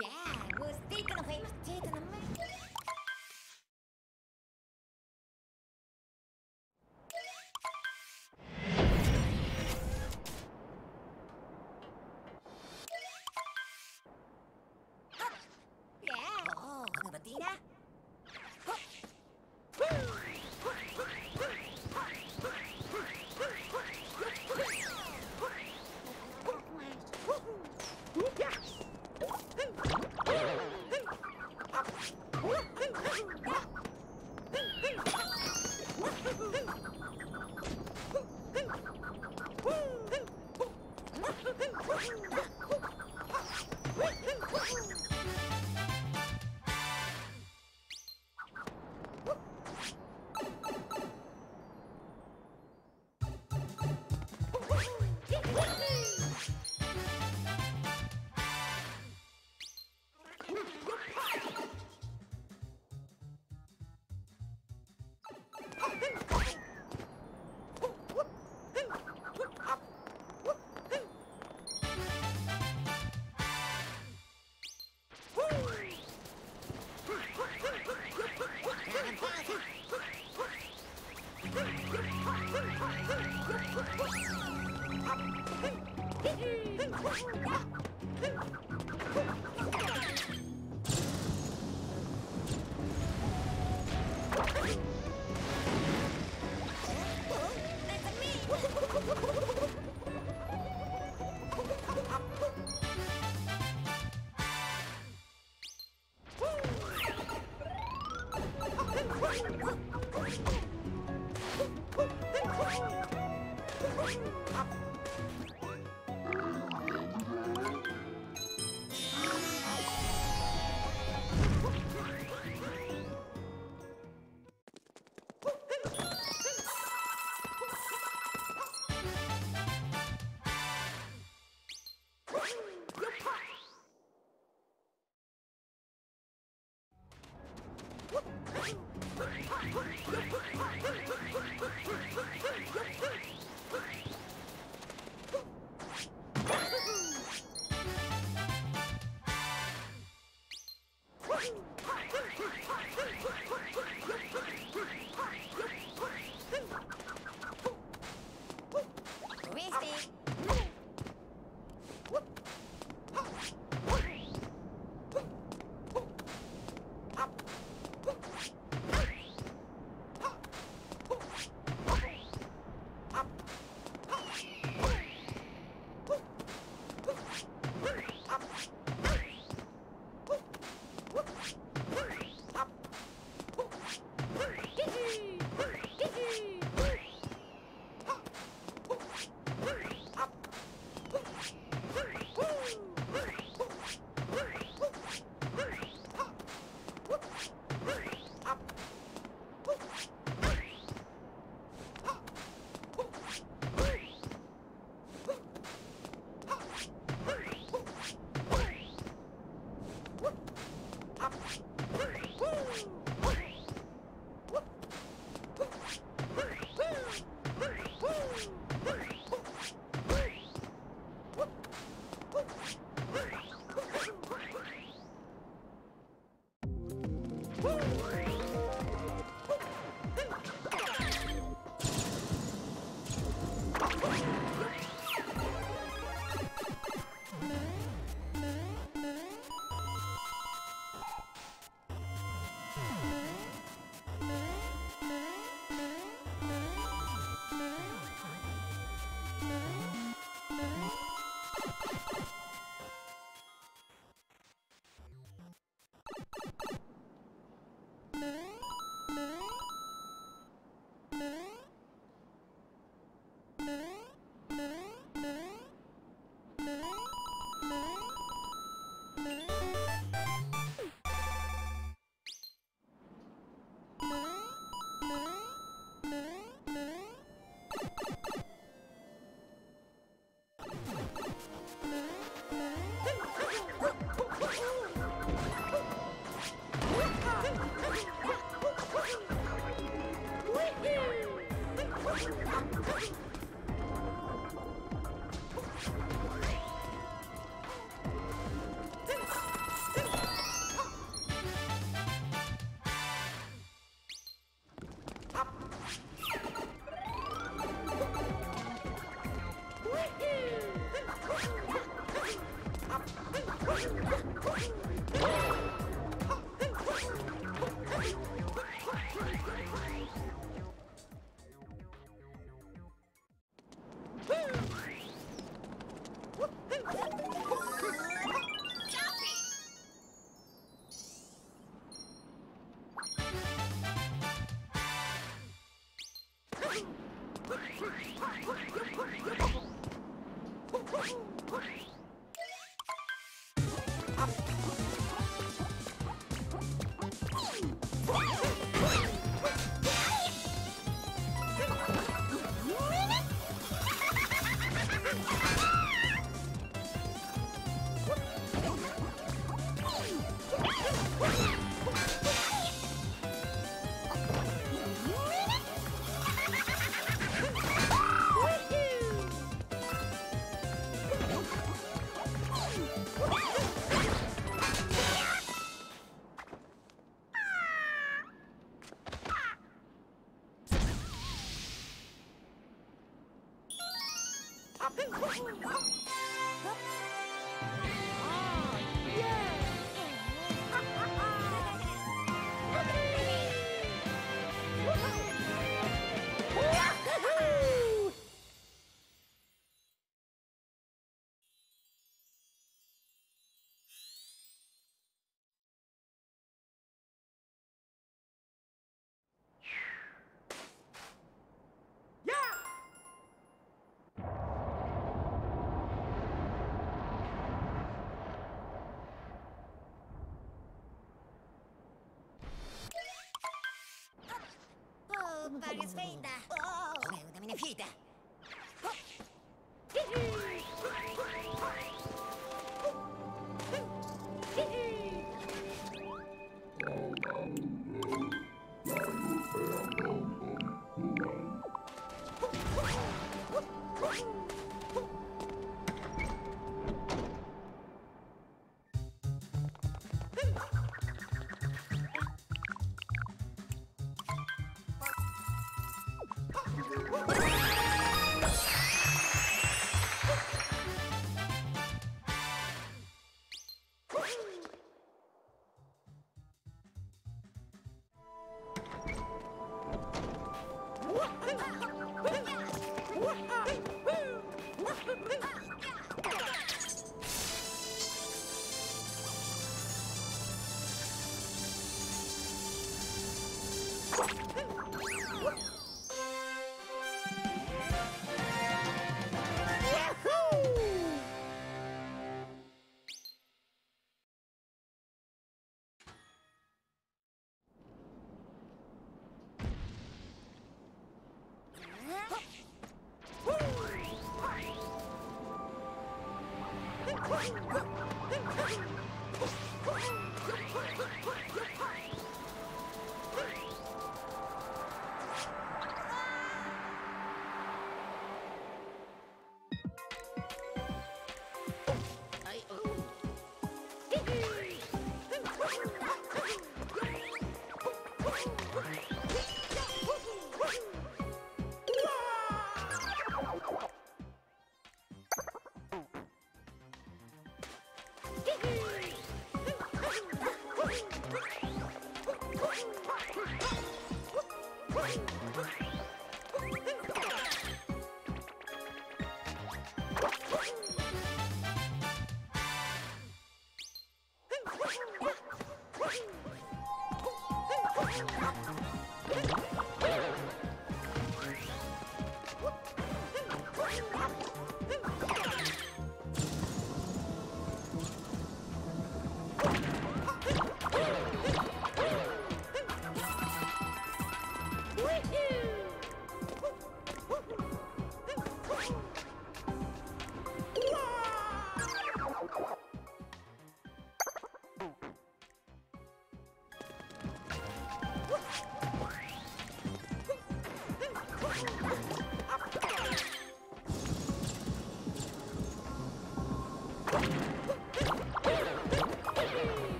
Yeah, who's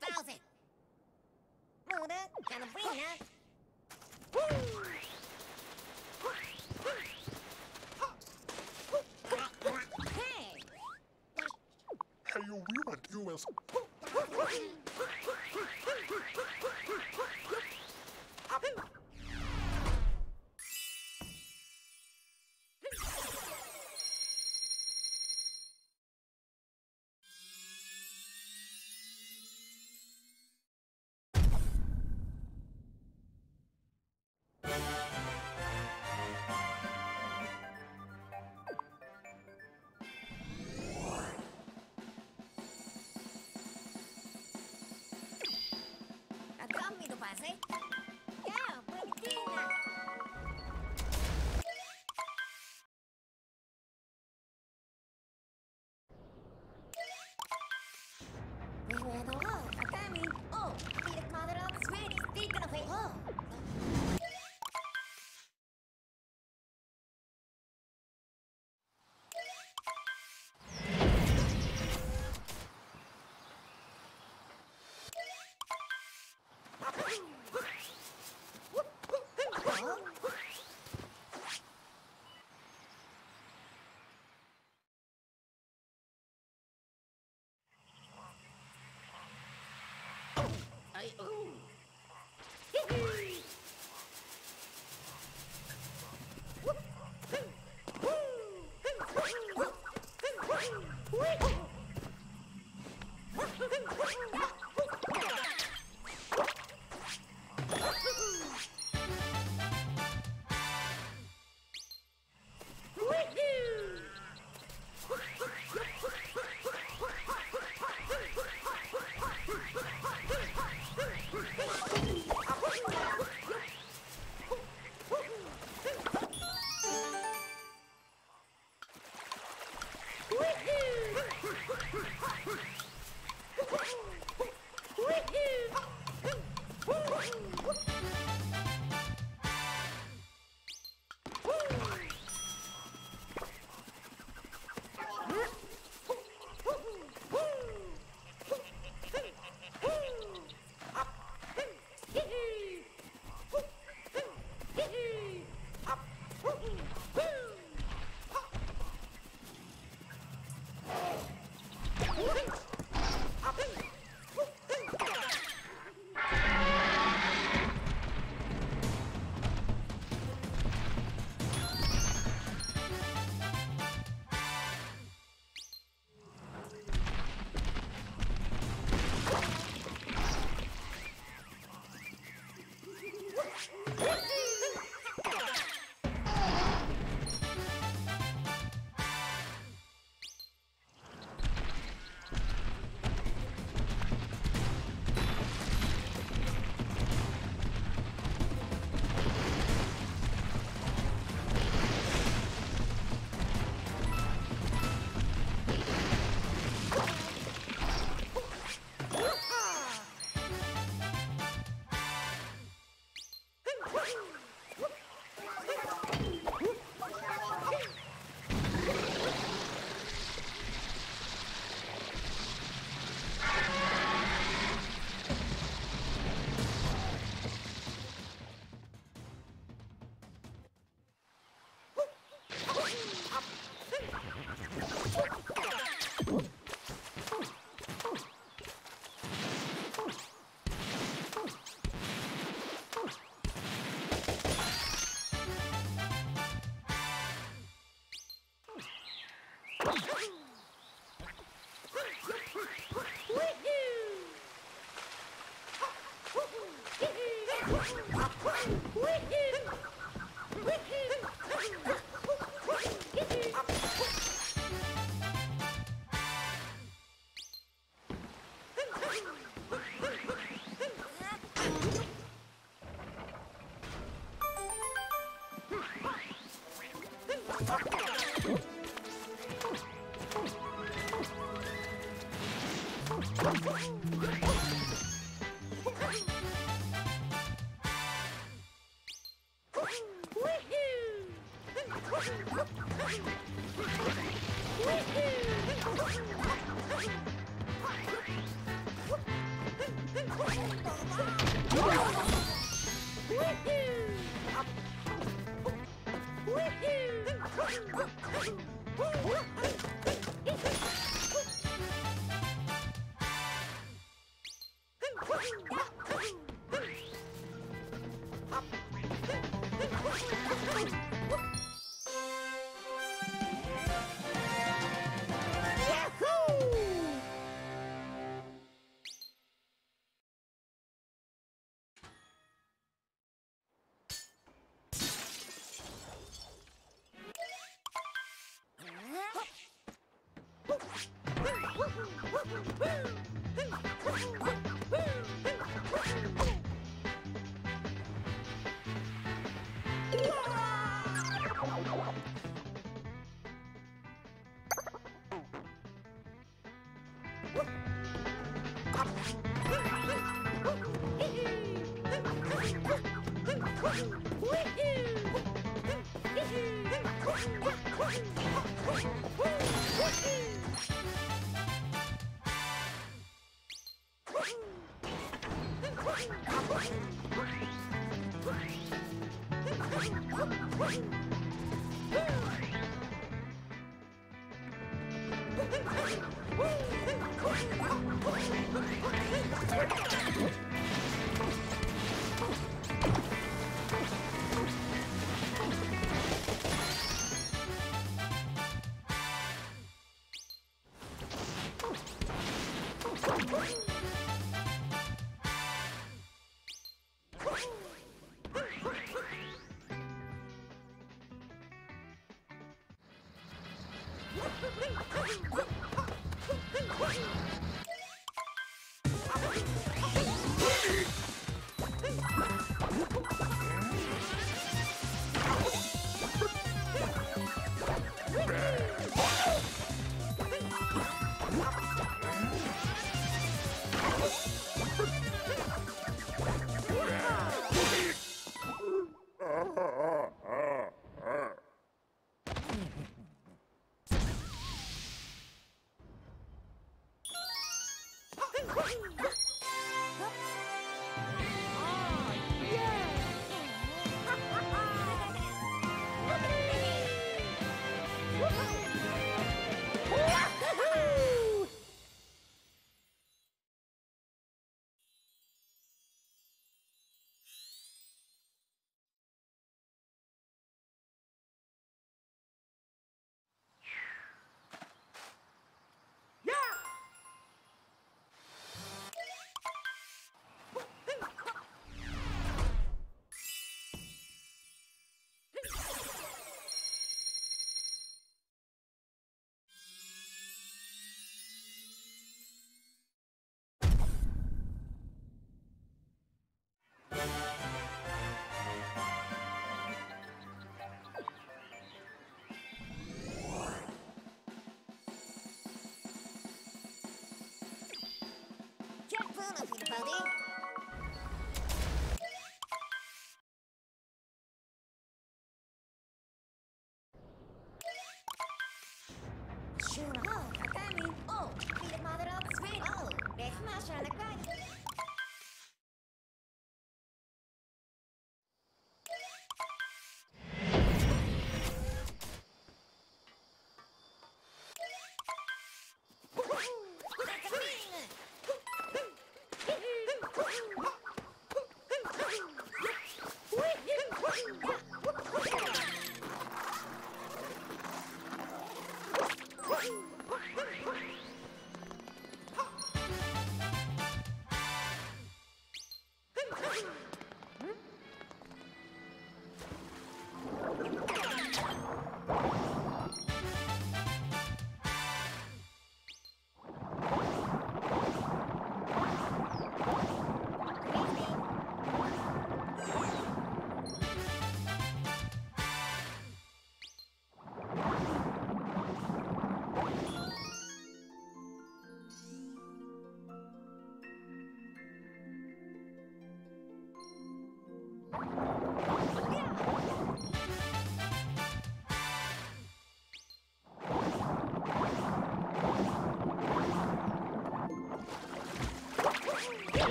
Bowsing! Muda, California! Hey, you want US.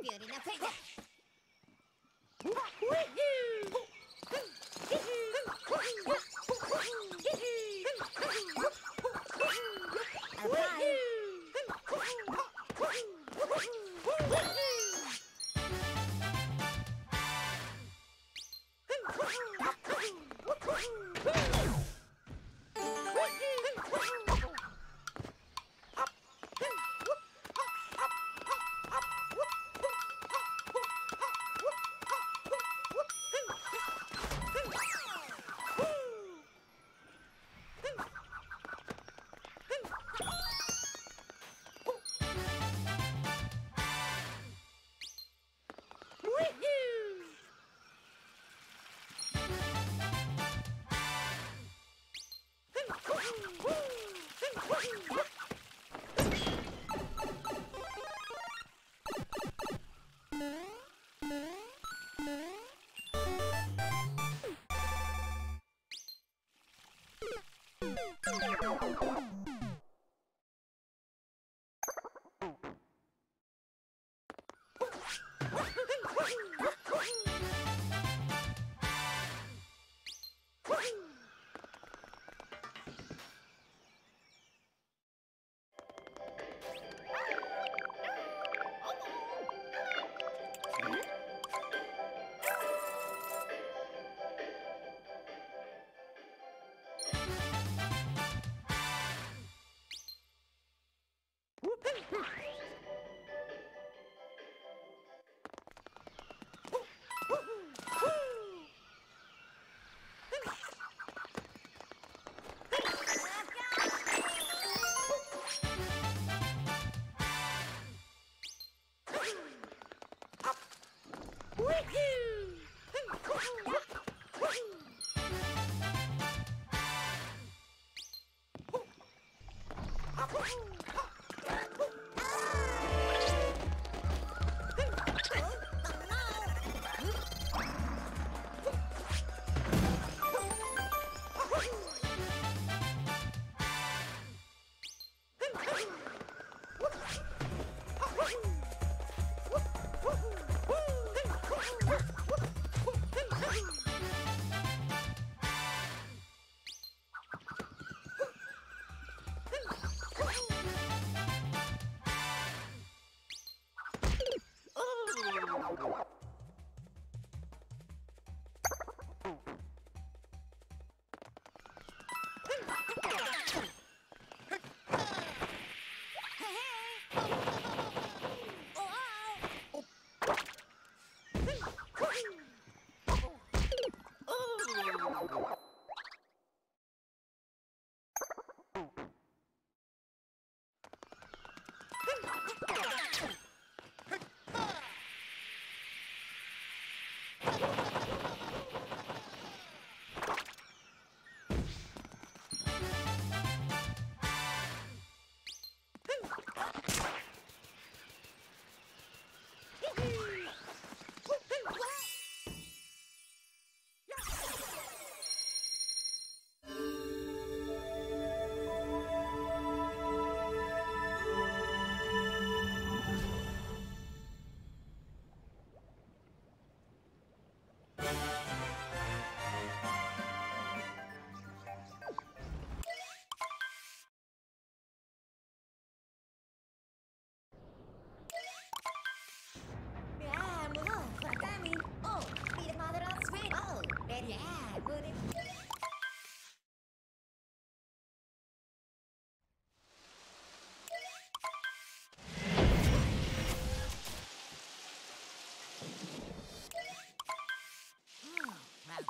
beauty now take that.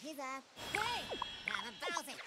He's a... Hey! Have a Bowser!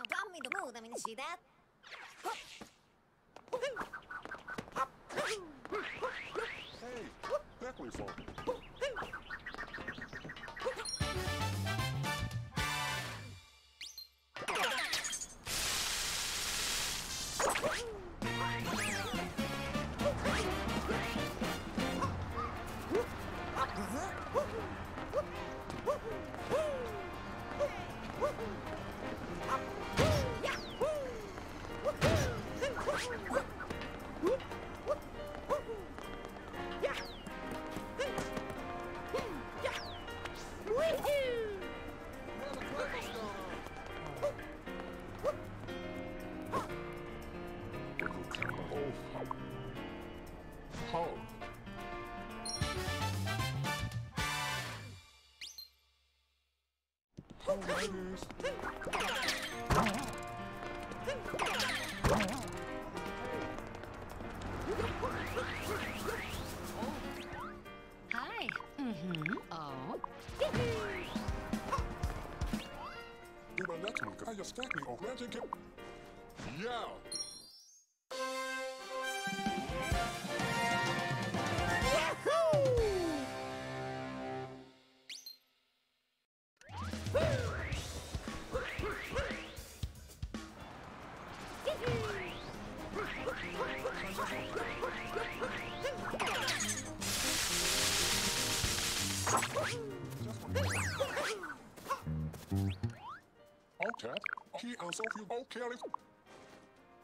Don't mean to move. I mean, see that? Hey, definitely fun. Hi. Mm-hmm. Oh. Do my next move, I just stack me off magic. Yeah. Okay. He also feel okay.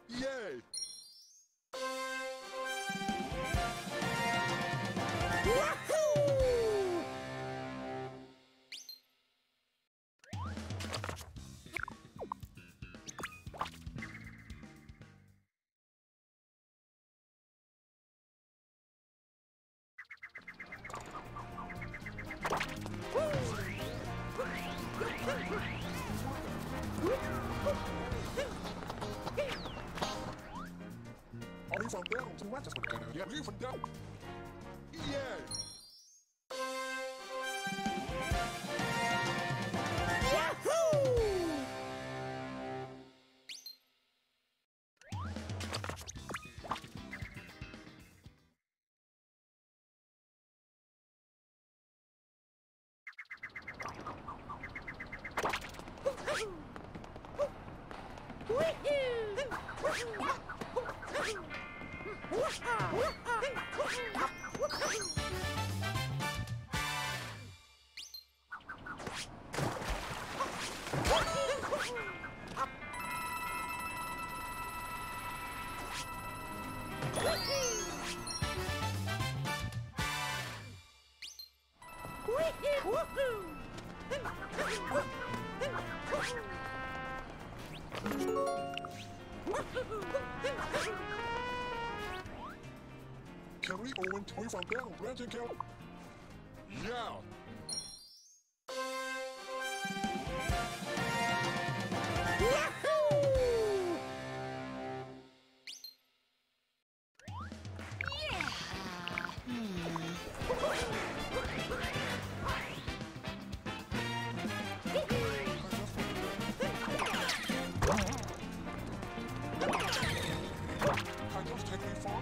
Yay! Are you from down? So what? Just what kind of? Yeah, you from down? Yeah. Can we go into from down, Brandon Kill? Yeah. Can you take me far?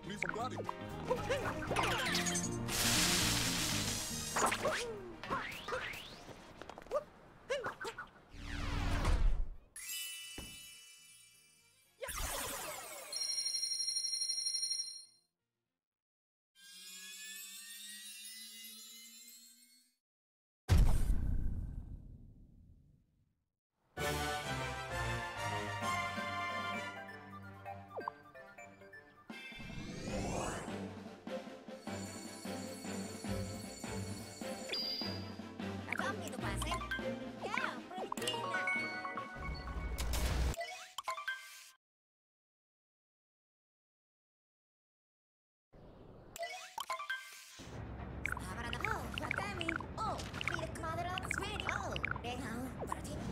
Leave from Daddy. Dammi tu pase. Yeah, prometina. Abra the hole, Dami. Oh, be the mother of the sweetie. Oh, they home, prometina.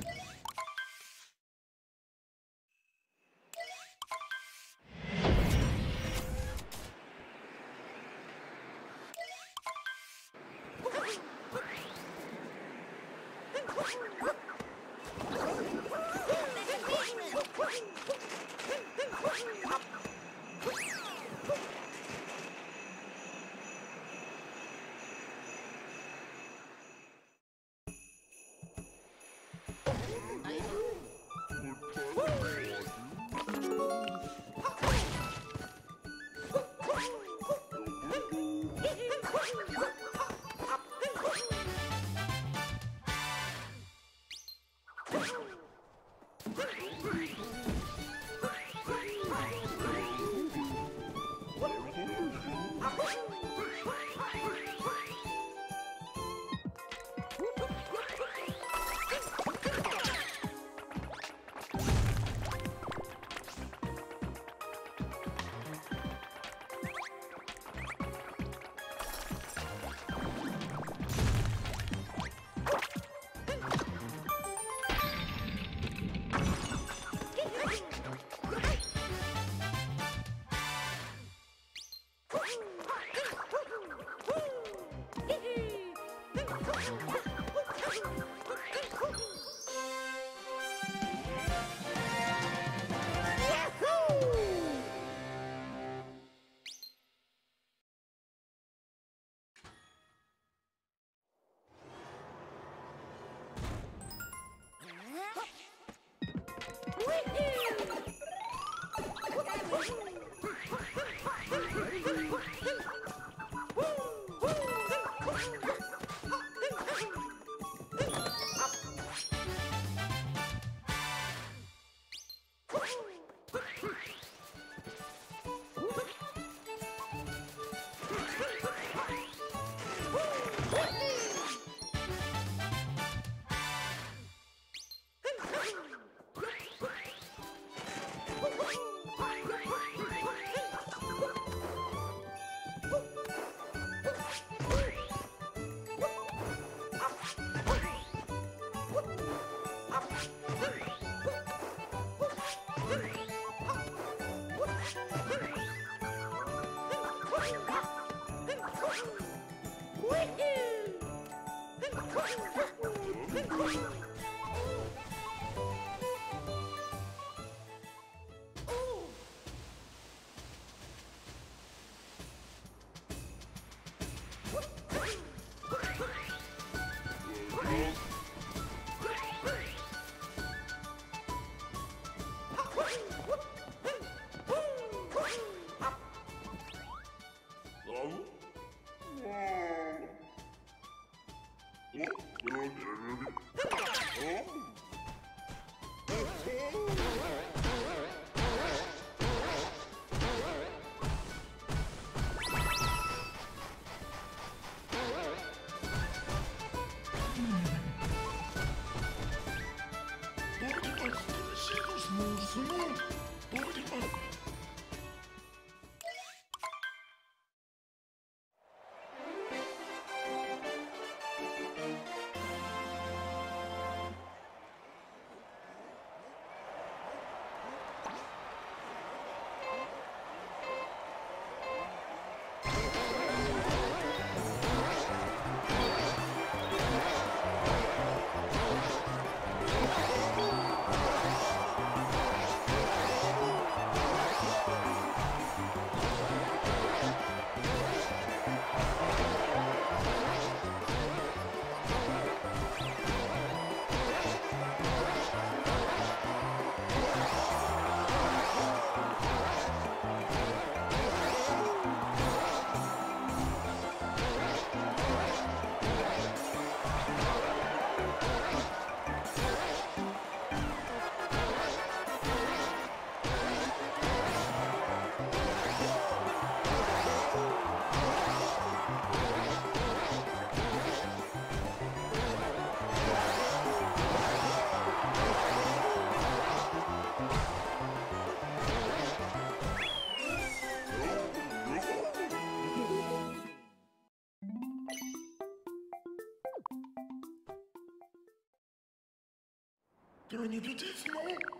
Dernier lotissement,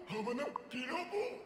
Havana, Pilobo.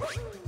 Hey!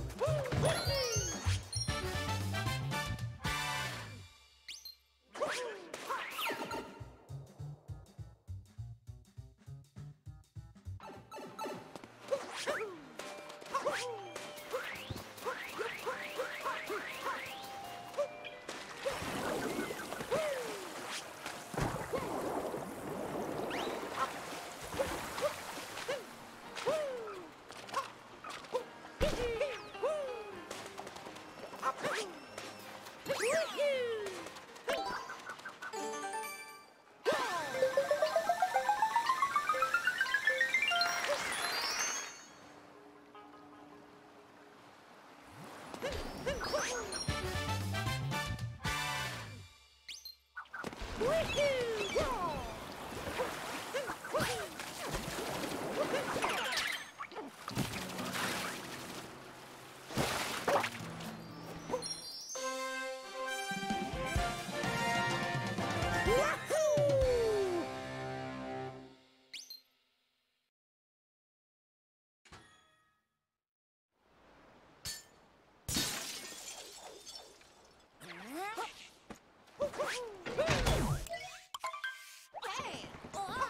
Oh!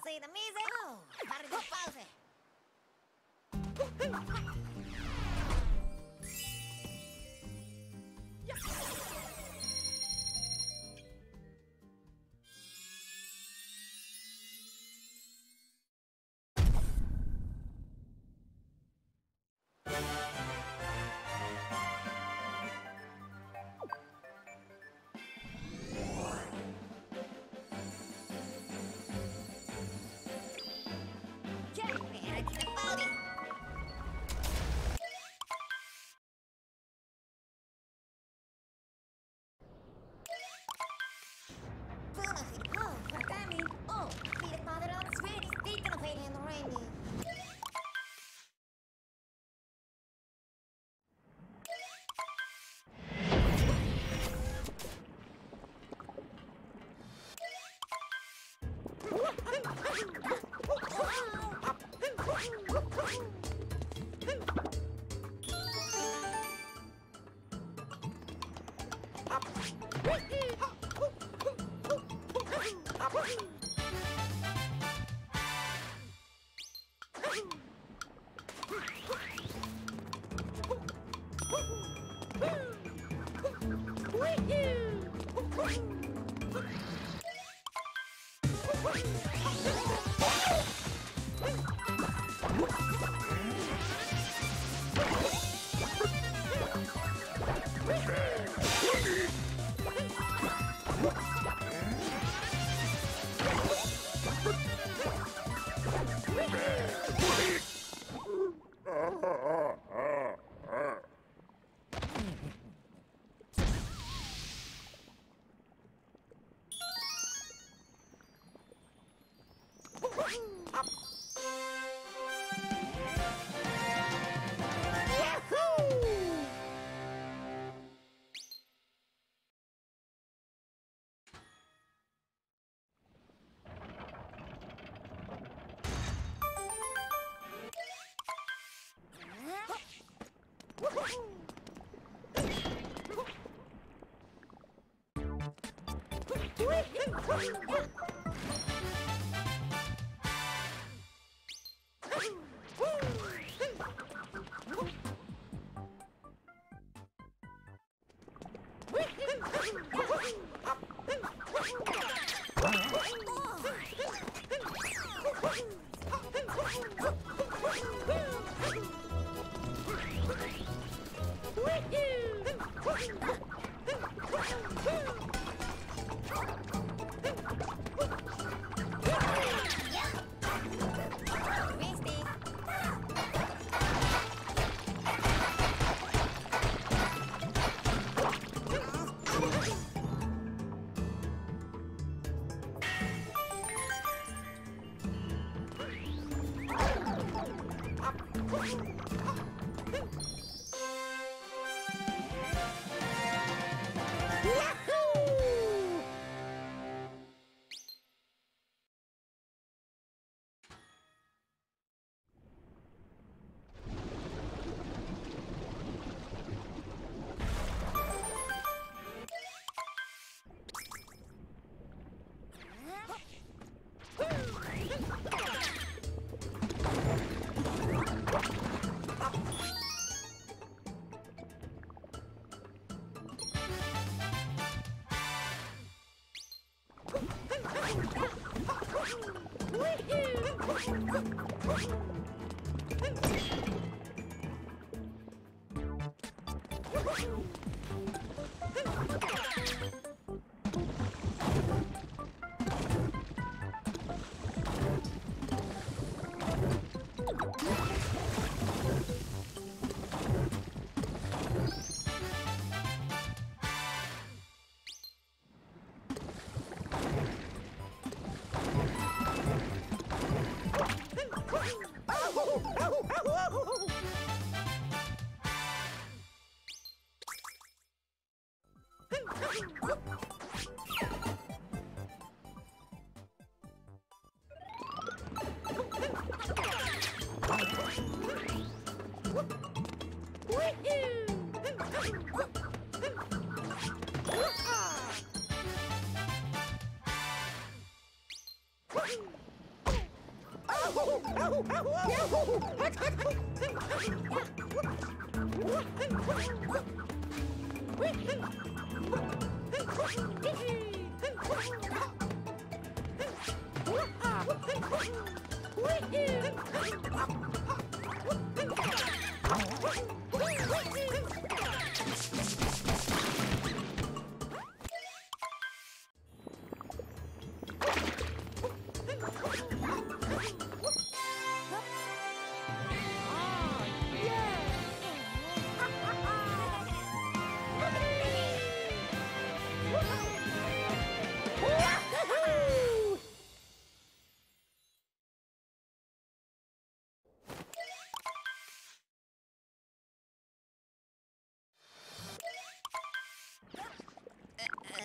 See the music? Oh, gotta go pause it.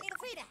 Need a feeder.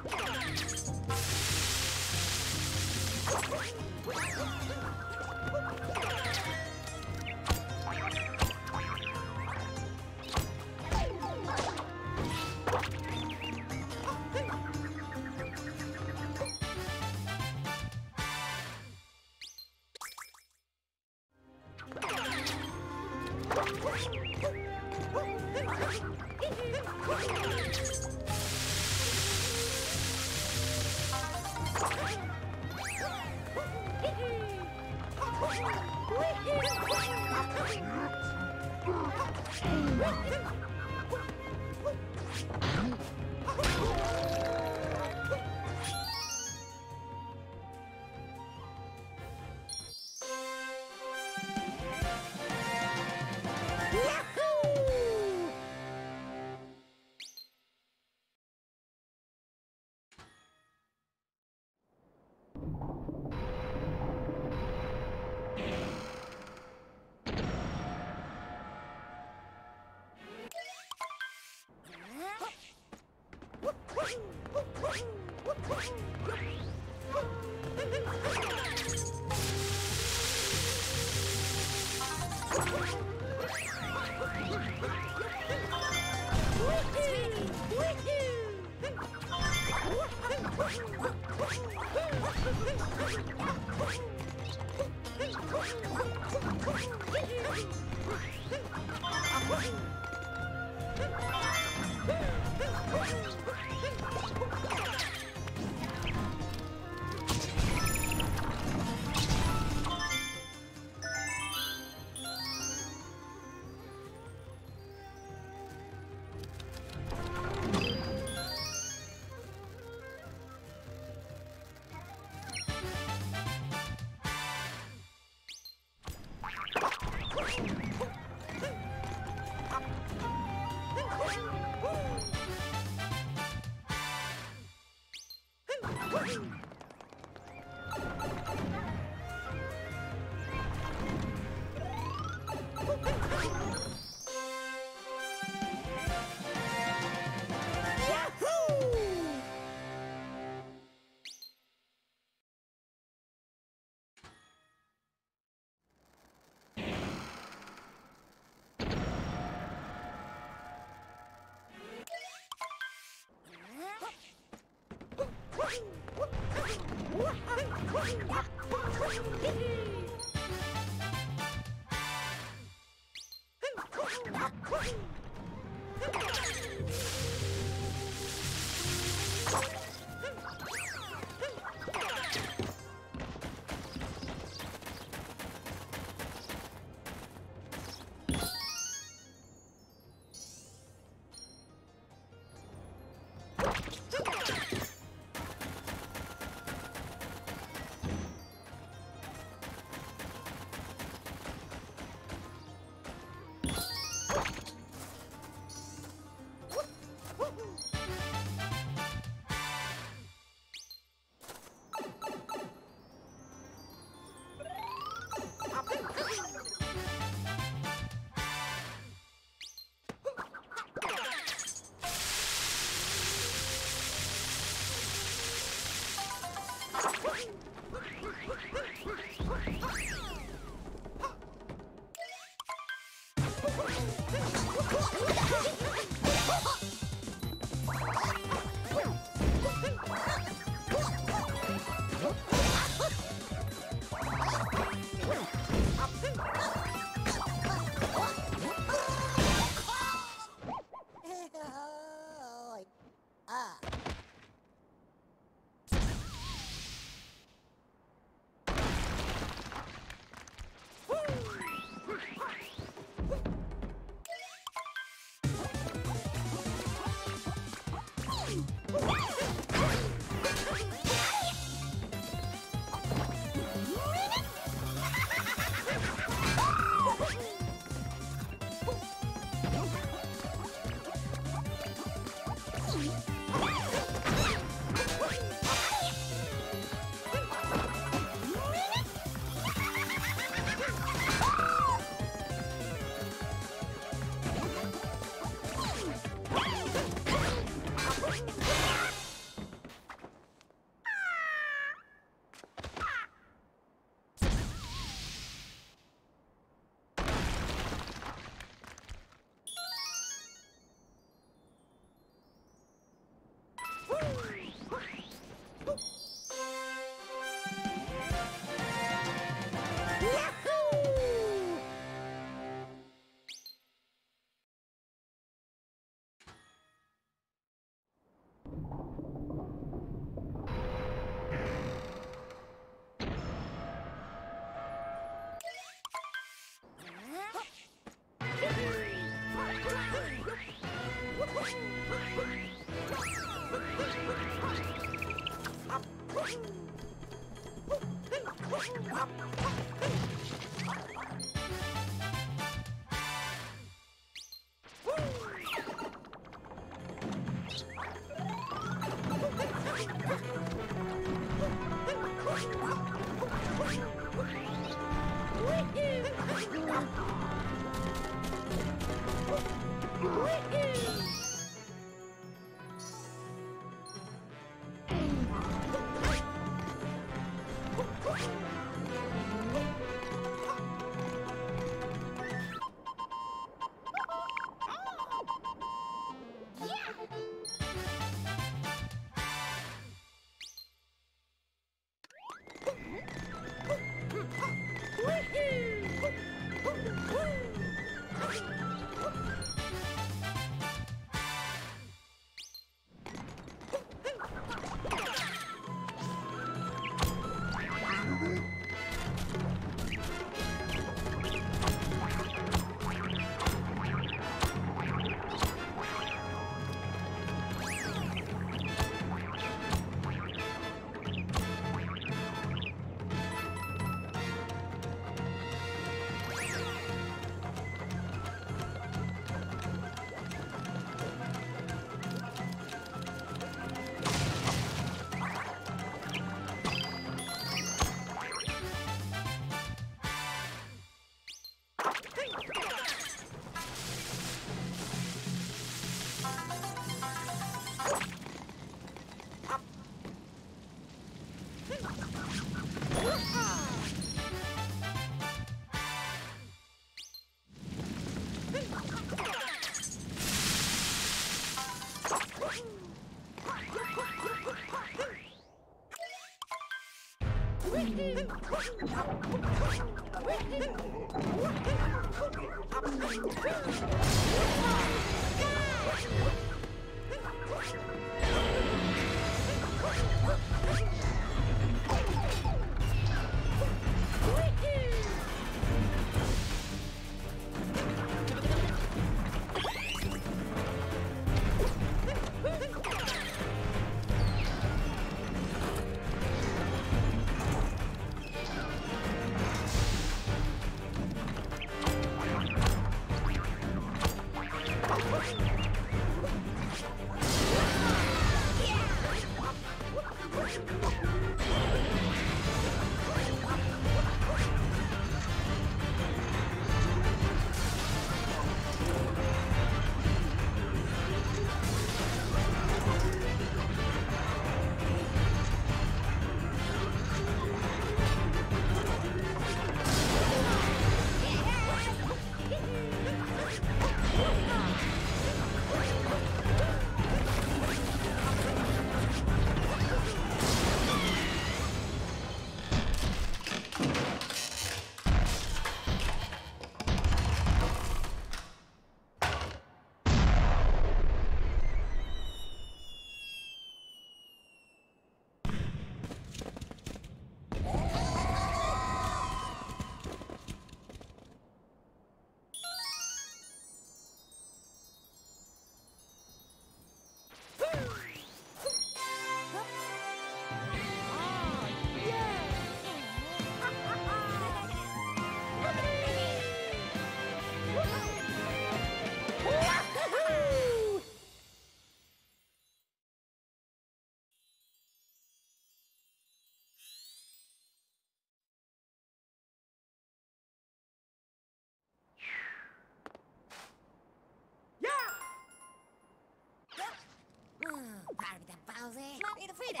Para pauze. Maar in de vrede.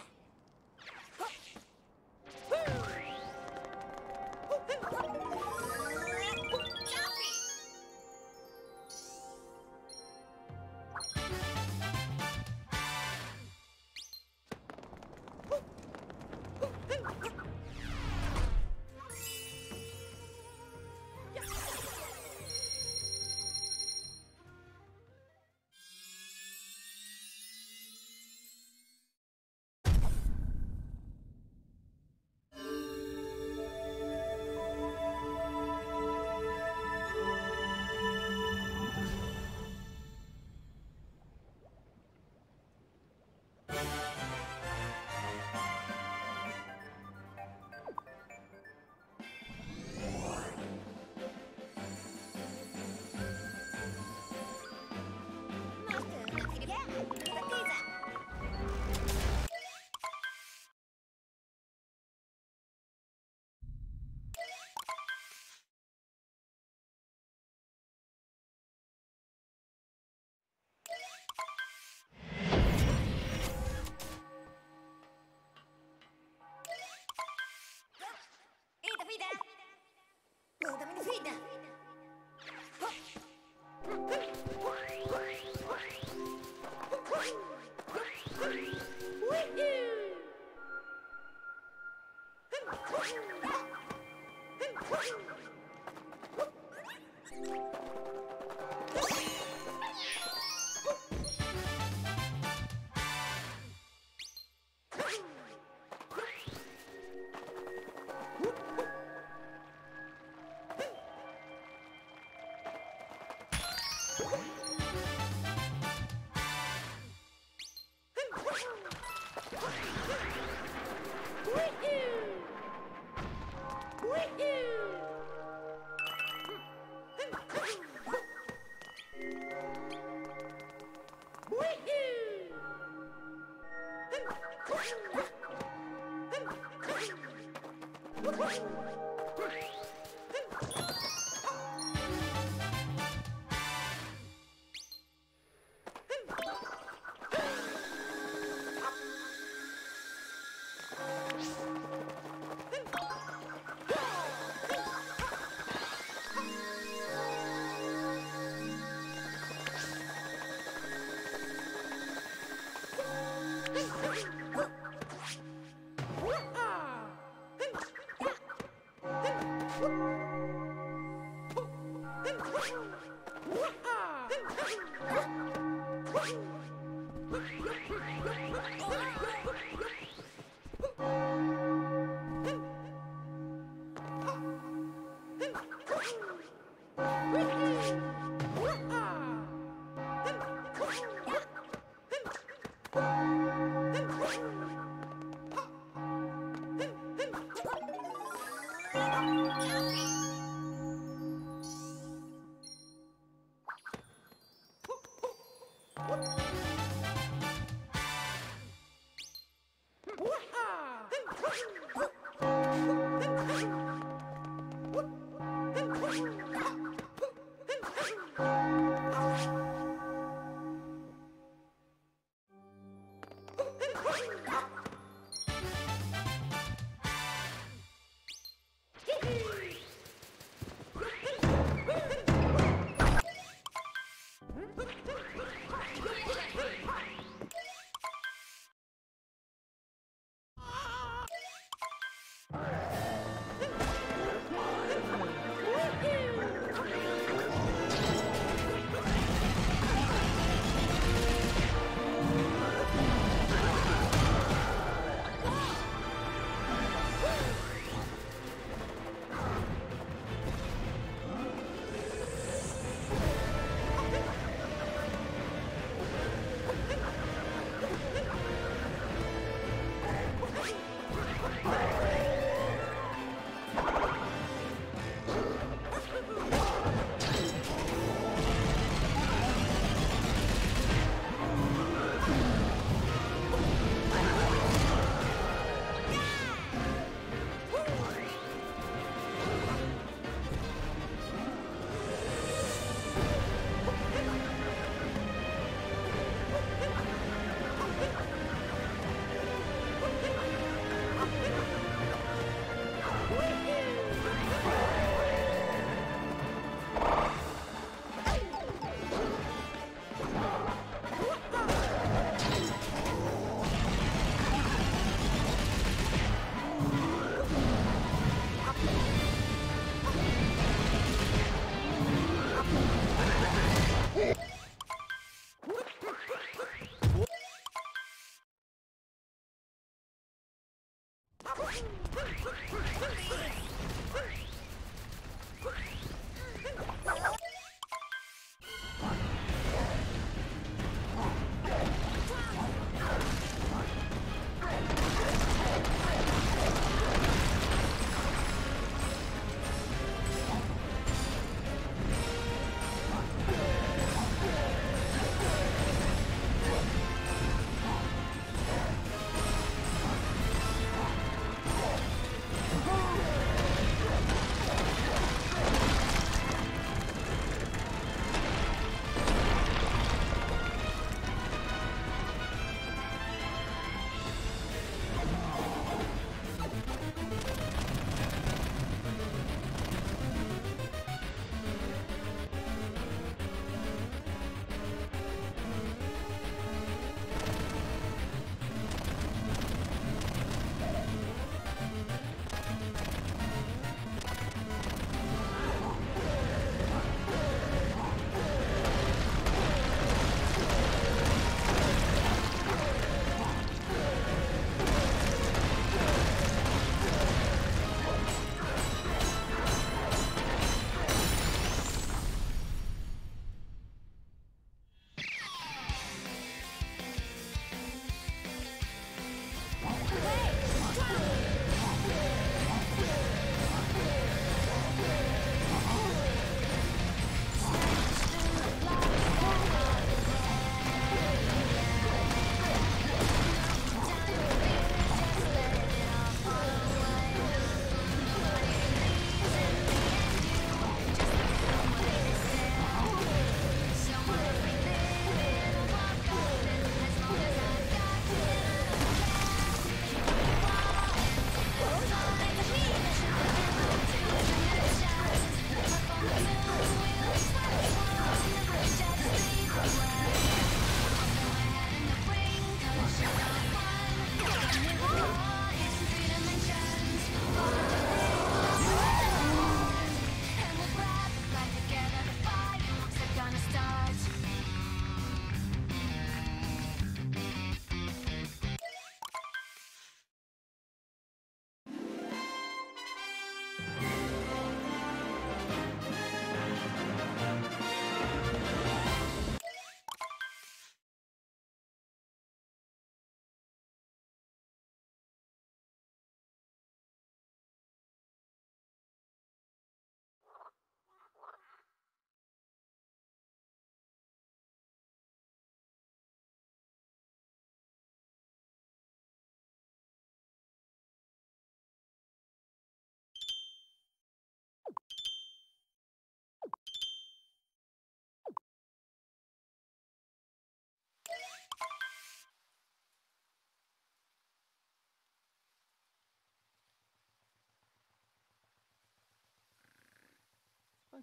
Now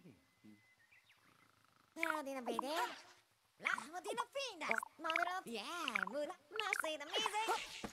din ang pwede. Lah, mo din ang pindas. Mother of... Yeah, mula. Masay na music.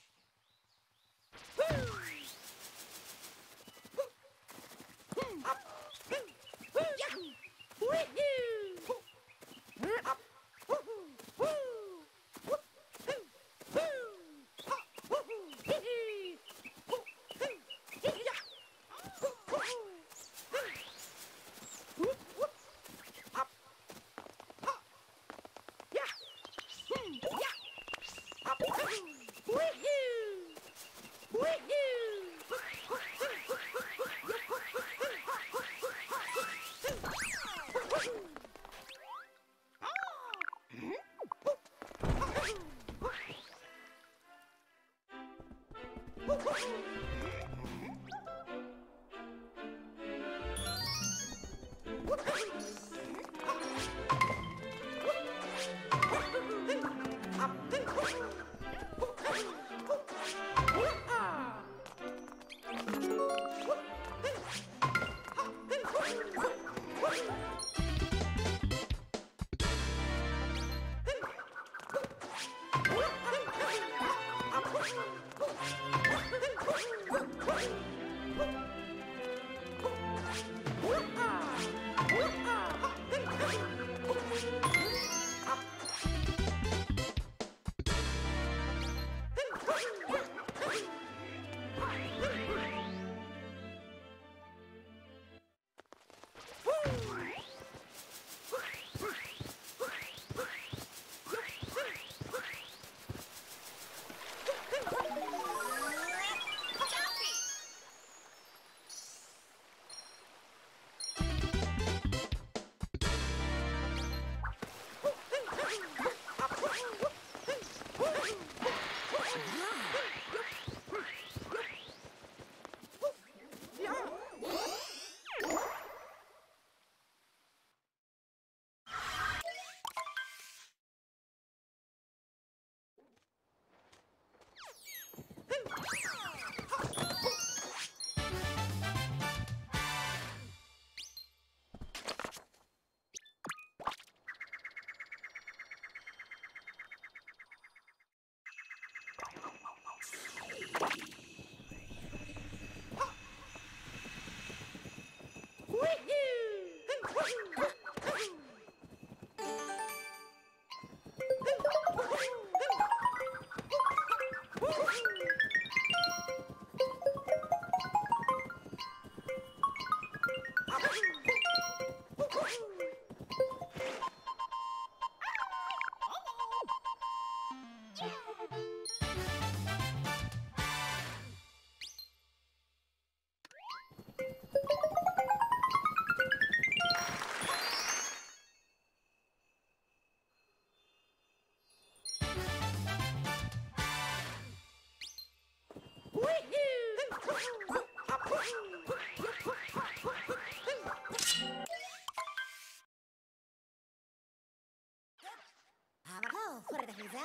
Oh, fuera de risa.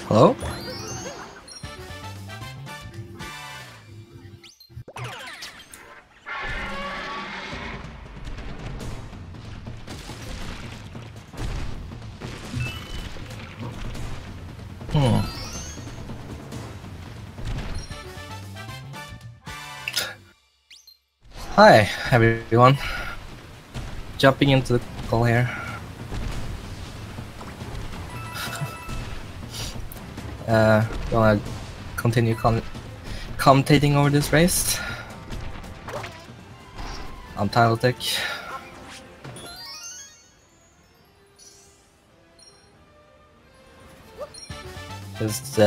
Hello? Hi, everyone. Jumping into the call here. Wanna continue commentating over this race? I'm Tech. Just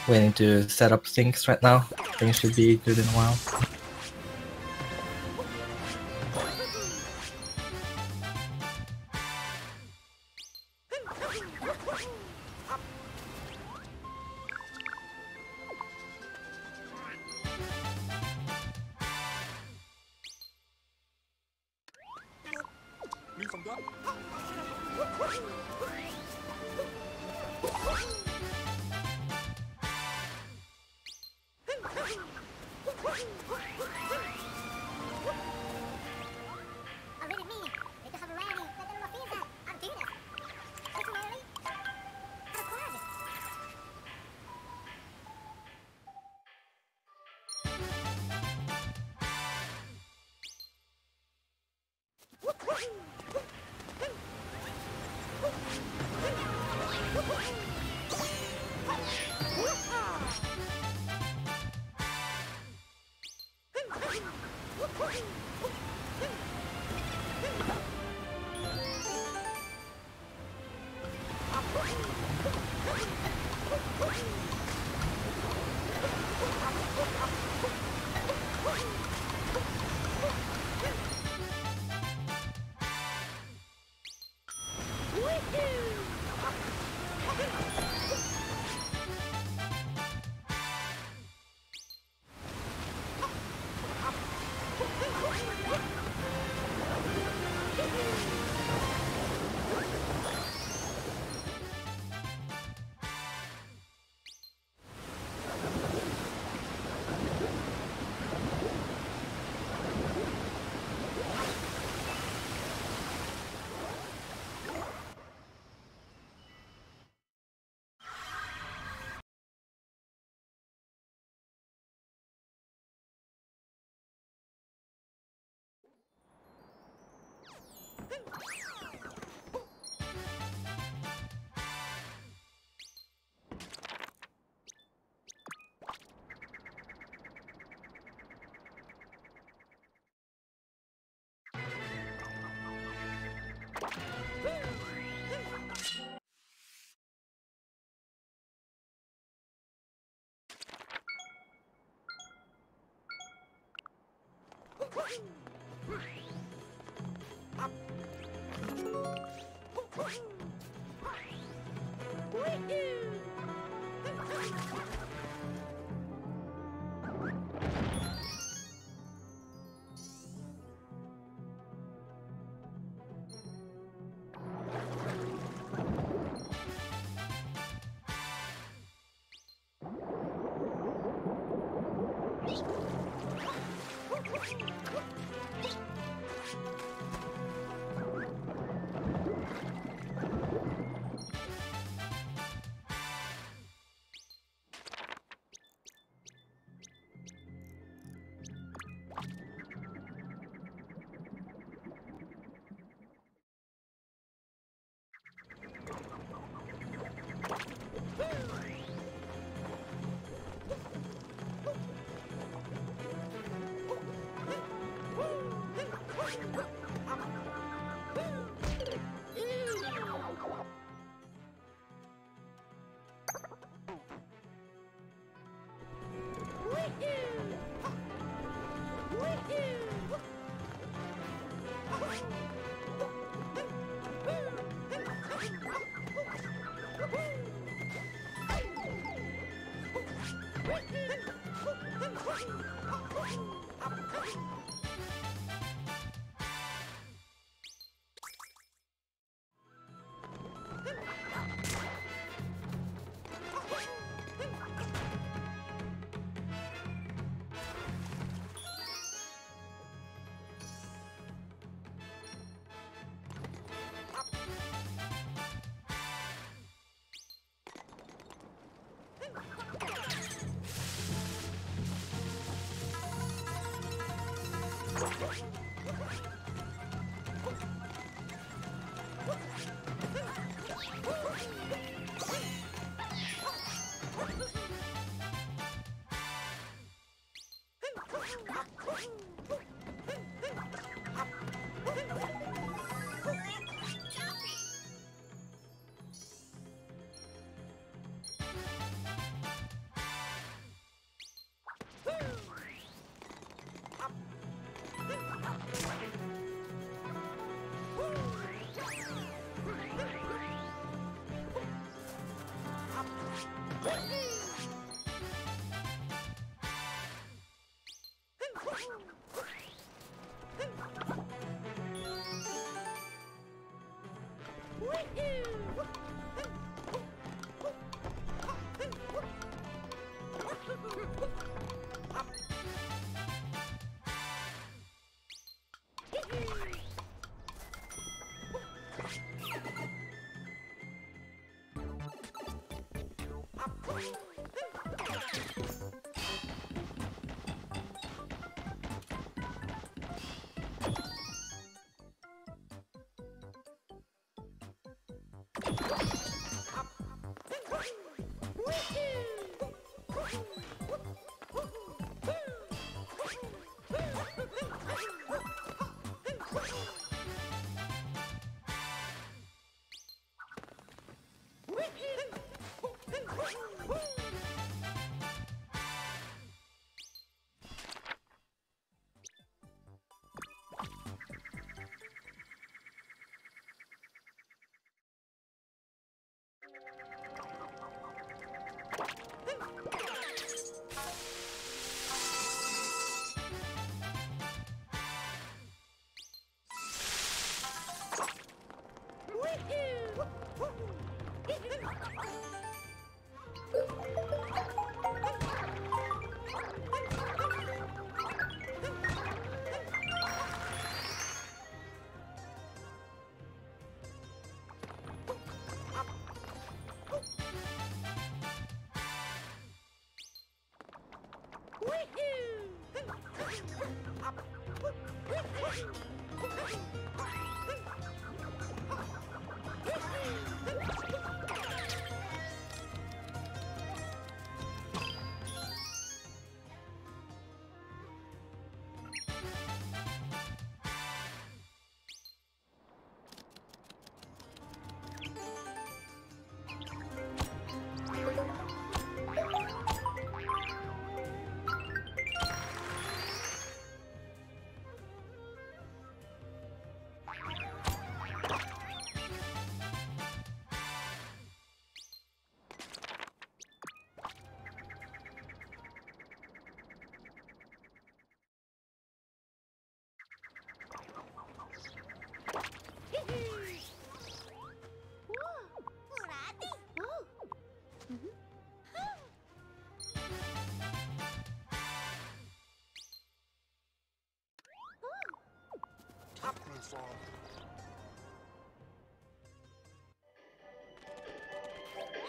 waiting to set up things right now. Things should be good in a while. Me from that. Already me. Ito sa Rani. Pwede na mapisa. Ang tira. Ito Mary. Ano ko natin?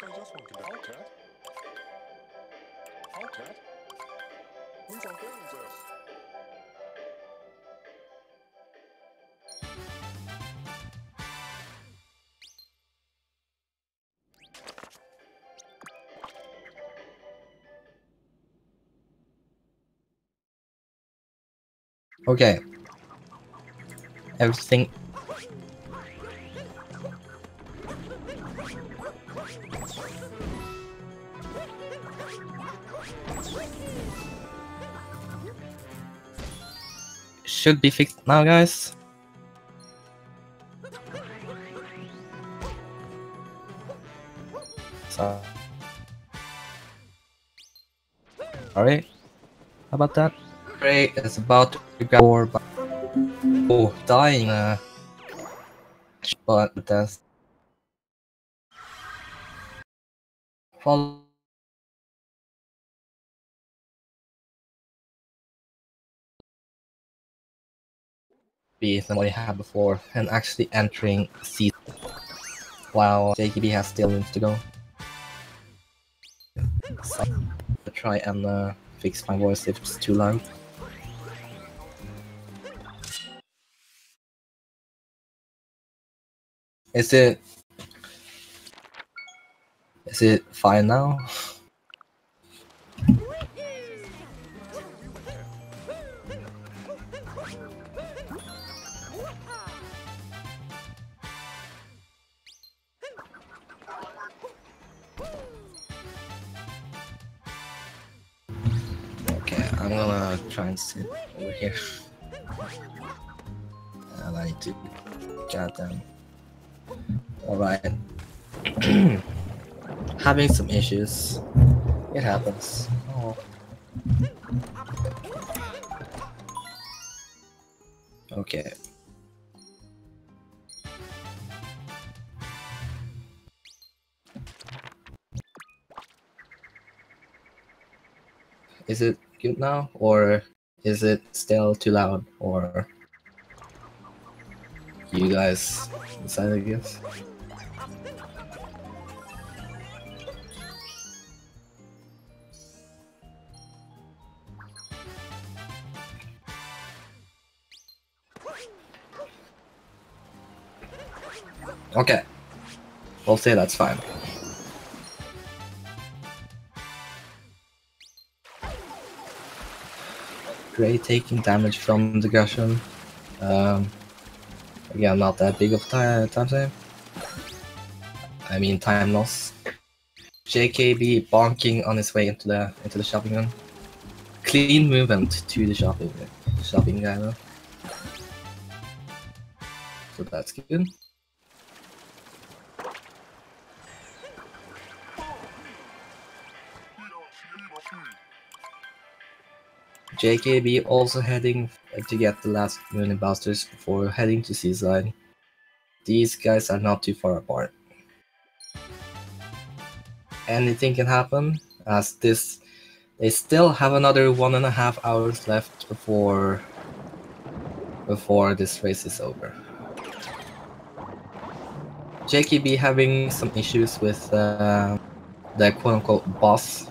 I just want to be out cat. Out cat. Who's on this? Okay. Everything. Should be fixed now, guys. So, sorry about that. Dray is about to go, but oh, dying. But that's follow. Than what I had before, and actually entering season while JKB has still room to go. So I'll try and fix my voice if it's too loud. Is it fine now? I'm gonna try and sit over here. And I need to get them. Alright. having some issues. It happens. Oh. Okay. Is it good now, or is it still too loud, or you guys decide, I guess? Okay, we'll say that's fine. Dray taking damage from the Gushon. Again, not that big of time save. I mean time loss. JKB bonking on his way into the shopping run. Clean movement to the shopping guy though. So that's good. JKB also heading to get the last moon in Busters before heading to Seaside. These guys are not too far apart. Anything can happen, as they still have another 1.5 hours left before this race is over. JKB having some issues with the quote-unquote boss.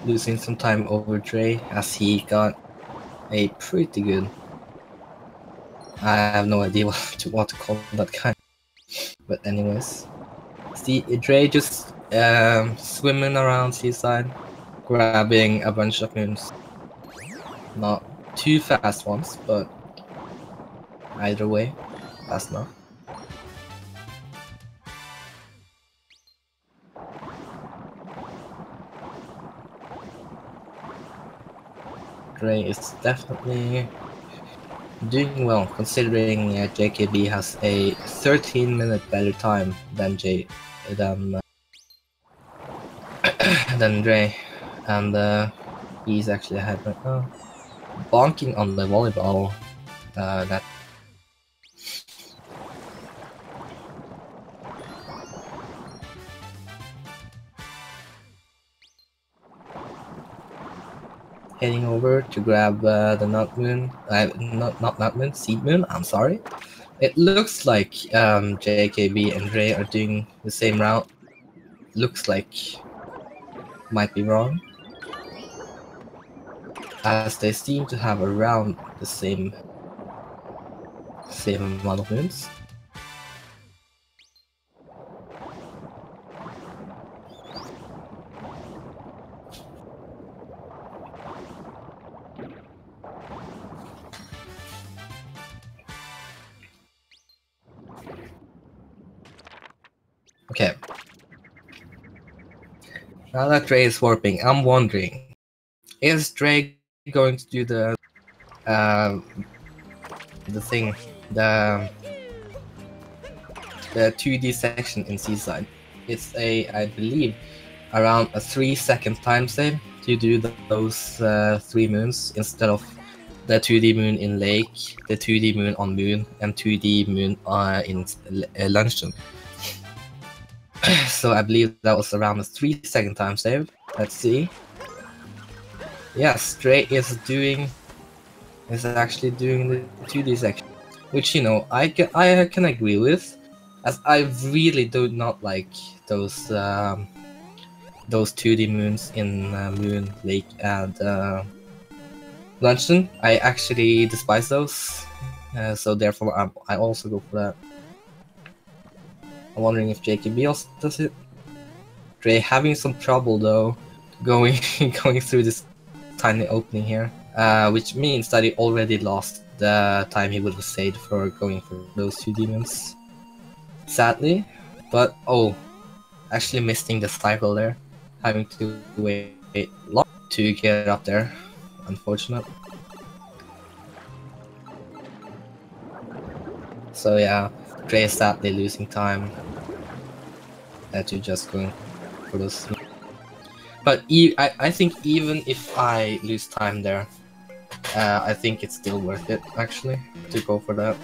Losing some time over Dray as he got a pretty good. I have no idea what to call that guy. But anyways, see Dray just swimming around Seaside, grabbing a bunch of moons. Not too fast ones, but either way, fast enough. Dray is definitely doing well, considering JKB has a 13-minute better time than than Dray, and he's actually ahead right now. Bonking on the volleyball. That. Heading over to grab the Nut Moon, not Nut Moon, Seed Moon, I'm sorry. It looks like JKB and Dray are doing the same route. Looks like, might be wrong, as they seem to have around the same amount of moons. Okay. Now that Dray is warping, I'm wondering, is Dray going to do the thing, the 2D section in Seaside? It's I believe, around a 3-second time save to do those 3 moons instead of the 2D moon in Lake, the 2D moon on Moon, and 2D moon in Luncheon. So I believe that was around a 3-second time save. Let's see. Yes, Dray is actually doing the 2D section, which, you know, I can agree with, as I really do not like those 2D moons in Moon, Lake, and Luncheon. I actually despise those, so therefore I also go for that. I'm wondering if JKB also does it. Dray having some trouble though, going through this tiny opening here, which means that he already lost the time he would have saved for going for those 2 demons. Sadly, but oh, actually missing the cycle there, having to wait long to get up there. Unfortunate. So yeah, Dray sadly losing time to just going for those. But I think even if I lose time there, I think it's still worth it actually to go for that.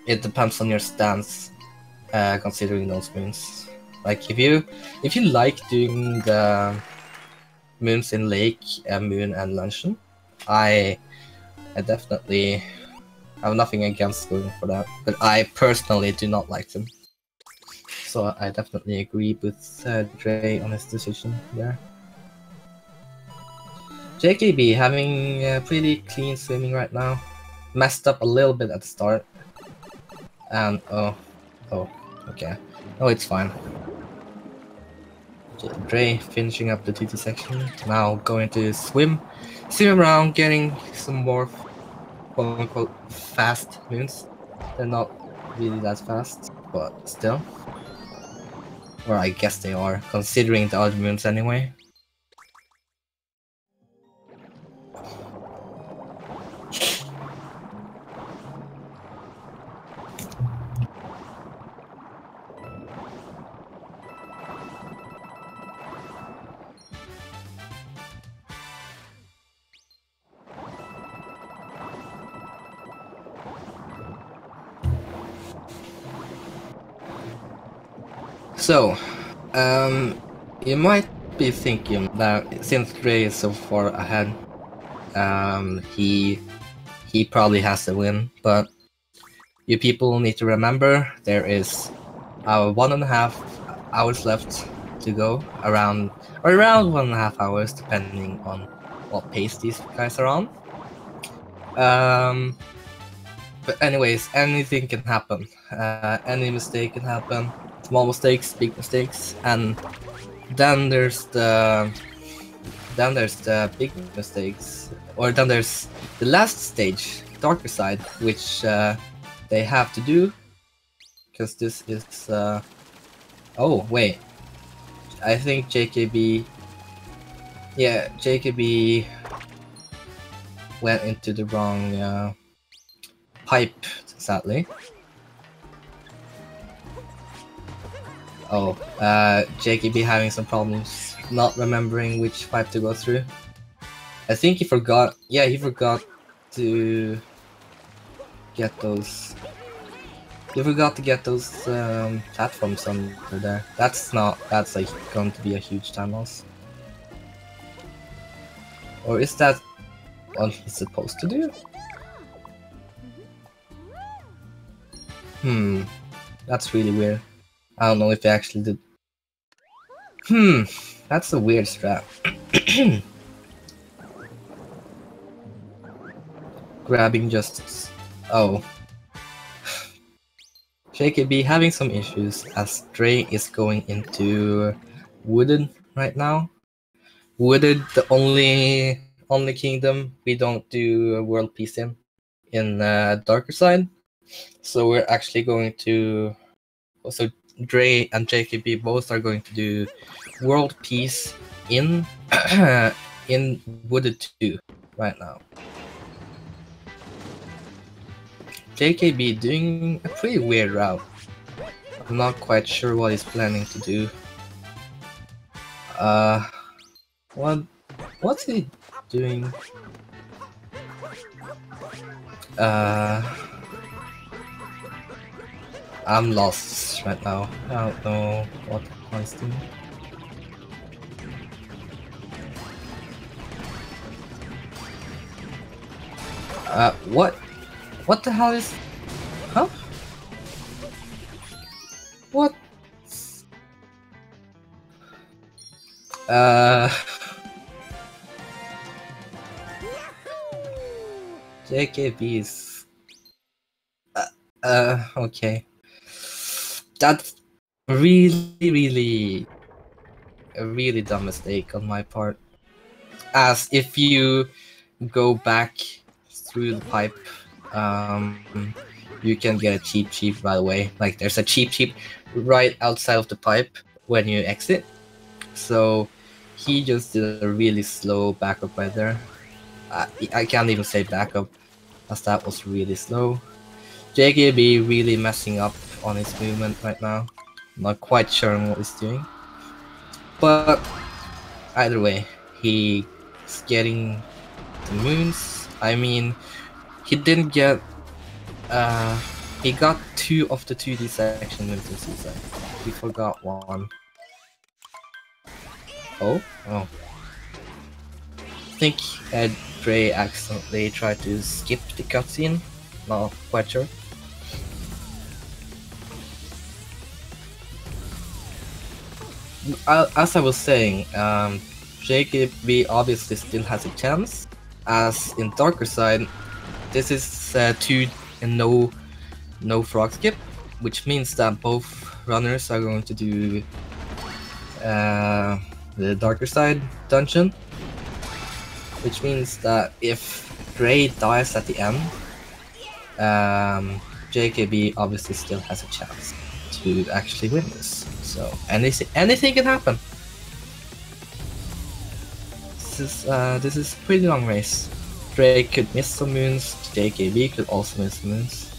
It depends on your stance, considering those moons. Like if you like doing the moons in Lake, Moon, and Luncheon, I definitely have nothing against going for that. But I personally do not like them, so I definitely agree with Dray on his decision there. JKB having pretty clean swimming right now. Messed up a little bit at the start. And oh, okay. Oh, it's fine. Dray finishing up the TT section. Now going to swim around, getting some more quote-unquote fast moons. They're not really that fast, but still. Or I guess they are, considering the other moons anyway. So, you might be thinking that since Dray is so far ahead, he probably has the win, but you people need to remember there is 1.5 hours left to go, around 1.5 hours depending on what pace these guys are on. But anyways, anything can happen. Any mistake can happen. Small mistakes, big mistakes, and then there's the big mistakes, or then there's the last stage, darker side, which they have to do, because this is oh wait, I think JKB went into the wrong pipe, sadly. Oh, JKB having some problems not remembering which pipe to go through. I think he forgot. Yeah, he forgot to get those. He forgot to get those platforms under there. That's like going to be a huge time loss. Or is that what he's supposed to do? That's really weird. I don't know if he actually did. That's a weird strat. Grabbing justice. Oh. JKB having some issues as Dray is going into Wooded right now. Wooded, the only kingdom we don't do world peace in darker side. So we're actually going to also Dray and JKB both are going to do world peace in in Wooded 2 right now. JKB doing a pretty weird route. I'm not quite sure what he's planning to do. What's he doing? I'm lost right now. I don't know what he's doing. What the hell is... Huh? What? JKB's... okay. That's really a really dumb mistake on my part. As if you go back through the pipe, you can get a cheap by the way. Like there's a cheap right outside of the pipe when you exit. So he just did a really slow backup right there. I can't even say backup. as that was really slow. JKB really messing up on his movement right now. Not quite sure what he's doing. But either way, he's getting the moons. I mean, he didn't get he got 2 of the 2D section moons in season. He forgot one. Oh. I think Dray accidentally tried to skip the cutscene. Not quite sure. As I was saying, JKB obviously still has a chance, as in Darker Side, this is 2 and no frog skip, which means that both runners are going to do the Darker Side dungeon, which means that if Dray dies at the end, JKB obviously still has a chance to actually win this. So anything can happen. This is a pretty long race. Dray could miss some moons, JKB could also miss moons.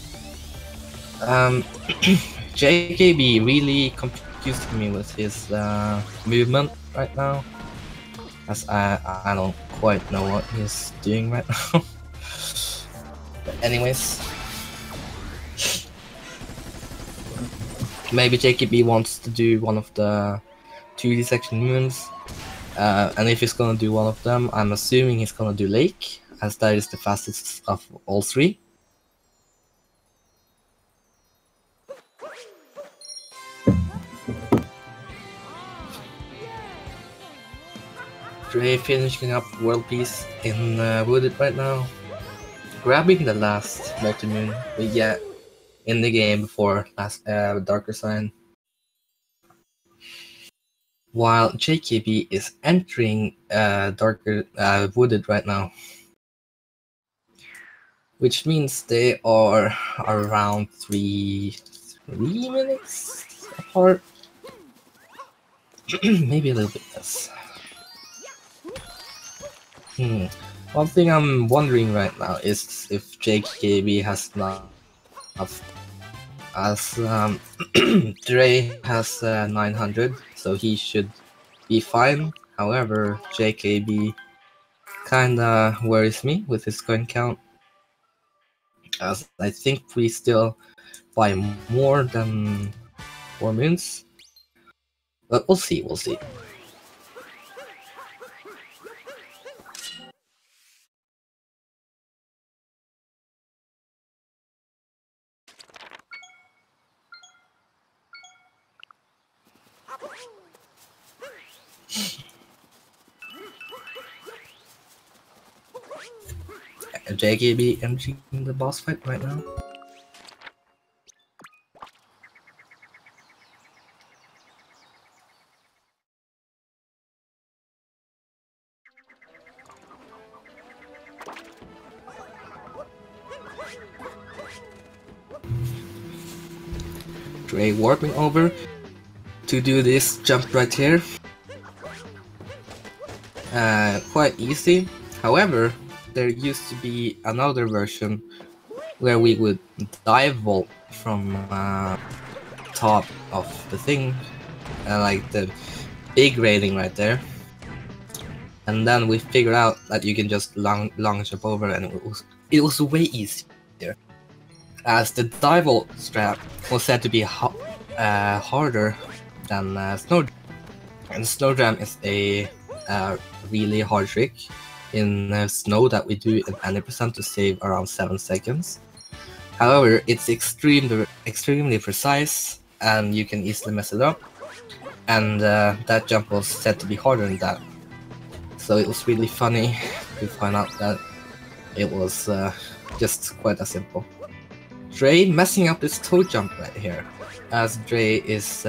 JKB really confused me with his movement right now, as I don't quite know what he's doing right now. But anyways, maybe JKB wants to do one of the 2D section moons, and if he's gonna do one of them, I'm assuming he's gonna do Lake, as that is the fastest of all 3. Dray finishing up World Peace in Wooded right now, grabbing the last multi-moon we get in the game before last Darker Side, while JKB is entering Darker Wooded right now, which means they are around 3 minutes apart. Maybe a little bit less. One thing I'm wondering right now is if JKB has not, as Dray has 900, so he should be fine. However, JKB kinda worries me with his coin count, as I think we still buy more than 4 moons. But we'll see. JKB entering the boss fight right now. Dray warping over to do this jump right here. Quite easy. However, there used to be another version where we would dive vault from top of the thing, like the big railing right there, and then we figured out that you can just long jump over, and it was way easier, as the dive vault strap was said to be harder than snow, and snow jam is a really hard trick in snow that we do in any percent to save around 7 seconds. However, it's extremely precise, and you can easily mess it up, and that jump was said to be harder than that. So it was really funny to find out that it was just quite as simple. Dray messing up this toe jump right here, as Dray is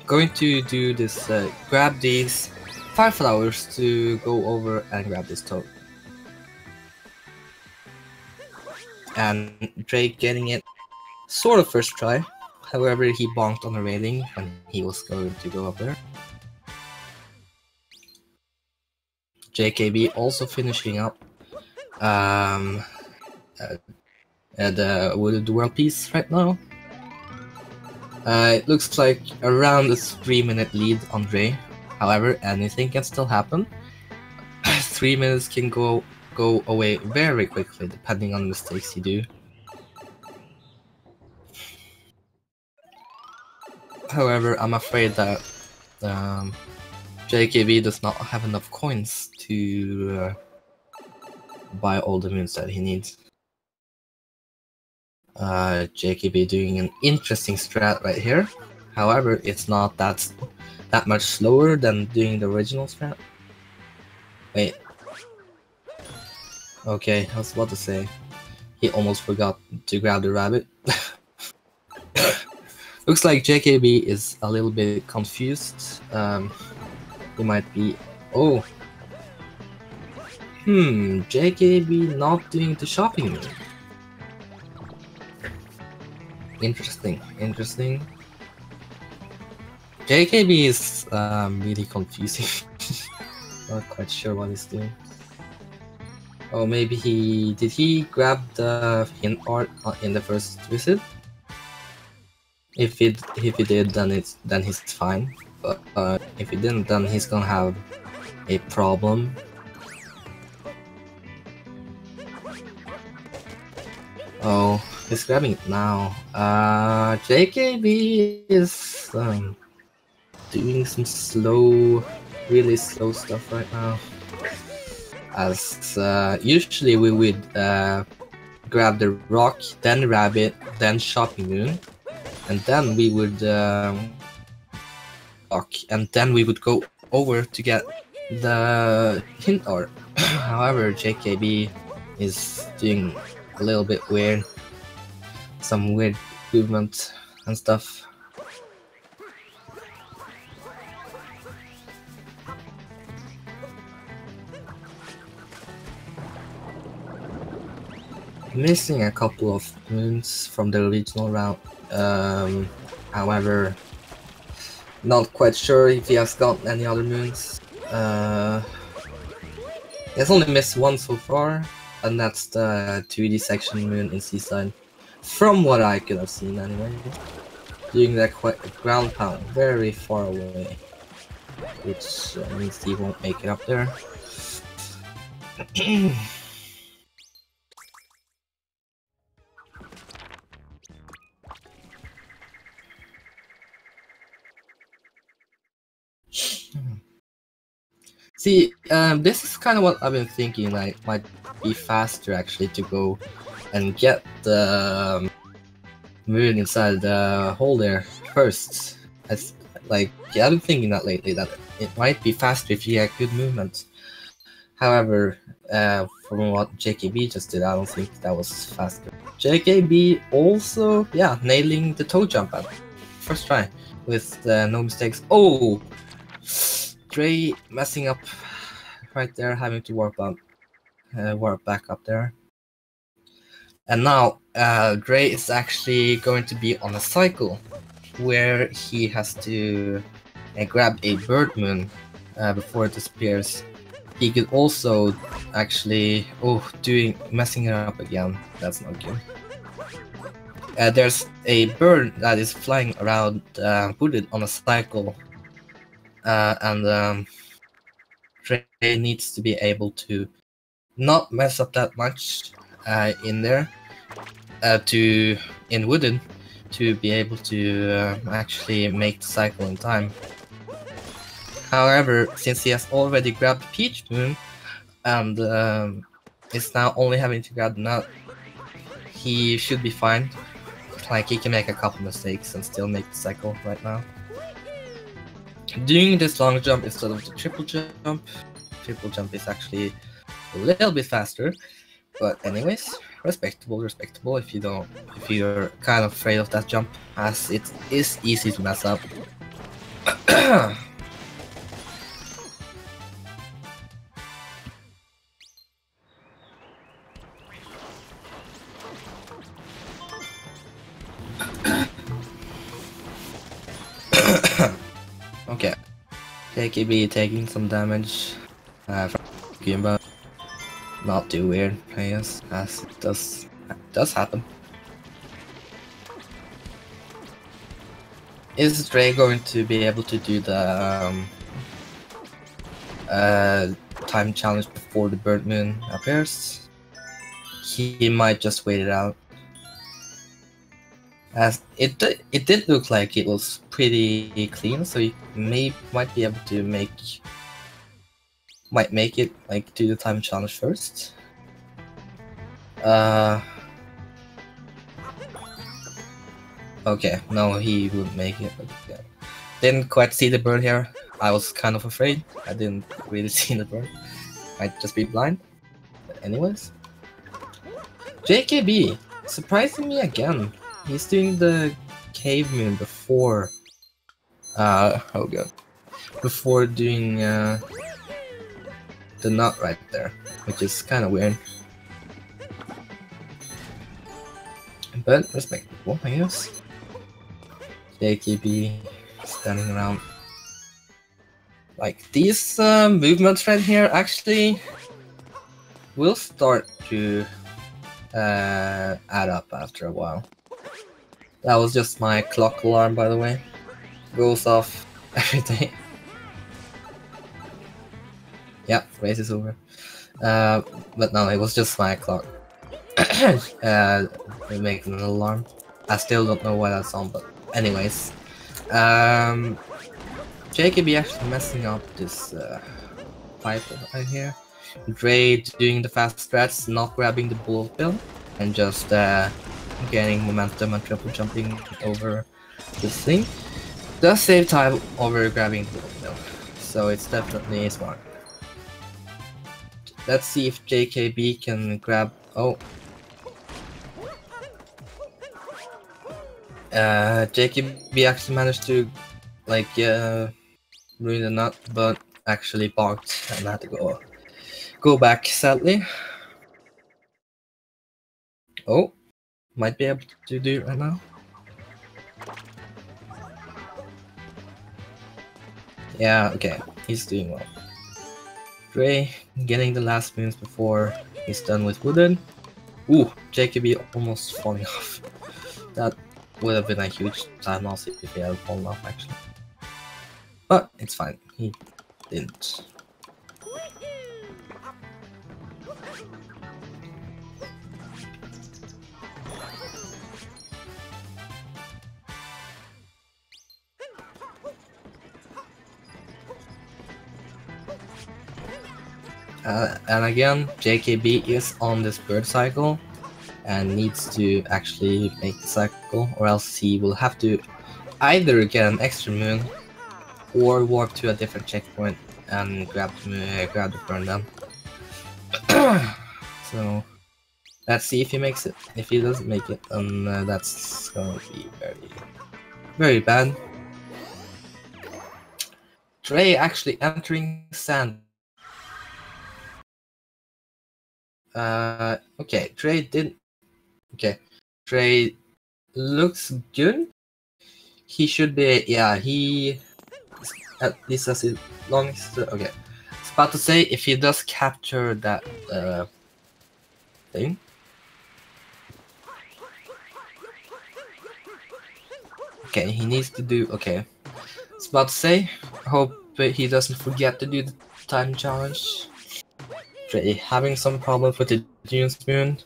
going to do this grab these 5 flowers to go over and grab this toad. And Dray getting it sort of first try, however he bonked on the railing when he was going to go up there. JKB also finishing up the wooded world piece right now. It looks like around a 3-minute lead on Dray. However, anything can still happen. 3 minutes can go away very quickly depending on the mistakes you do. However, I'm afraid that JKB does not have enough coins to buy all the moons that he needs. JKB doing an interesting strat right here. However, it's not that much slower than doing the original strat. Wait. Okay, I was about to say. He almost forgot to grab the rabbit. Looks like JKB is a little bit confused. He might be... Oh! JKB not doing the shopping moon. Interesting. JKB is really confusing. Not quite sure what he's doing. Oh, maybe did he grab the hint art in the first visit? If he did, then he's fine. But if he didn't, then he's gonna have a problem. Oh, he's grabbing it now. JKB is doing some really slow stuff right now. As usually we would grab the rock, then rabbit, then shopping moon, and then we would rock, and then we would go over to get the hint art. However, JKB is doing a little bit weird, some weird movement and stuff. Missing a couple of moons from the original round. However, not quite sure if he has gotten any other moons. He has only missed one so far, and that's the 2D section moon in Seaside. From what I could have seen anyway. Doing that quite a ground pound, very far away. Which means he won't make it up there. See, this is kind of what I've been thinking. Like, might be faster actually to go and get the moon inside the hole there first. I've been thinking that lately, that it might be faster if you had good movement. However, from what JKB just did, I don't think that was faster. JKB also, yeah, nailing the toe jump at first try with no mistakes. Oh! Dray messing up right there, having to warp back up there. And now Dray is actually going to be on a cycle where he has to grab a bird moon before it disappears. He could also actually messing it up again. That's not good. There's a bird that is flying around wooded on a cycle. And Dray needs to be able to not mess up that much in there in wooden to be able to actually make the cycle in time. However, since he has already grabbed Peach Moon and is now only having to grab the nut, he should be fine. Like, he can make a couple mistakes and still make the cycle right now. Doing this long jump instead of the triple jump. Triple jump is actually a little bit faster, but anyways, respectable if you're kind of afraid of that jump, as it is easy to mess up. Okay, JKB taking some damage from Goomba. Not too weird, I guess, as it does happen. Is Dray going to be able to do the time challenge before the bird moon appears? He might just wait it out. As it did look like it was pretty clean, so you might be able to make it like do the time challenge first. Okay, no, he wouldn't make it. Okay. Didn't quite see the bird here. I was kind of afraid. I didn't really see the bird. Might just be blind. But anyways, JKB surprising me again. He's doing the cave moon before. Oh god. Before doing the nut right there, which is kind of weird. But respectable, I guess. JKB standing around. Like these movements right here actually will start to add up after a while. That was just my clock alarm, by the way. Goes off every day. Yeah, race is over. But no, it was just my clock. Making an alarm. I still don't know why that's on, but anyways. JKB actually messing up this pipe right here. Dray doing the fast strats, not grabbing the bullet bill, and just gaining momentum and triple jumping over this thing. Does save time over grabbing the bullet bill, so it's definitely smart. Let's see if JKB can grab. Oh. JKB actually managed to like ruin the nut, but actually bogged and had to go back sadly. Oh, might be able to do it right now. Yeah, okay, he's doing well. Dray getting the last moves before he's done with wooden. Ooh, JKB almost falling off. That would have been a huge time loss if he had fallen off actually. But it's fine, he didn't. And again, JKB is on this bird cycle and needs to actually make the cycle, or else he will have to either get an extra moon or walk to a different checkpoint and grab the burn down. So let's see if he makes it. If he doesn't make it, then that's going to be very bad. Dray actually entering sand. Okay, Dray didn't. Okay, Dray looks good. He should be. Yeah, he at least as long as. Okay, I was about to say if he does capture that thing. Okay, he needs to do. Okay, I was about to say. I hope he doesn't forget to do the time challenge. Dray having some problems with the Dune Spoon.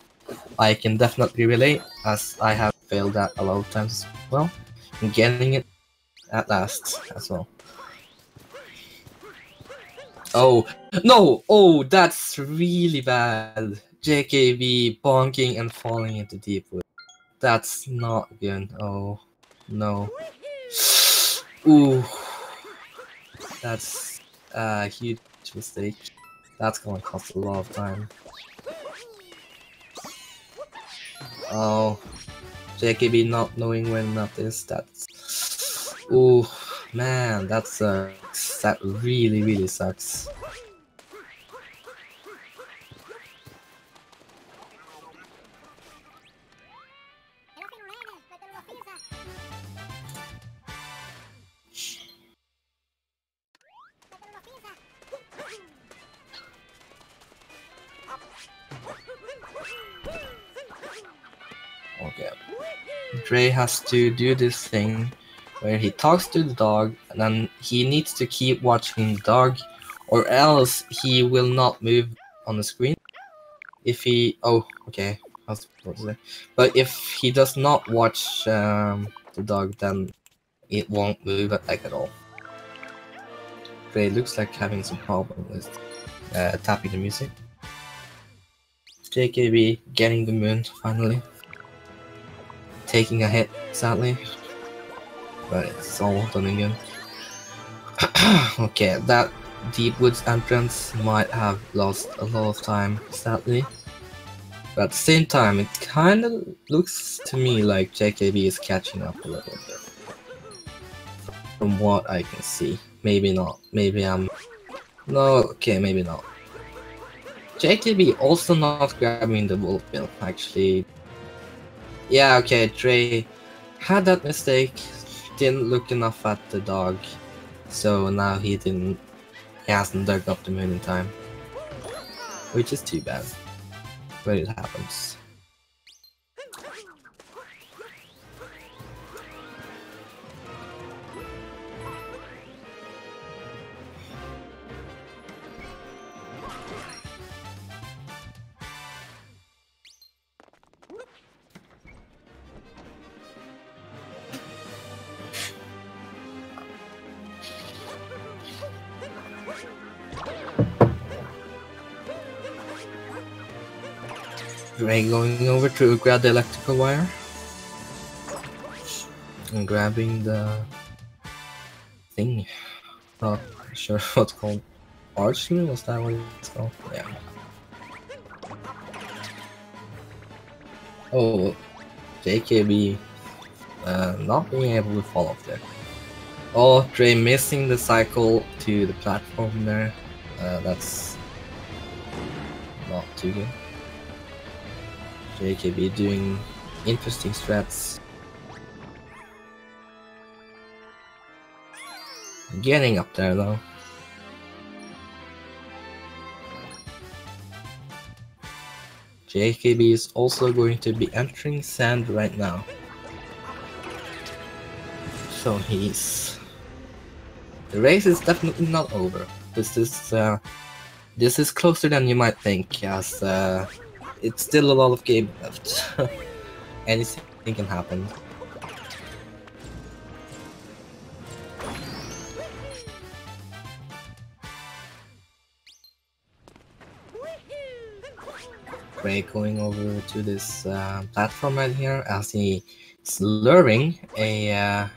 I can definitely relate, as I have failed that a lot of times as well. And getting it at last as well. Oh, no! Oh, that's really bad. JKB bonking and falling into deep wood. That's not good. Oh, no. Ooh. That's a huge mistake. That's gonna cost a lot of time. Oh, JKB not knowing when that is, that's... Ooh, man, that sucks. That really sucks. Okay. Dray has to do this thing where he talks to the dog, and then he needs to keep watching the dog, or else he will not move on the screen. If he... oh, okay. I was supposed to say. But if he does not watch the dog, then it won't move like at all. Dray looks like having some problem with tapping the music. JKB getting the moon finally. Taking a hit, sadly. But it's all done again. Okay, that Deep Woods entrance might have lost a lot of time, sadly. But at the same time, it kind of looks to me like JKB is catching up a little bit. From what I can see. Maybe not. Maybe I'm... no, okay, maybe not. JKB also not grabbing the wolf bill, actually. Yeah, okay, Dray had that mistake, didn't look enough at the dog, so now he hasn't dug up the moon in time. Which is too bad, but it happens. Dray going over to grab the electrical wire and grabbing the thing. Not sure what's called. Archery? Was that what it's called? Yeah. Oh, JKB not being able to fall off there. Oh, Dray missing the cycle to the platform there. That's not too good. JKB doing interesting strats. Getting up there though. JKB is also going to be entering sand right now. So the race is definitely not over. This is closer than you might think, as it's still a lot of game left. Anything can happen. Dray going over to this platform right here as he is luring a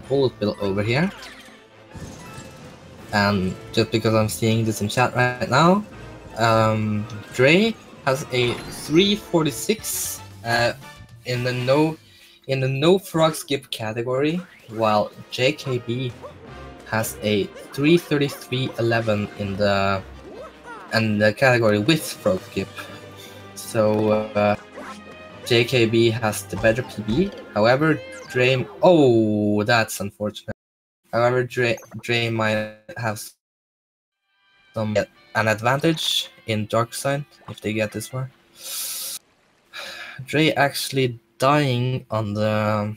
bullet bill over here. And just because I'm seeing this in chat right now, Dray has a 346 in the no frog skip category, while JKB has a 333.11 in the category with frog skip. So JKB has the better PB. However, Dray, oh, that's unfortunate. However, Dray might have an advantage in dark side if they get this far. Dray actually dying on the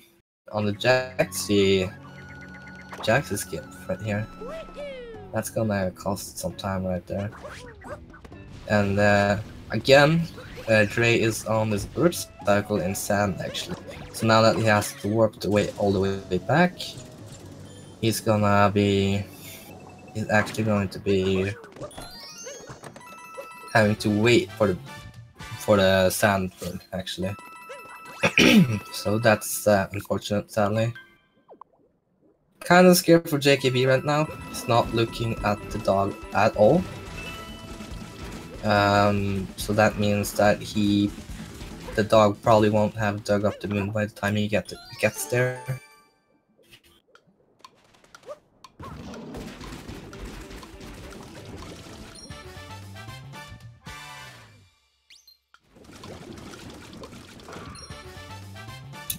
Jaxi skip right here. That's gonna cost some time right there. And again, Dray is on this bird cycle in sand actually. So now that he has to warp all the way back, he's actually going to be having to wait for the sand bird actually. So that's unfortunate, sadly. Kind of scared for JKB right now. He's not looking at the dog at all. So that means that the dog probably won't have dug up the moon by the time he gets there.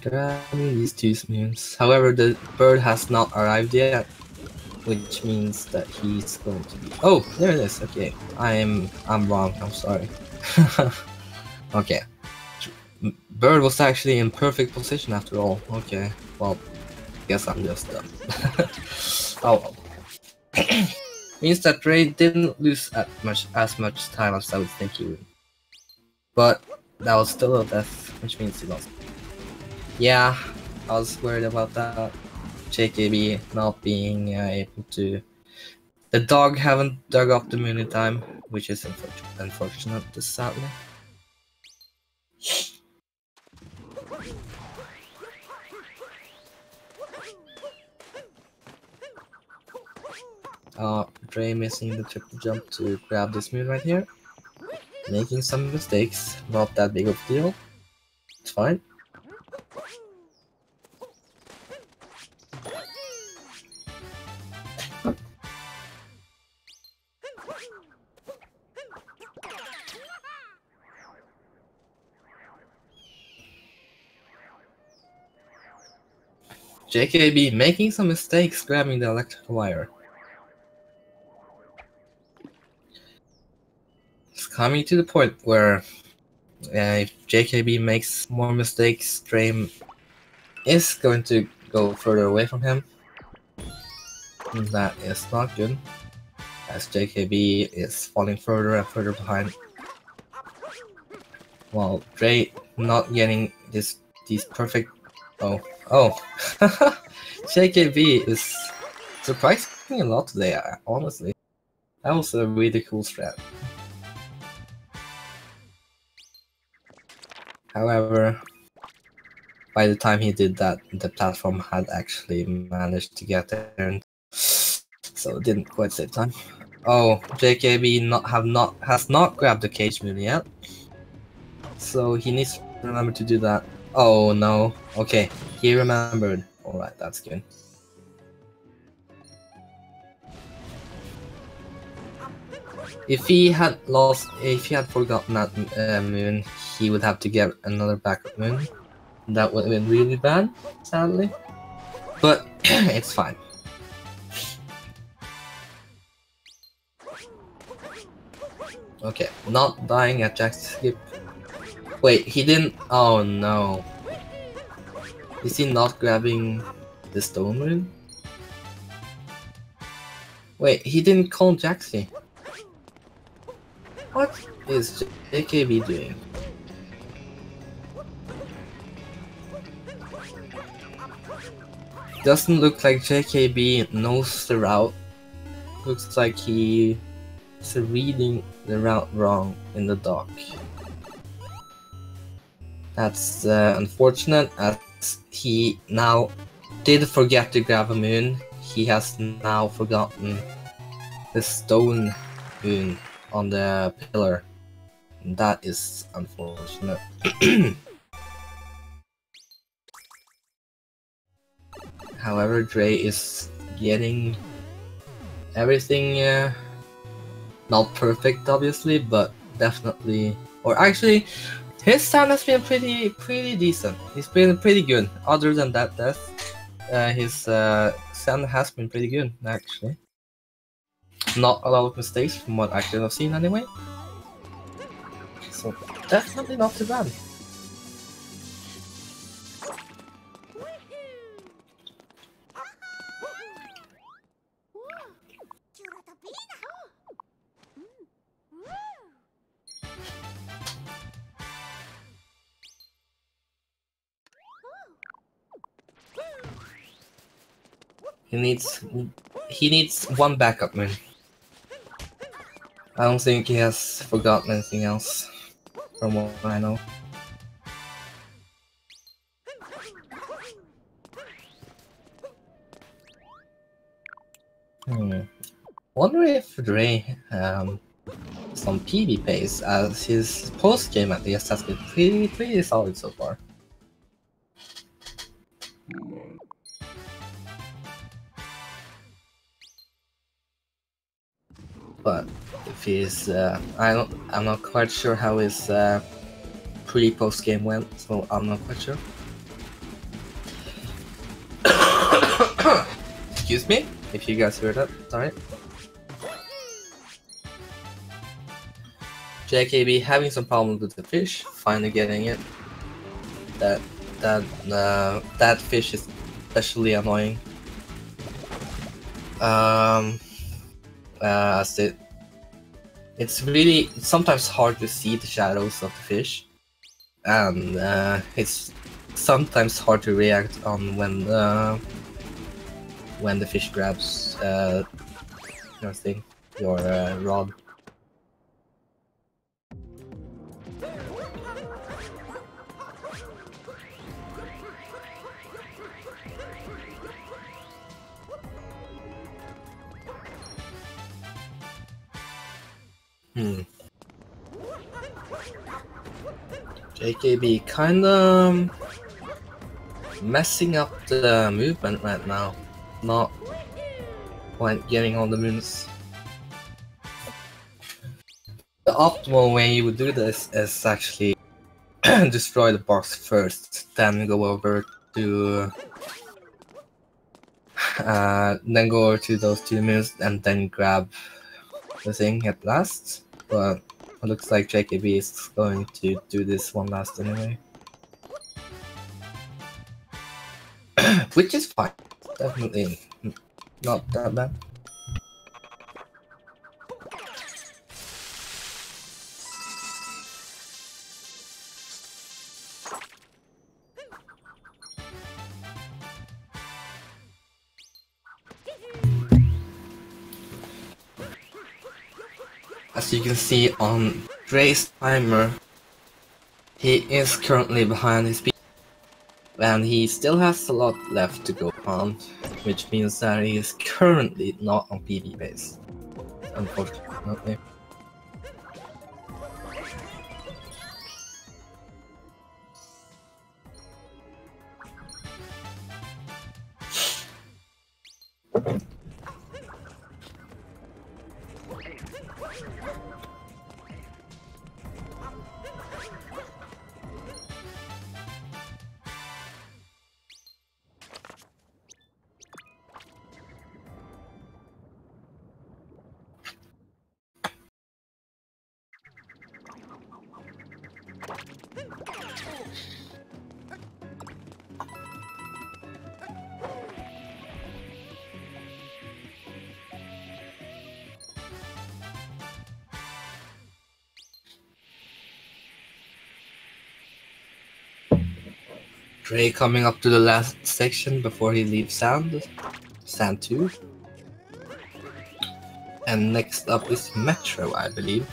Grabbing these two moons. However, the bird has not arrived yet, which means that he's going to be... oh, there it is. Okay, I'm wrong. I'm sorry. Okay, Bird was actually in perfect position after all. Okay, well, guess I'm just done. Oh well. Means that Dray didn't lose as much time as I would think he would. But that was still a death, which means he lost. Yeah, I was worried about that. JKB not being able to... The dog haven't dug up the moon in time, which is unfortunate, sadly. Dray missing the triple jump to grab this moon right here. Making some mistakes, not that big of a deal. It's fine. JKB making some mistakes grabbing the electrical wire. It's coming to the point where if JKB makes more mistakes, Dray is going to go further away from him. And that is not good, as JKB is falling further and further behind. While Dray not getting these perfect... Oh. JKB is surprising me a lot today, honestly. That was a really cool strat. However, by the time he did that, the platform had actually managed to get there, so it didn't quite save time. Oh, JKB has not grabbed the cage moon yet, so he needs to remember to do that. Oh no, okay, he remembered. Alright, that's good. If he had forgotten that moon, he would have to get another backup moon. That would have been really bad, sadly. But it's fine. Okay, not dying at Jack's skip. Wait, he didn't... Oh no. Is he not grabbing the stone moon? Wait, he didn't call Jaxi. What is JKB doing? Doesn't look like JKB knows the route. Looks like he is reading the route wrong in the dock. That's unfortunate, as he now did forget to grab a moon. He has now forgotten the stone moon on the pillar. That is unfortunate. However, Dray is getting everything not perfect, obviously, but definitely, or actually, his stand has been pretty decent. He's been pretty good. Other than that death, his stand has been pretty good, actually. Not a lot of mistakes from what I could have seen anyway. So definitely not too bad. He needs one backup man. I don't think he has forgotten anything else, from what I know. Wonder if Dray some PB pace, as his post game at least has been pretty solid so far. But if he's, I'm not quite sure how his pre-post game went, so I'm not quite sure. Excuse me, if you guys heard that, sorry. JKB having some problems with the fish, finally getting it. That fish is especially annoying. As it's sometimes hard to see the shadows of the fish, and it's sometimes hard to react on when the fish grabs your rod. JKB kinda messing up the movement right now. Not quite getting all the moves. The optimal way you would do this is actually destroy the box first, then go over to those two moves and then grab the thing at last. But it looks like JKB is going to do this one last anyway. Which is fine. Definitely not that bad. As you can see on Dray's timer, he is currently behind his speed, and he still has a lot left to go on, which means that he is currently not on PB base, unfortunately. Dray coming up to the last section before he leaves Sand 2. And next up is Metro, I believe.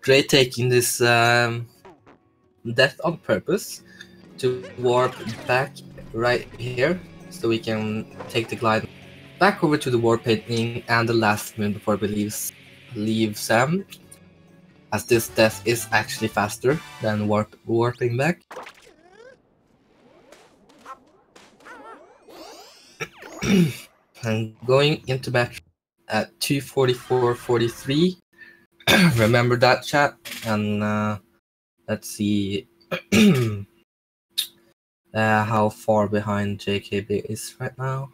Dray taking this death on purpose to warp back right here, so we can take the glide back over to the warp painting and the last moon before we leave Sam, as this death is actually faster than warping back. And going into batch at 2:44:43. Remember that, chat, and let's see how far behind JKB is right now.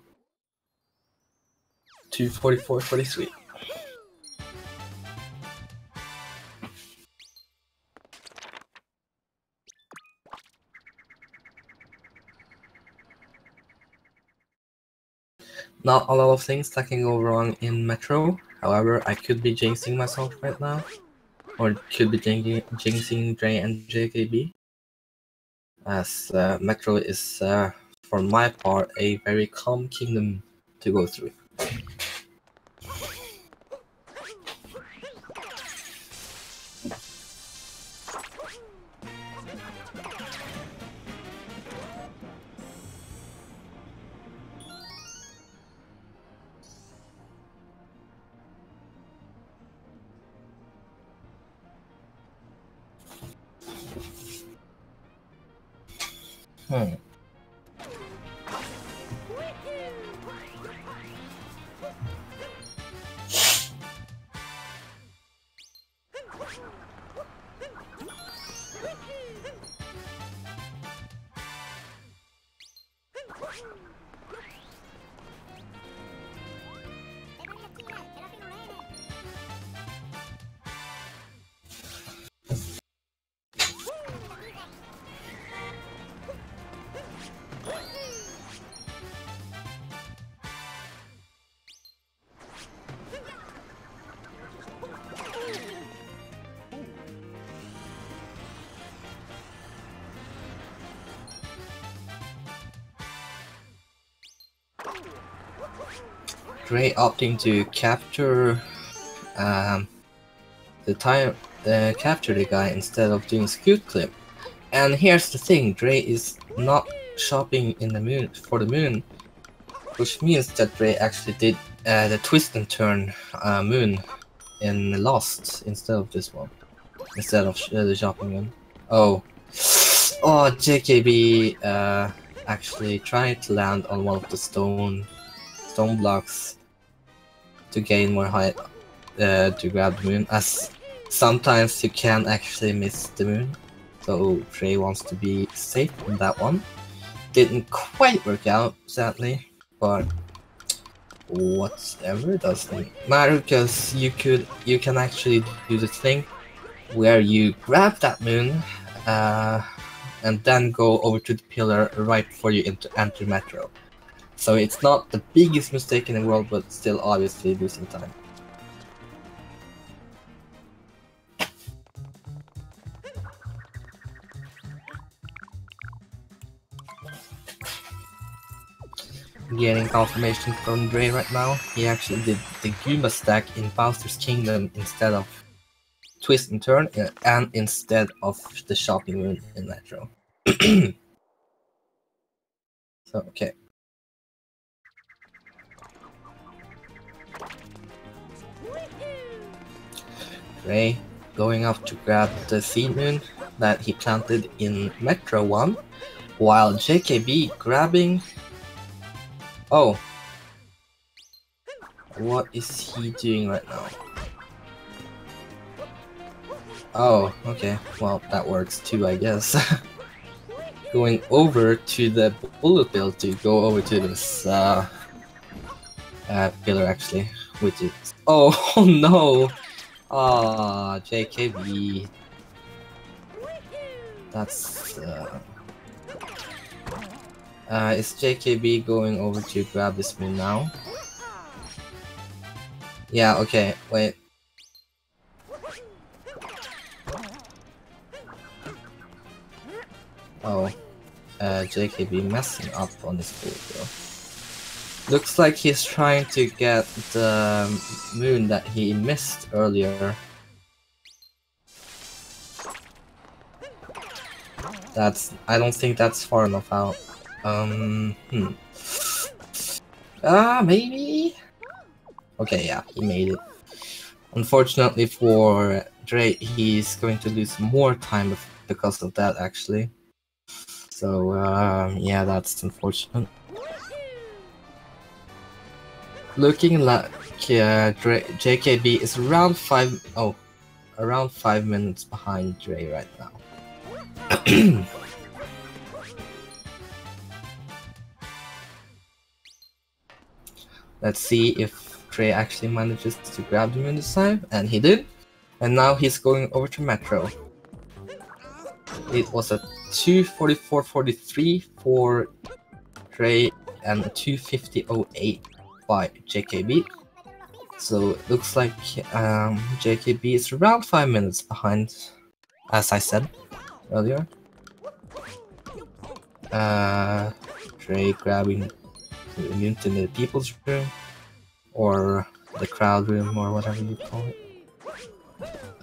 2:44:43. Not a lot of things that can go wrong in Metro. However, I could be jinxing myself right now, or could be jinxing Dray and JKB, as Metro is, for my part, a very calm kingdom to go through. Hmm. Dray opting to capture capture the guy instead of doing scoot clip. And here's the thing, Dray is not shopping in the moon for the moon, which means that Dray actually did the twist and turn moon in Lost instead of this one, instead of the shopping moon. Oh, JKB actually tried to land on one of the stone blocks to gain more height to grab the moon, as sometimes you can actually miss the moon. So Dray wants to be safe on that one. Didn't quite work out, sadly, but whatever, doesn't matter, because you can actually do the thing where you grab that moon and then go over to the pillar right before you enter Metro. So it's not the biggest mistake in the world, but still obviously losing time. Getting confirmation from Dray right now. He actually did the Guma stack in Bowser's Kingdom instead of Twist and Turn, and instead of the Shopping Moon in Metro. So, okay. Dray going up to grab the Seed Moon that he planted in Metro 1, while JKB grabbing... Oh. What is he doing right now? Oh, okay. Well, that works too, I guess. Going over to the bullet bill to go over to this pillar, actually, which is... Oh, oh no! Ah, JKB. That's... is JKB going over to grab this moon now? Yeah, okay, wait. Oh, JKB messing up on this bullet bill. Looks like he's trying to get the moon that he missed earlier. I don't think that's far enough out. Maybe? Okay, yeah, he made it. Unfortunately for Dray, he's going to lose more time because of that, actually. So, yeah, that's unfortunate. Looking like JKB is around 5 minutes behind Dray right now. Let's see if Dray actually manages to grab the moon this time, and he did. And now he's going over to Metro. It was a 2:44.43 for Dray and a 2:50.08 by JKB. So it looks like JKB is around 5 minutes behind, as I said earlier. Dray grabbing the moon in the people's room, or the crowd room, or whatever you call it.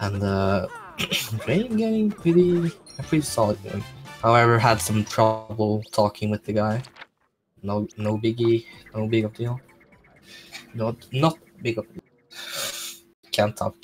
And Dray getting a pretty solid game. However, had some trouble talking with the guy. No biggie, no big of deal. Not big of deal. Can't talk.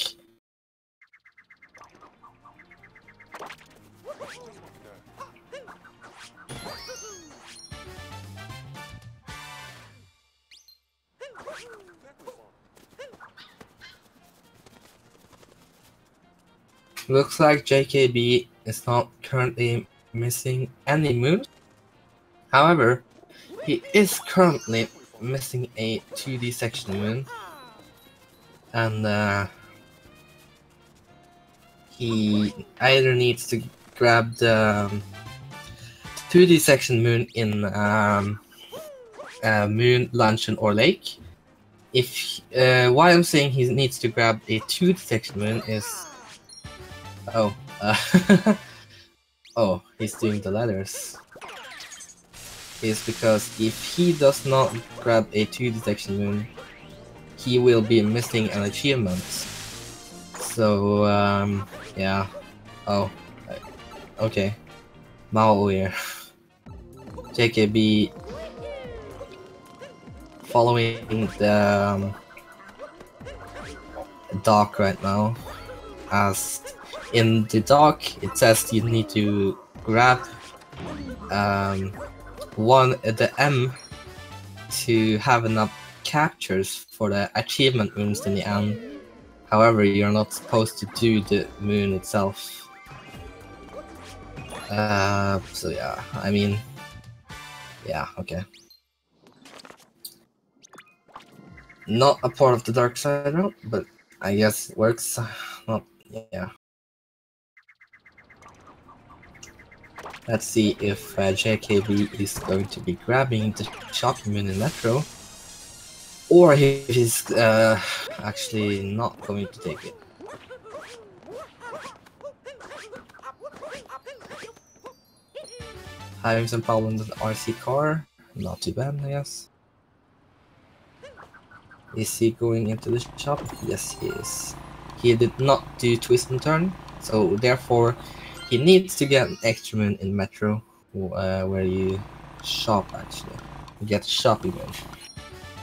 Looks like JKB is not currently missing any moons. However, he is currently missing a 2D section moon, and he either needs to grab the 2D section moon in Moon, Luncheon, or Lake. If why I'm saying he needs to grab a 2D section moon is oh, he's doing the letters. Is because if he does not grab a 2D section moon, he will be missing an achievement. So yeah. Oh, okay. Mao here. JKB following the dock right now. As in the dock, it says you need to grab the M to have enough captures for the achievement moons in the end. However, you're not supposed to do the moon itself. So yeah, I mean, yeah, okay. Not a part of the dark side route, but I guess it works. Not, yeah. Let's see if JKB is going to be grabbing the shopping moon in Metro, or if he's actually not going to take it. Having some problems with the RC car, not too bad, I guess. Is he going into the shop? Yes, he is. He did not do twist and turn, so therefore he needs to get an extra moon in Metro, where you shop actually. You get shopping moon,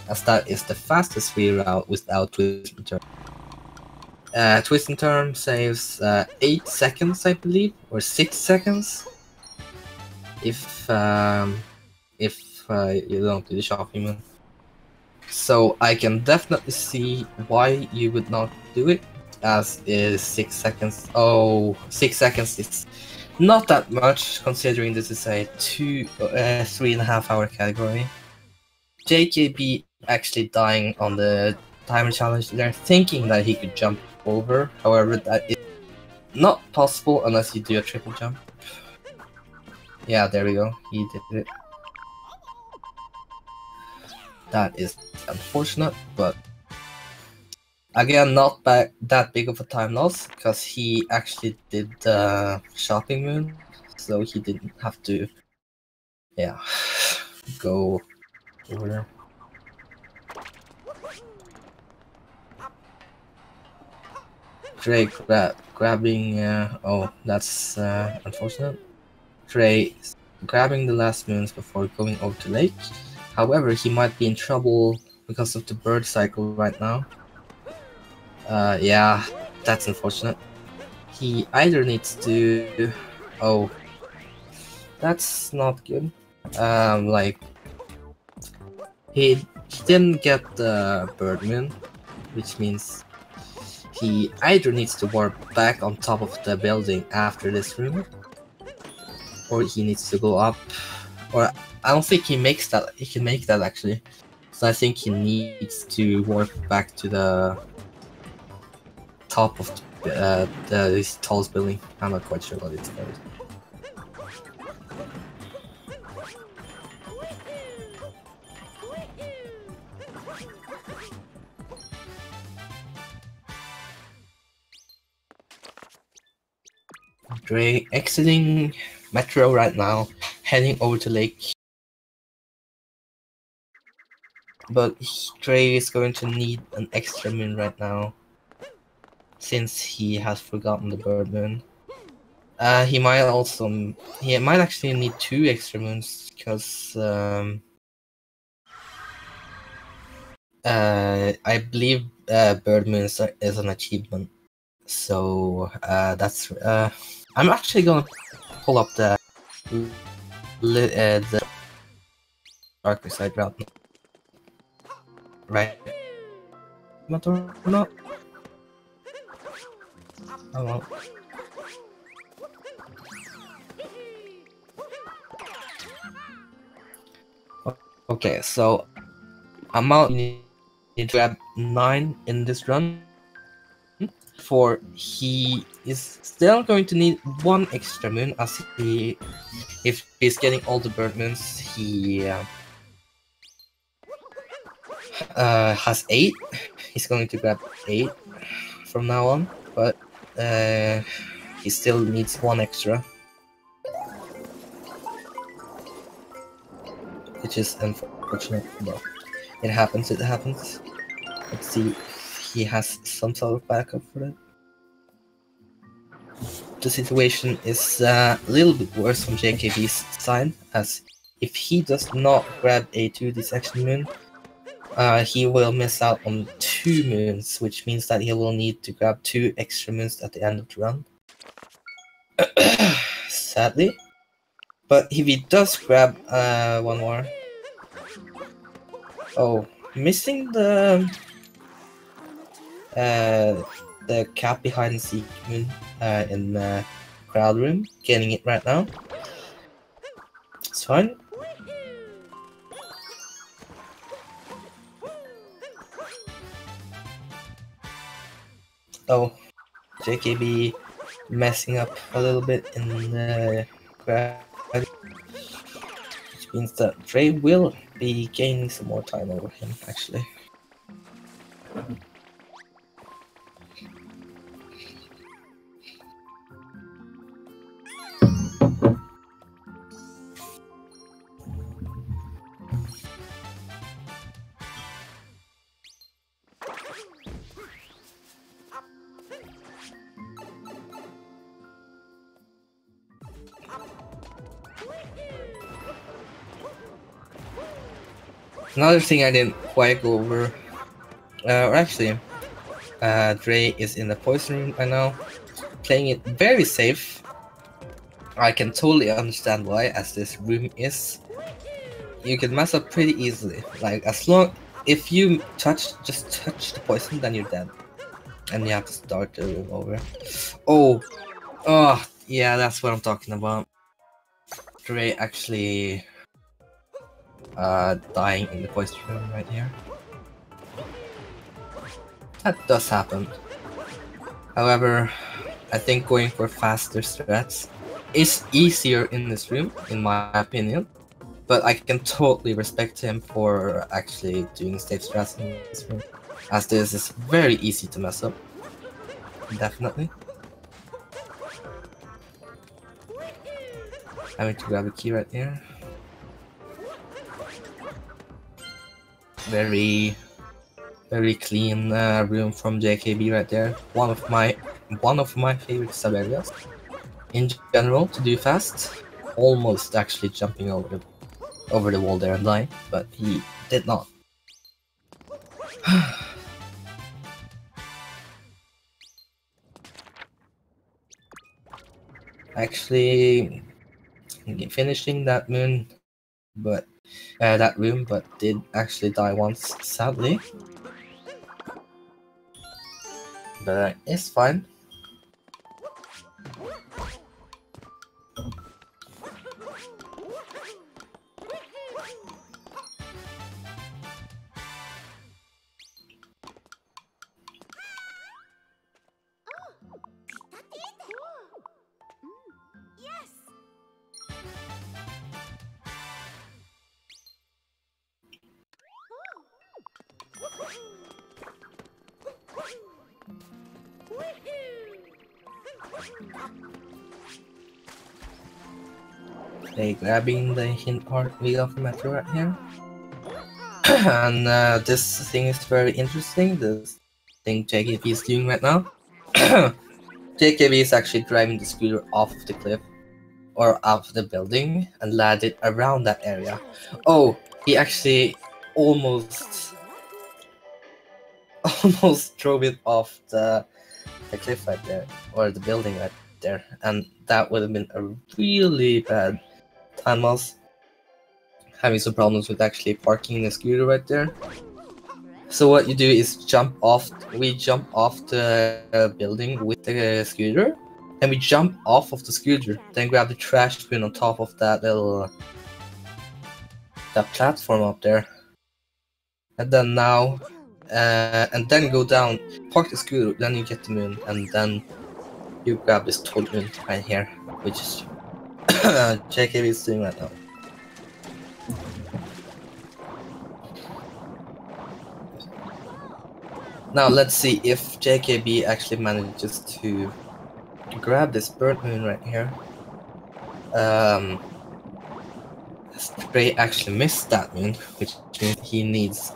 as that is the fastest free route without twist and turn. Twist and turn saves 8 seconds, I believe, or 6 seconds. If you don't do the shopping moon. So I can definitely see why you would not do it, as is 6 seconds. Oh, 6 seconds is not that much, considering this is a 3.5 hour category. JKB actually dying on the timer challenge. They're thinking that he could jump over, however that is not possible unless you do a triple jump. Yeah, there we go, he did it. That is unfortunate, but again, not that big of a time loss, because he actually did the shopping moon, so he didn't have to, yeah, go over there. Dray grabbing, oh, that's unfortunate. Dray grabbing the last moons before going over to Lake. However, he might be in trouble because of the bird cycle right now. Yeah, that's unfortunate. He either needs to... Oh, that's not good. Like, he didn't get the bird moon, which means he either needs to warp back on top of the building after this room, or he needs to go up, or I don't think he makes that. He can make that actually. So I think he needs to warp back to the top of this tallest building. I'm not quite sure what it's called. Dray exiting Metro right now, heading over to Lake. But Dray is going to need an extra moon right now, since he has forgotten the bird moon. He might actually need 2 extra moons, because I believe bird moons is an achievement. So that's I'm actually gonna pull up the darker side route. Right? Or not? Oh well. Okay, so amount you need to grab 9 in this run. For he is still going to need 1 extra moon, as if he's getting all the bird moons, he has 8. He's going to grab 8 from now on, but he still needs 1 extra, which is unfortunate, but it happens. Let's see if he has some sort of backup for that. The situation is a little bit worse from JKB's side, as if he does not grab a 2D section moon, he will miss out on 2 moons, which means that he will need to grab 2 extra moons at the end of the run. Sadly. But if he does grab 1 more... Oh, missing the cap behind the seek moon in the crowd room. Getting it right now. It's fine. Oh, JKB messing up a little bit in the crowd, which means that Dray will be gaining some more time over him, actually. Another thing I didn't quite go over, or actually, Dray is in the poison room right now, playing it very safe. I can totally understand why, as this room is, you can mess up pretty easily. Like, if you just touch the poison, then you're dead. And you have to start the room over. Oh, yeah, that's what I'm talking about. Dray actually dying in the poison room right here. That does happen. However, I think going for faster strats is easier in this room, in my opinion. But I can totally respect him for actually doing safe strats in this room, as this is very easy to mess up. Definitely. Having to grab a key right there. Very clean room from JKB right there. One of my favorite sub areas in general to do fast. Almost actually jumping over the wall there and dying, but he did not. Actually, finishing that moon, but that room, but did actually die once, sadly. But it's fine. Okay, grabbing the hint part we got from Metro right here. And this thing is very interesting, this thing JKB is doing right now. JKB is actually driving the scooter off of the cliff, or out of the building, and landed around that area. Oh, he actually almost drove it off the cliff right there, or the building right there, and that would have been a really bad time loss. Having some problems with actually parking the scooter right there. So what you do is we jump off the building with the scooter, and we jump off of the scooter, then grab the trash bin on top of that that platform up there. And then now, and then go down, park the scooter, then you get the moon, and then you grab this toad moon right here, which is JKB is doing right now. Now let's see if JKB actually manages to grab this bird moon right here. Dray actually missed that moon, which means he needs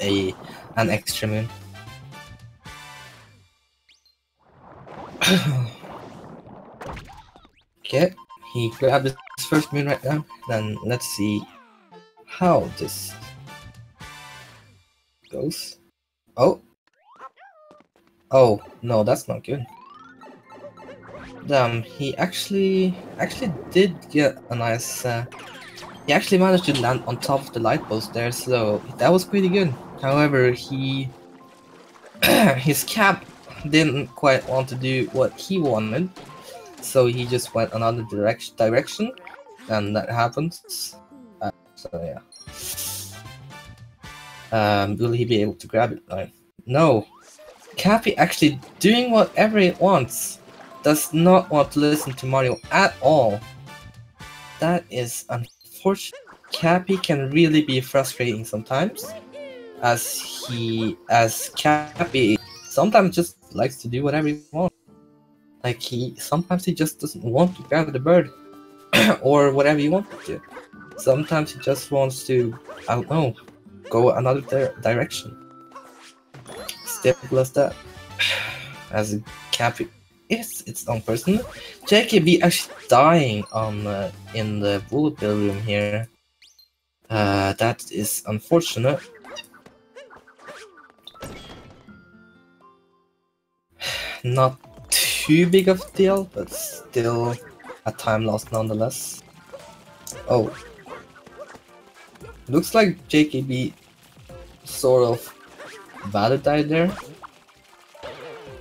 an extra moon. Okay, he grabbed his first moon right now. Then let's see how this goes. Oh no, that's not good. Damn, he actually did get a nice. He actually managed to land on top of the light post there, so that was pretty good. However, his cap didn't quite want to do what he wanted, so he just went another direction, and that happens. So yeah. Will he be able to grab it? No. Cappy actually doing whatever it wants. Does not want to listen to Mario at all. That is unfortunate. Cappy can really be frustrating sometimes, as Cappy sometimes just likes to do whatever he wants. Like sometimes he just doesn't want to grab the bird or whatever you want to. Sometimes he just wants to, I don't know, go another direction. Simple as that. As Cappy is its own person. JKB actually dying on in the bullet bill room here. That is unfortunate. Not too big of a deal, but still a time lost nonetheless. Oh. Looks like JKB sort of value died there.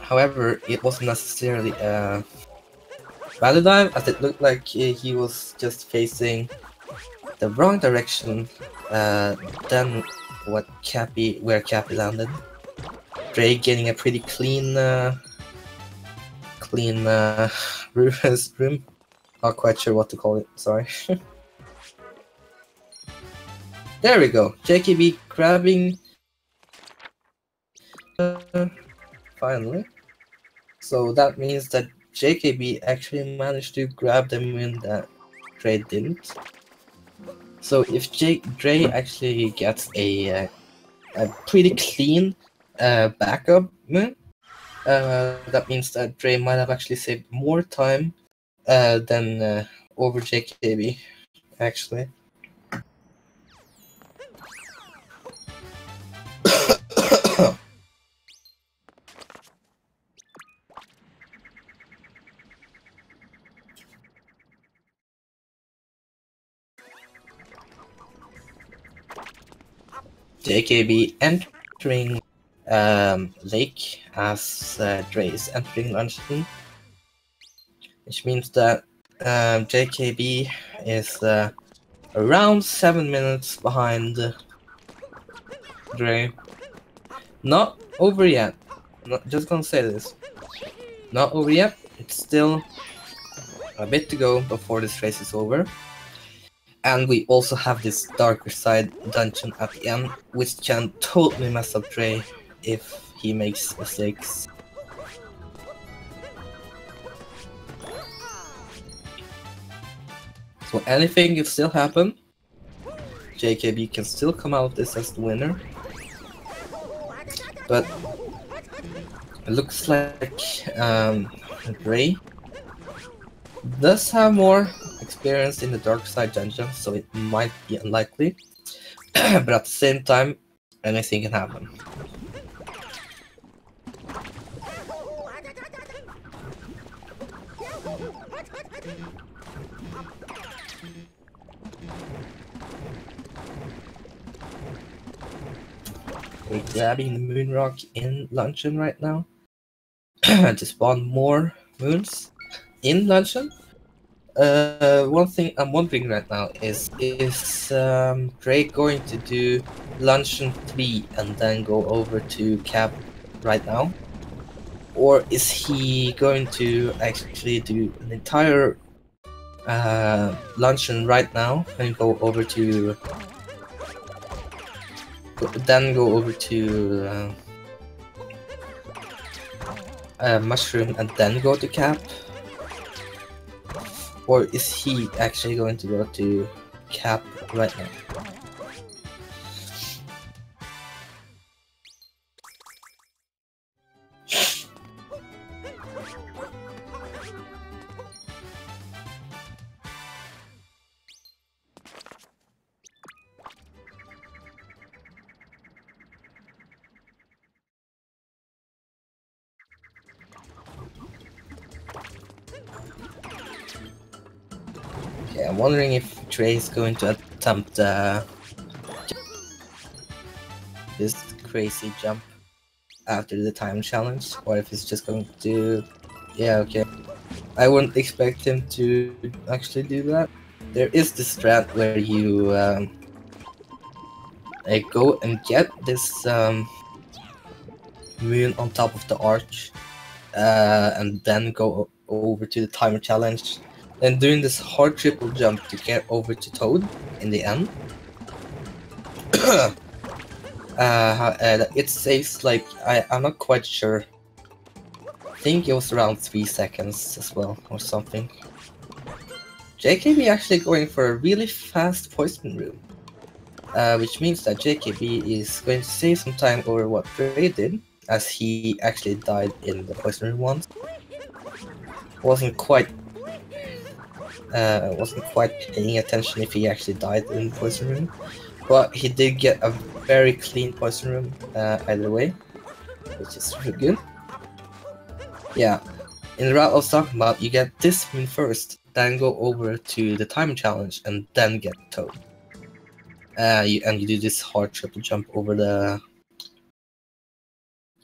However, it wasn't necessarily a value dive, as it looked like he was just facing the wrong direction than where Cappy landed. Dray getting a pretty clean room. Not quite sure what to call it, sorry. There we go, JKB grabbing finally. So that means that JKB actually managed to grab the moon that Dray didn't. So if Dray actually gets a pretty clean backup moon, that means that Dray might have actually saved more time than over JKB, actually. JKB entering lake as Dray is entering luncheon, which means that JKB is around 7 minutes behind Dray. Not over yet. Just gonna say this. Not over yet. It's still a bit to go before this race is over. And we also have this darker side dungeon at the end, which can totally mess up Dray if he makes mistakes. So anything can still happen. JKB can still come out of this as the winner. But it looks like Dray does have more experience in the dark side dungeon, so it might be unlikely. But at the same time, anything can happen. We're grabbing the moon rock in luncheon right now to spawn more moons in luncheon. One thing I'm wondering right now is Dray going to do Luncheon 3 and then go over to Cap right now? Or is he going to actually do an entire Luncheon right now and go over to Mushroom and then go to Cap? Or is he actually going to go to Cap right now? Okay, I'm wondering if Dray is going to attempt this crazy jump after the time challenge, or if he's just going to... Yeah, okay. I wouldn't expect him to actually do that. There is this strat where you go and get this moon on top of the arch, and then go over to the timer challenge, and doing this hard triple jump to get over to Toad in the end. It saves like I'm not quite sure. I think it was around 3 seconds as well, or something. JKB actually going for a really fast poison room, which means that JKB is going to save some time over what Dray did, as he actually died in the poison room once. Wasn't quite paying attention if he actually died in the poison room, but he did get a very clean poison room either way, which is really good. Yeah, in the route I was talking about, you get this moon first, then go over to the time challenge, and then get Toad. You do this hard triple jump over the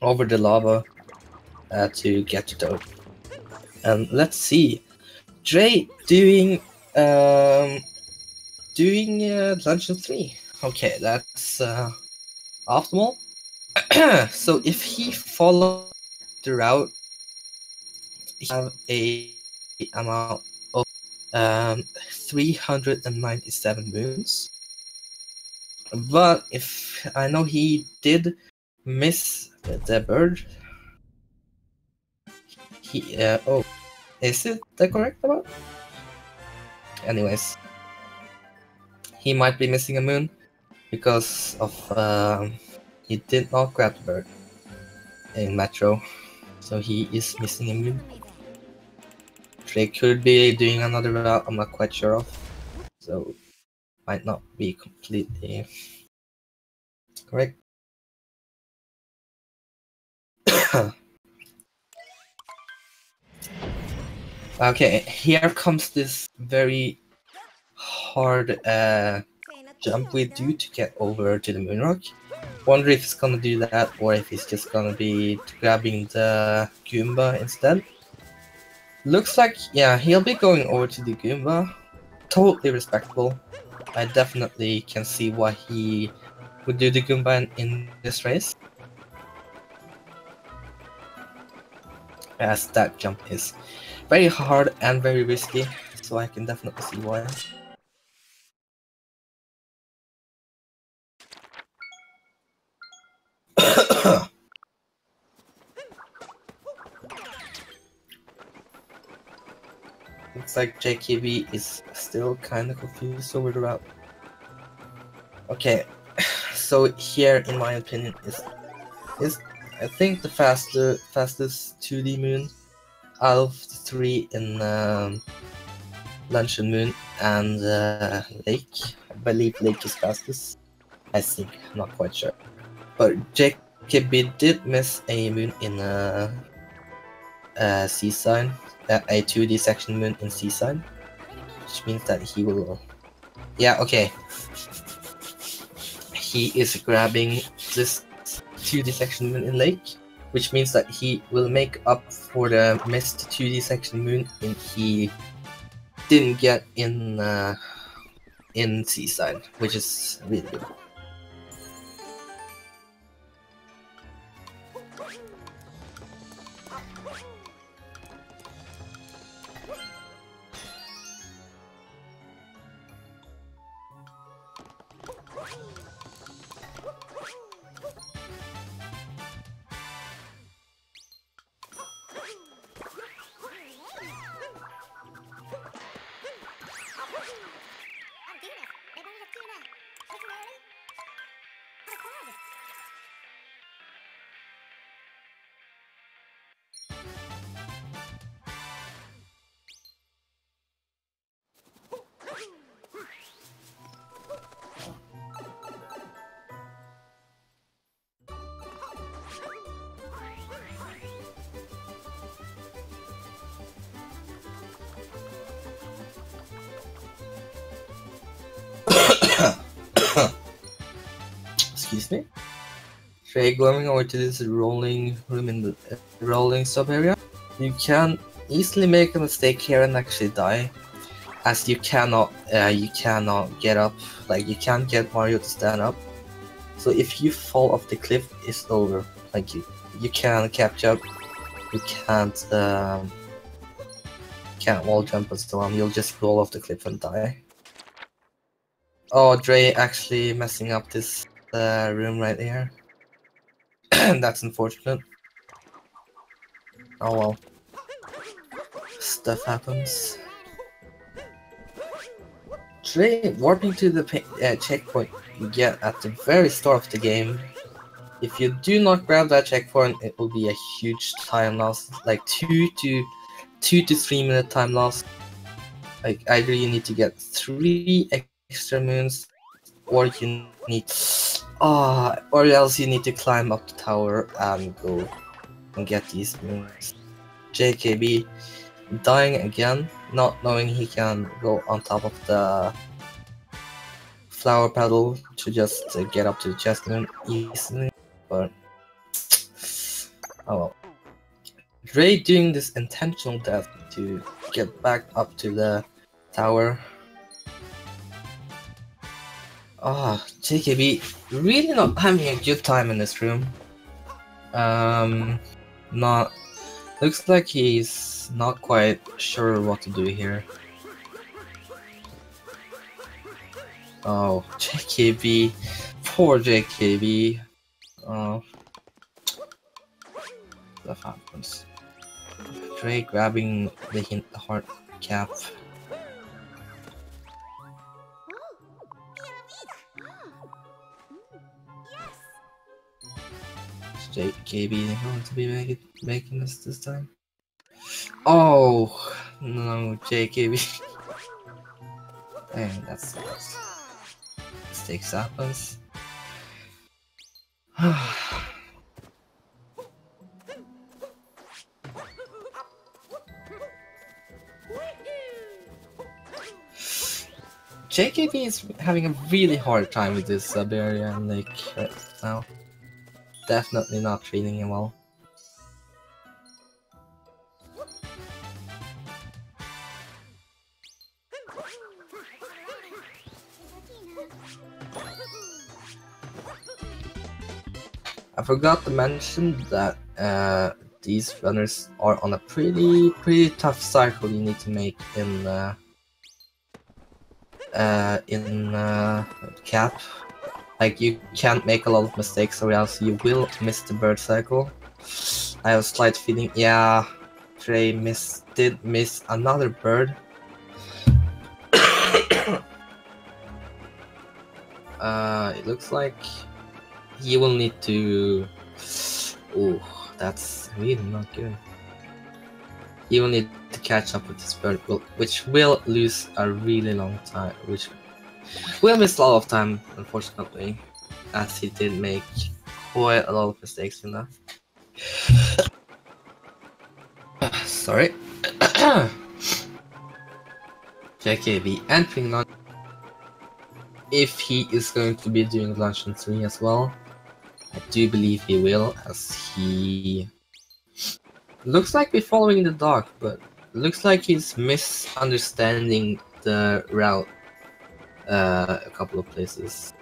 lava to get to Toad. And let's see, Dray doing Luncheon 3. Okay, that's optimal. So if he follows the route, he have a amount of 397 moons. But if I know he did miss the bird, he oh, is it the correct amount? Anyways, he might be missing a moon because of he did not grab the bird in Metro, so he is missing a moon. Dray could be doing another route, I'm not quite sure of, so might not be completely correct. Okay, here comes this very hard jump we do to get over to the moon rock. Wonder if he's gonna do that, or if he's just gonna be grabbing the Goomba instead. Looks like, yeah, he'll be going over to the Goomba. Totally respectable. I definitely can see why he would do the Goomba in this race, as that jump is very hard and very risky, so I can definitely see why. Looks like JKB is still kind of confused over the route. Okay, so here, in my opinion, is I think the fastest 2D moon out of the 3 in Luncheon Moon and Lake. I believe Lake is fastest. I think, I'm not quite sure. But JKB did miss a moon in Seaside, a 2D section moon in Seaside, which means that he will... Yeah, okay. He is grabbing this 2D section moon in Lake, which means that he will make up for the missed 2D section moon didn't get in Seaside, which is really good. Excuse me. Dray, going over to this rolling room in the rolling sub area, you can easily make a mistake here and actually die, as you cannot get up. Like, you can't get Mario to stand up. So if you fall off the cliff, it's over. Like, you can't catch up. You can't wall jump and so on. You'll just roll off the cliff and die. Oh, Dray actually messing up this room right here. That's unfortunate. Oh well. Stuff happens. Dray warping to the checkpoint you get at the very start of the game. If you do not grab that checkpoint, it will be a huge time loss, like 2 to 3 minute time loss. Like, either you need to get 3 extra moons, or you need or else you need to climb up the tower and go and get these moons. JKB dying again, not knowing he can go on top of the flower petal to just get up to the chest moon easily, but oh well. Dray doing this intentional death to get back up to the tower. JKB really not having a good time in this room. Looks like he's not quite sure what to do here. Oh, JKB, poor JKB. Oh, stuff happens. Dray grabbing the heart cap. JKB going to be making this time. Oh no, JKB. Dang, that's mistakes happens. JKB is having a really hard time with this area and Lake right now. Definitely not treating him well. I forgot to mention that these runners are on a pretty tough cycle you need to make in cap. Like, you can't make a lot of mistakes or else you will miss the bird cycle. I have a slight feeling, yeah, Dray did miss another bird. It looks like he will need to... Oh, that's really not good. He will need to catch up with this bird, which will lose a really long time, which will miss a lot of time, unfortunately, as he did make quite a lot of mistakes in that. Sorry. JKB entering lunch. If he is going to be doing luncheon 3 as well, I do believe he will, as he looks like we're following the dog, but looks like he's misunderstanding the route a couple of places.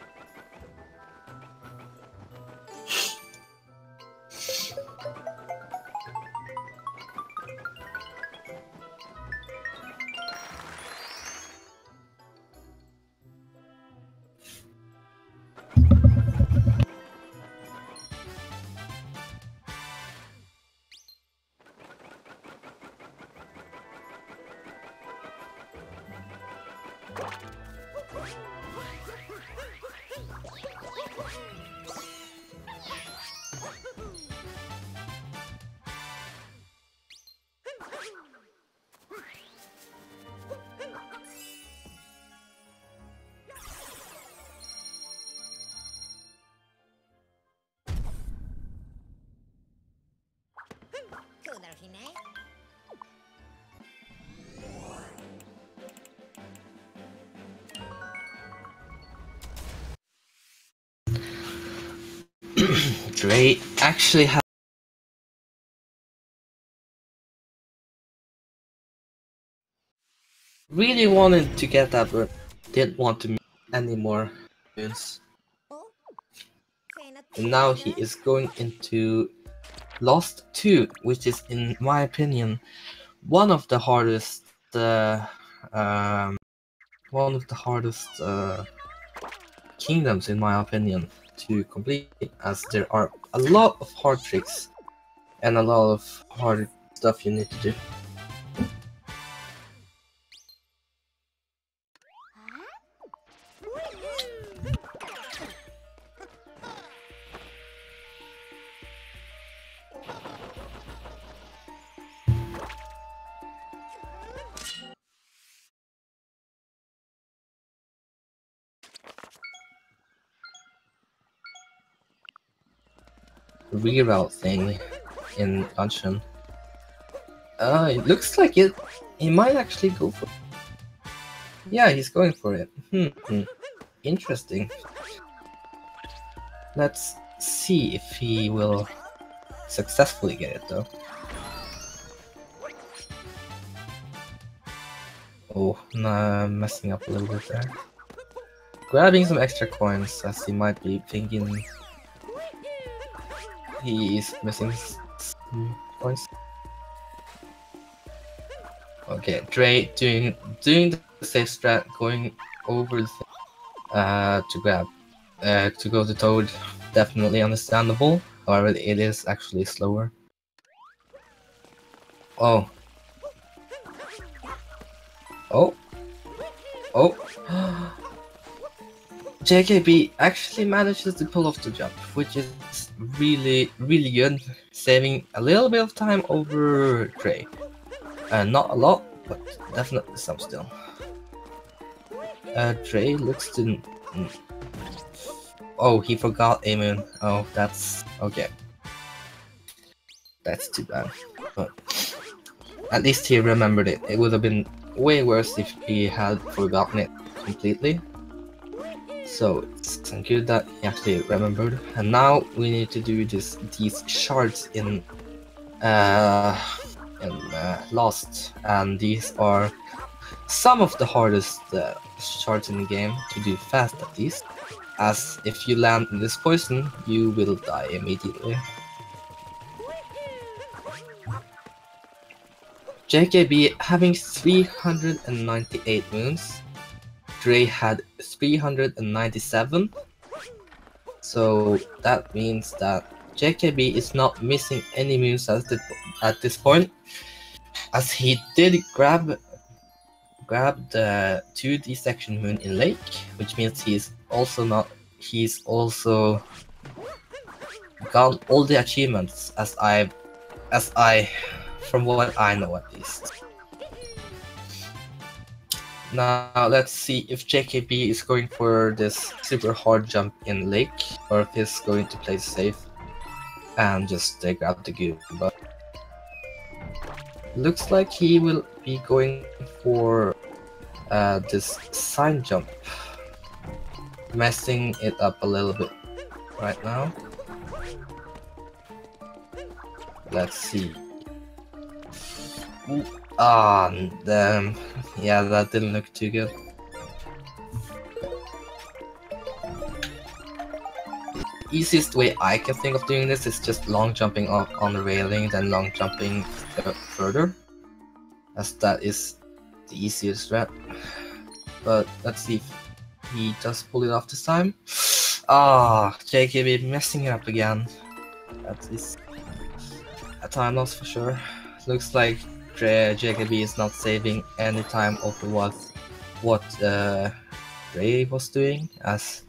Kudarhine. Dray actually has really wanted to get that, but didn't want to meet any more moons. Oh. Fena And now he is going into Lost 2, which is, in my opinion, one of the hardest kingdoms, in my opinion, to complete, as there are a lot of hard tricks and a lot of hard stuff you need to do. Reroute thing in Dungeon. It looks like it. He might actually go for it. Yeah, he's going for it. Interesting. Let's see if he will successfully get it though. Oh, nah, messing up a little bit there. Grabbing some extra coins, as he might be thinking he is missing some coins. Okay, Dray doing the safe strat, going over the to grab, to go to Toad. Definitely understandable. However, it is actually slower. Oh. Oh. Oh. JKB actually manages to pull off the jump, which is really good, saving a little bit of time over Dray. Not a lot, but definitely some still. Dray looks to... Oh, he forgot a moon. Oh, that's... okay. That's too bad. But at least he remembered it. It would have been way worse if he had forgotten it completely. So it's good that he actually remembered. And now we need to do these shards in Lost, and these are some of the hardest shards in the game to do fast, at least, as if you land in this poison you will die immediately. JKB having 398 wounds, Dray had 397, so that means that JKB is not missing any moves at this point, as he did grab the 2D section moon in Lake, which means he's also got all the achievements as I from what I know at least. Now let's see if JKB is going for this super hard jump in Lake, or if he's going to play safe and just grab the goo. But looks like he will be going for this sign jump, messing it up a little bit right now. Let's see. Ooh. Ah, damn. Yeah, that didn't look too good. Easiest way I can think of doing this is just long jumping off on the railing, then long jumping further, as that is the easiest strat. But let's see if he does pull it off this time. Ah, JKB messing it up again. That is a time loss for sure. Looks like JKB is not saving any time over what Dray was doing, as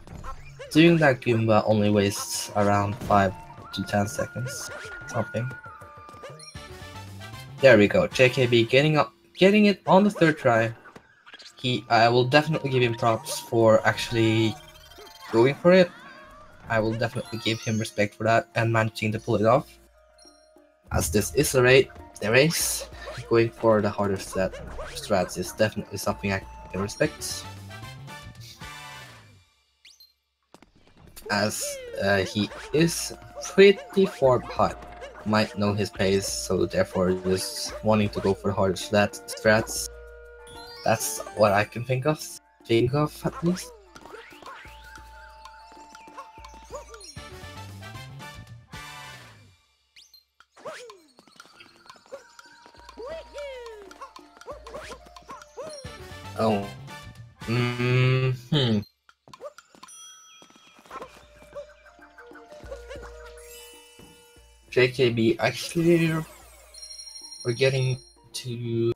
doing that Goomba only wastes around 5 to 10 seconds, something. There we go, JKB getting it on the third try. I will definitely give him props for actually going for it. I will definitely give him respect for that and managing to pull it off. As this is a race, going for the harder strats is definitely something I can respect. As he is pretty far behind, might know his pace, so therefore just wanting to go for the harder strats. That's what I can think of at least. Oh. JKB actually we're getting to.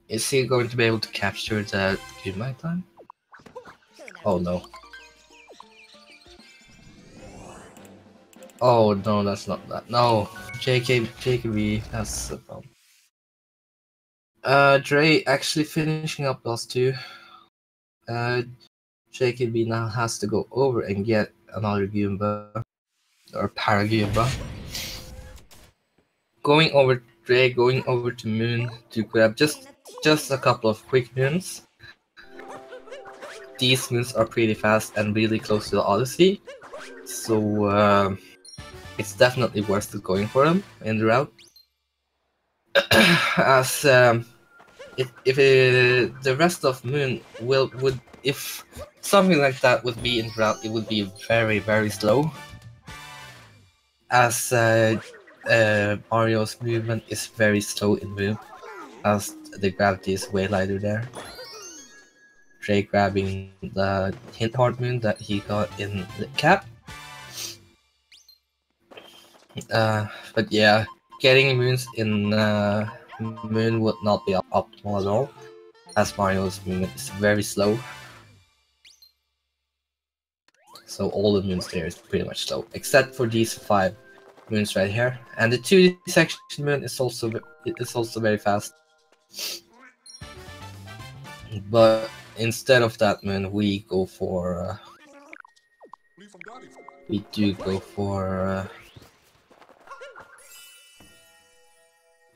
Is he going to be able to capture that Goomba time? Oh no. Oh no, that's not that. No, JKB has a problem. Dray actually finishing up those two. JKB now has to go over and get another Goomba or Paragoomba. Going over Dray, going over to Moon to grab just a couple of quick moons. These moons are pretty fast and really close to the Odyssey, so it's definitely worth it going for them in the route. As if the rest of Moon would if something like that would be in the route, it would be very, very slow. As Mario's movement is very slow in Moon, as the gravity is way lighter there. Dray grabbing the hint hard moon that he got in the cap. But yeah, getting moons in Moon would not be optimal at all, as Mario's movement is very slow. So all the moons there is pretty much slow, except for these 5 moons right here. And the 2D section moon is also very fast. But instead of that moon, we go for we do go for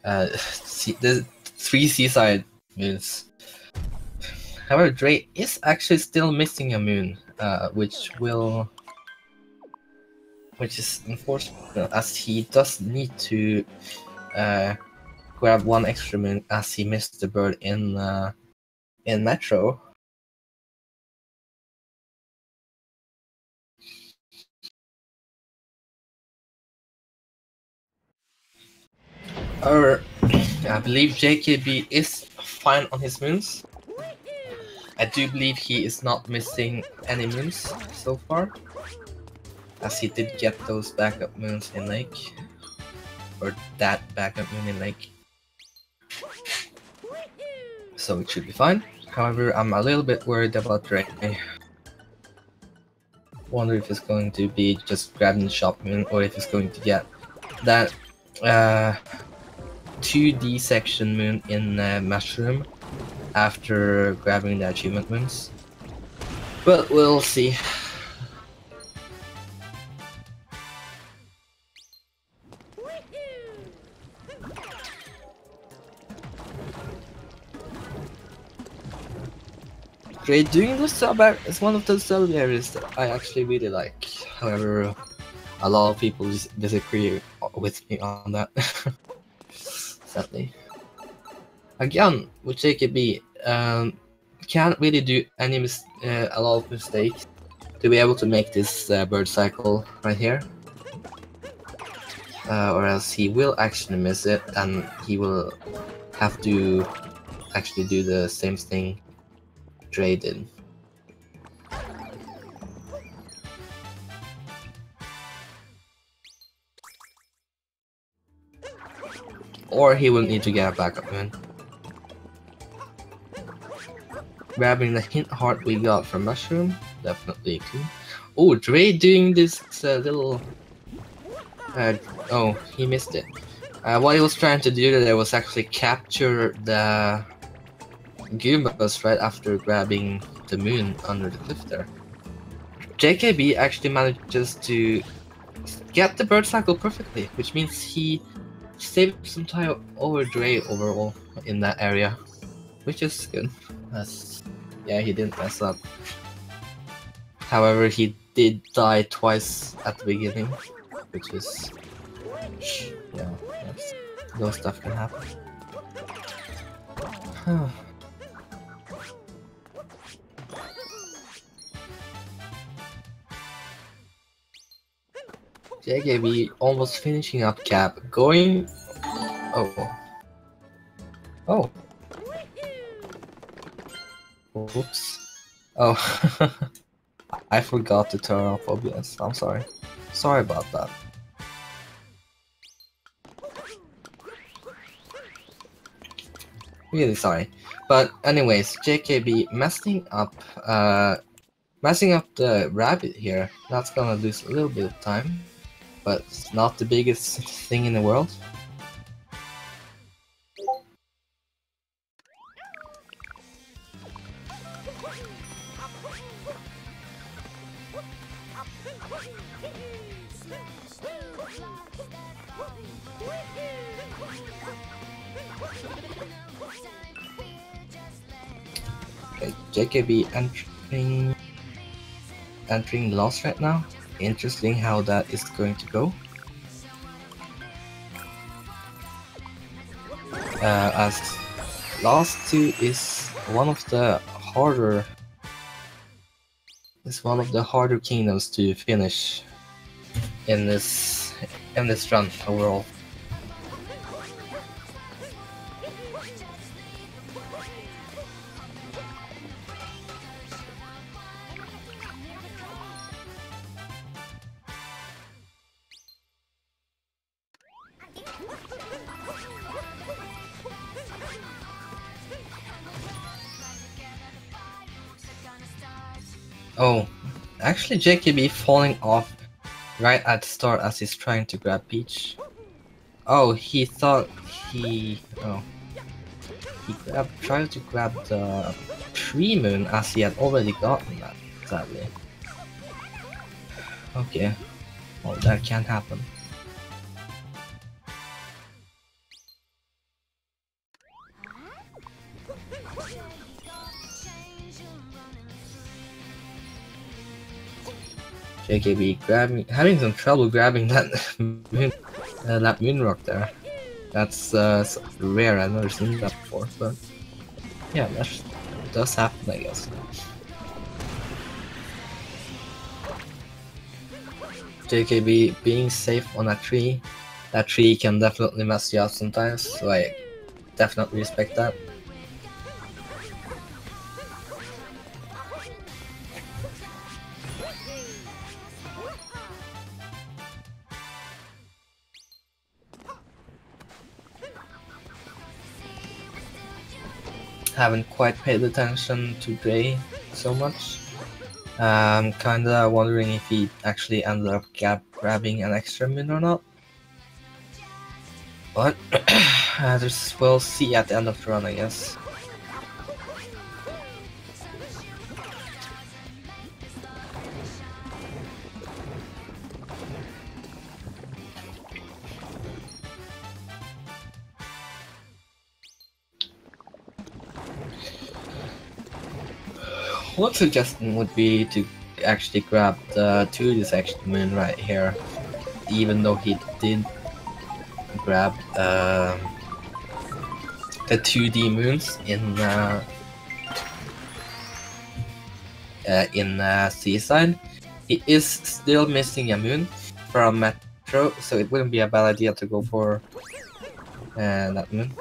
the 3 seaside moons. However, Dray is actually still missing a moon, which is unfortunate, as he does need to grab 1 extra moon, as he missed the bird in Metro. I believe JKB is fine on his moons. I do believe he is not missing any moons so far, as he did get those backup moons in Lake, or that backup moon in Lake. So it should be fine. However, I'm a little bit worried about Dray. Wonder if it's going to be just grabbing the shop moon, or if it's going to get that 2D section moon in Mushroom after grabbing the achievement moons. But we'll see. Dray doing the sub is one of those sub areas that I actually really like. However, a lot of people disagree with me on that. sadly. Again, with JKB, can't really do a lot of mistakes to be able to make this bird cycle right here. Or else he will actually miss it, and he will have to actually do the same thing Dray did. Or he will need to get a backup moon. Grabbing the hint heart we got from Mushroom, definitely cool. Oh, Dray doing this little... oh, he missed it. What he was trying to do there was actually capture the Goombas right after grabbing the moon under the cliff there. JKB actually manages to get the bird cycle perfectly, which means he saved some time over Dray overall in that area, which is good. Yeah, he didn't mess up. However, he did die twice at the beginning, which is... yeah, those stuff can happen. JKB almost finishing up Cap, going... oh. Oh. Oops. Oh. I forgot to turn off OBS, I'm sorry. Sorry about that. Really sorry. But anyways, JKB messing up the rabbit here. That's gonna lose a little bit of time, but it's not the biggest thing in the world. Okay, JKB entering lost right now. Interesting how that is going to go. As last two is one of the harder kingdoms to finish in this run overall. Oh, actually JKB falling off right at the start as he's trying to grab Peach. Oh, he thought he tried to grab the tree moon as he had already gotten that, sadly. Okay, well that can't happen. JKB having some trouble grabbing that moon rock there. That's rare. I've never seen that before, but yeah, that does happen, I guess. JKB being safe on a tree. That tree can definitely mess you up sometimes, so I definitely respect that. Haven't quite paid attention to Dray so much. I'm kinda wondering if he actually ended up grabbing an extra moon or not. But we'll see at the end of the run, I guess. One suggestion would be to actually grab the 2D section moon right here, even though he did grab the 2D moons in Seaside. He is still missing a moon from Metro, so it wouldn't be a bad idea to go for that moon.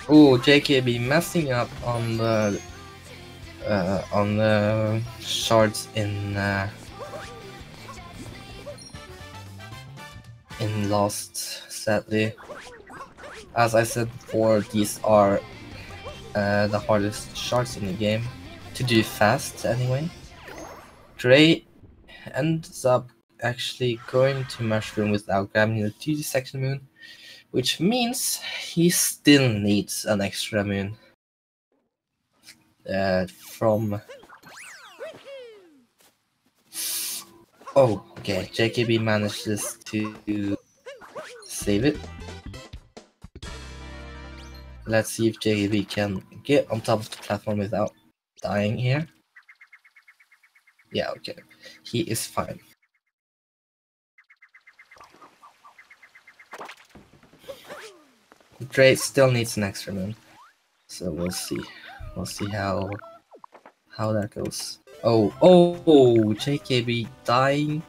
Oh, JKB messing up on the shards in Lost, sadly. As I said before, these are the hardest shards in the game to do fast anyway. Dray ends up actually going to Mushroom without grabbing the 2D section moon, which means he still needs an extra moon from... Oh, okay, JKB manages to save it. Let's see if JKB can get on top of the platform without dying here. Yeah, okay, he is fine. Dray still needs an extra moon, so we'll see. We'll see how that goes. Oh, JKB dying,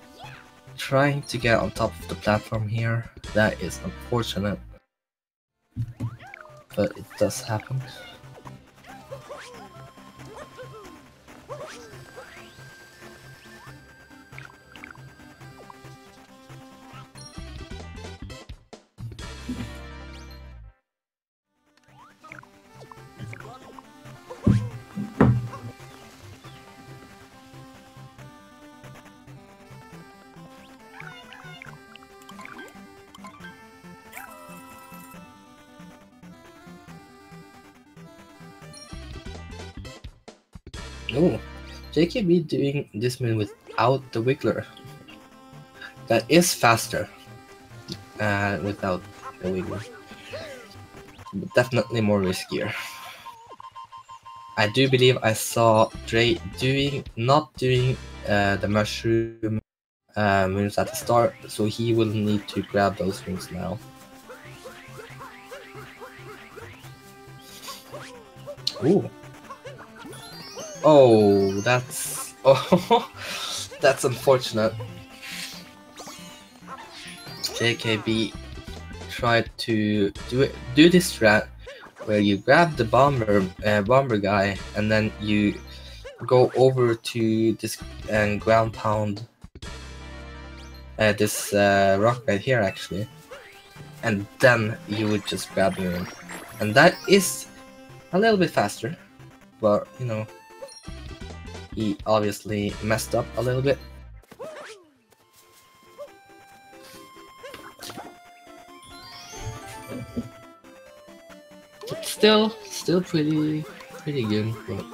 trying to get on top of the platform here. That is unfortunate, but it does happen. Oh, JKB doing this moon without the Wiggler. That is faster without the Wiggler. But definitely more riskier. I do believe I saw Dray not doing the mushroom moons at the start, so he will need to grab those moons now. Ooh. Oh, that's that's unfortunate. JKB tried to do this strat where you grab the bomber guy and then you go over to this and ground pound this rock right here actually, and then you would just grab him, and that is a little bit faster, but you know, he obviously messed up a little bit. But still pretty good. But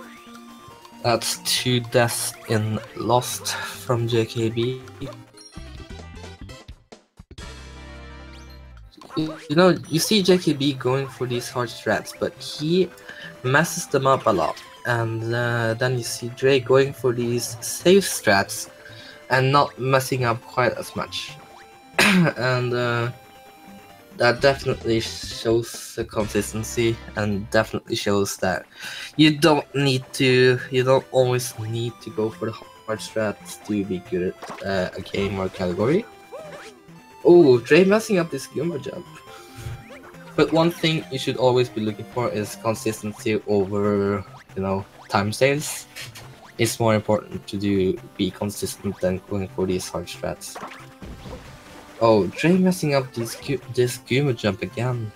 that's 2 deaths in Lost from JKB. You know, you see JKB going for these hard strats, but he messes them up a lot. And then you see Dray going for these safe strats and not messing up quite as much. And that definitely shows the consistency, and definitely shows that you don't always need to go for the hard strats to be good at a game or category. Oh, Dray messing up this Goomba jump. But one thing you should always be looking for is consistency over, you know, time saves. It's more important to be consistent than going for these hard strats. Oh, Dray messing up this Goomba jump again.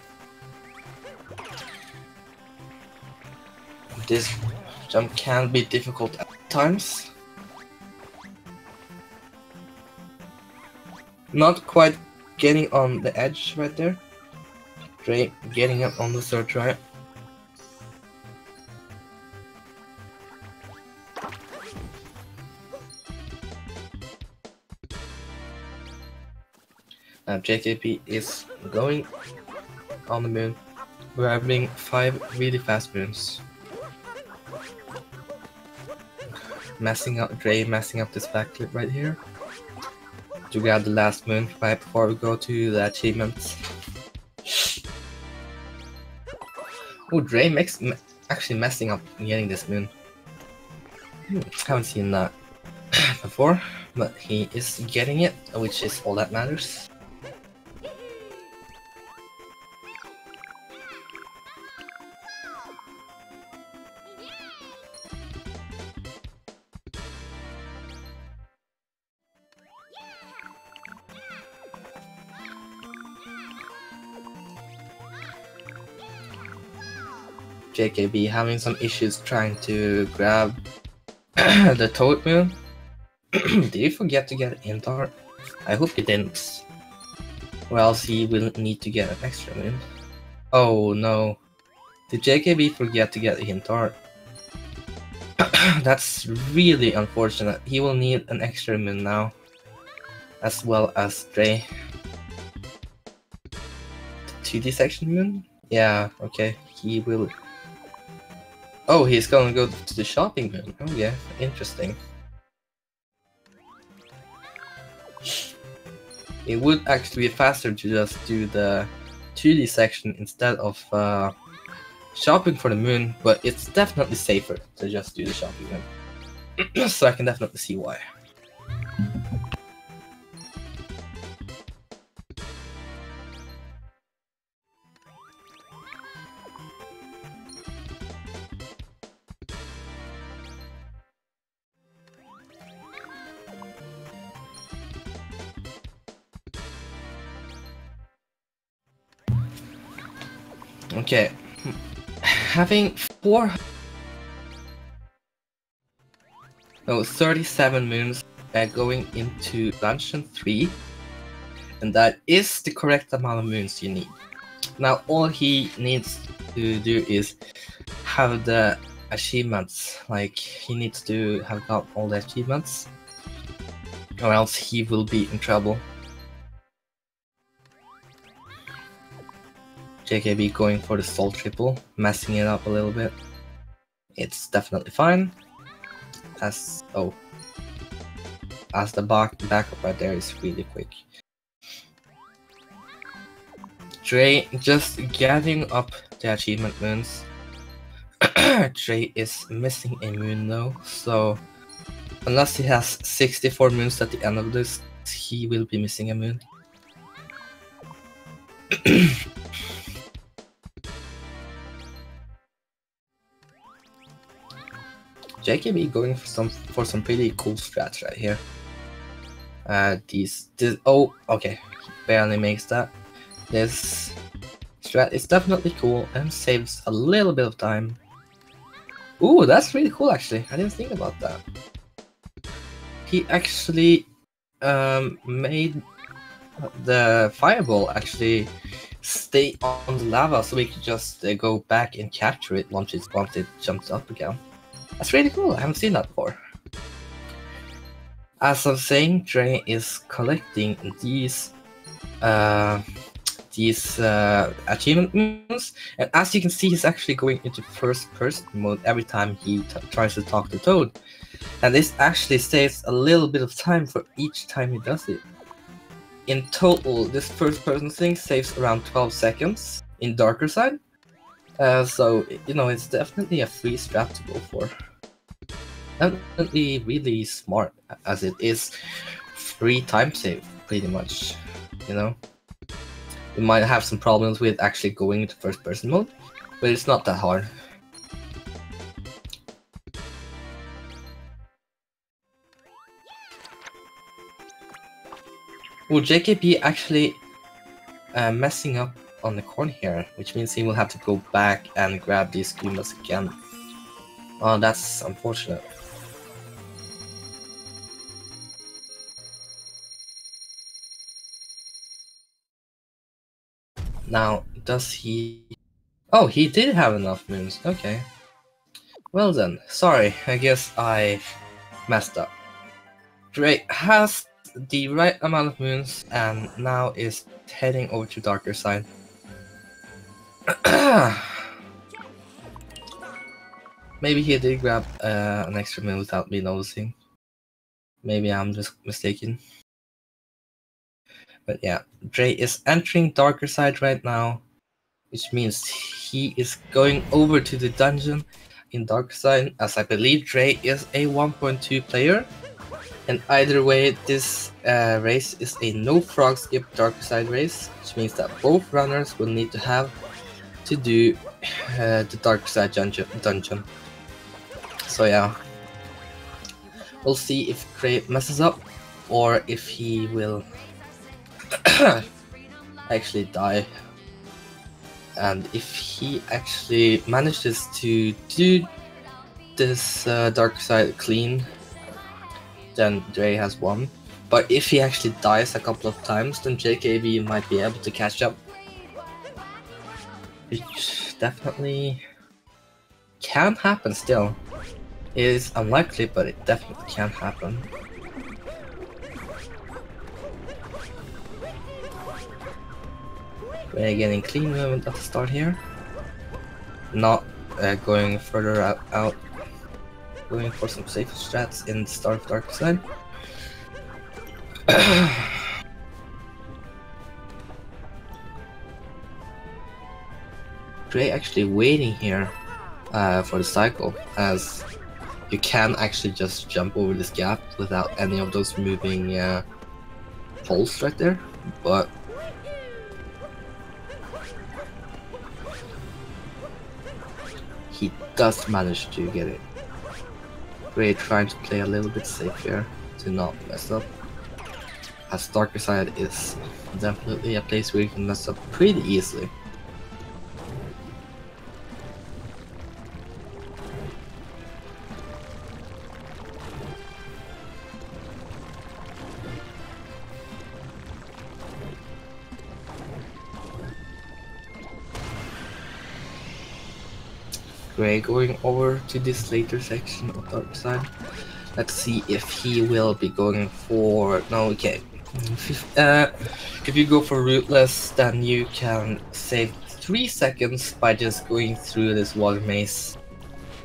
This jump can be difficult at times. Not quite getting on the edge right there. Dray getting up on the third try. JKB is going on the moon. grabbing 5 really fast moons. Messing up Dray, messing up this backflip right here. To grab the last moon right before we go to the achievements. Oh, Dray actually messing up getting this moon. Haven't seen that before, but he is getting it, which is all that matters. JKB having some issues trying to grab the Toad Moon. Did he forget to get an hint art? I hope he didn't. Or else he will need to get an extra moon. Oh no. Did JKB forget to get a hint art? That's really unfortunate. He will need an extra moon now. As well as Dray. The 2D section moon? Yeah, okay. He will... Oh, he's gonna go to the shopping moon. Oh yeah, interesting. It would actually be faster to just do the 2D section instead of shopping for the moon, but it's definitely safer to just do the shopping moon. So I can definitely see why. Okay, having 37 moons going into Dungeon 3, and that is the correct amount of moons you need. Now all he needs to do is have the achievements, like he needs to have got all the achievements, or else he will be in trouble. JKB going for the soul triple, messing it up a little bit. It's definitely fine. As the backup right there is really quick. Dray just gathering up the achievement moons. Dray is missing a moon though, so unless he has 64 moons at the end of this, he will be missing a moon. JKB going for some pretty cool strats right here. Oh, okay, he barely makes that. This strat is definitely cool and saves a little bit of time. Ooh, that's really cool actually. I didn't think about that. He actually made the fireball actually stay on the lava, so we could just go back and capture it once it jumps up again. That's really cool, I haven't seen that before. As I'm saying, Dray is collecting these achievement moons, and as you can see, he's actually going into first-person mode every time he tries to talk to Toad. And this actually saves a little bit of time for each time he does it. In total, this first-person thing saves around 12 seconds in Darker Side. So, you know, it's definitely a free strat to go for. Definitely really smart, as it is free time save, pretty much, you know? You might have some problems with actually going into first person mode, but it's not that hard. Well, JKB actually messing up on the corner here, which means he will have to go back and grab these Goombas again. Oh, that's unfortunate. Now, does he... Oh, he did have enough moons, okay. Well then, sorry, I guess I messed up. Dray has the right amount of moons and now is heading over to Darker Side. Maybe he did grab an extra move without me noticing. Maybe I'm just mistaken. But yeah, Dray is entering Darker Side right now, which means he is going over to the dungeon in Darker Side, as I believe Dray is a 1.2 player. And either way, this race is a no frog skip Darker Side race, which means that both runners will need to have to do the Darker Side dungeon. So yeah, we'll see if Dray messes up or if he will actually die. And if he actually manages to do this Dark Side clean, then Dray has won. But if he actually dies a couple of times, then JKB might be able to catch up. Which definitely can happen still. It is unlikely, but it definitely can happen. We're getting clean movement at the start here. Not going further out. Going for some safer strats in the start of Dark Side. Dray actually waiting here for the cycle, as you can actually just jump over this gap without any of those moving poles right there, but he does manage to get it. Dray trying to play a little bit safe here to not mess up, as Darker Side is definitely a place where you can mess up pretty easily. Dray going over to this later section of Dark Side. Let's see if he will be going for... No, okay. If you go for Rootless, then you can save 3 seconds by just going through this water maze.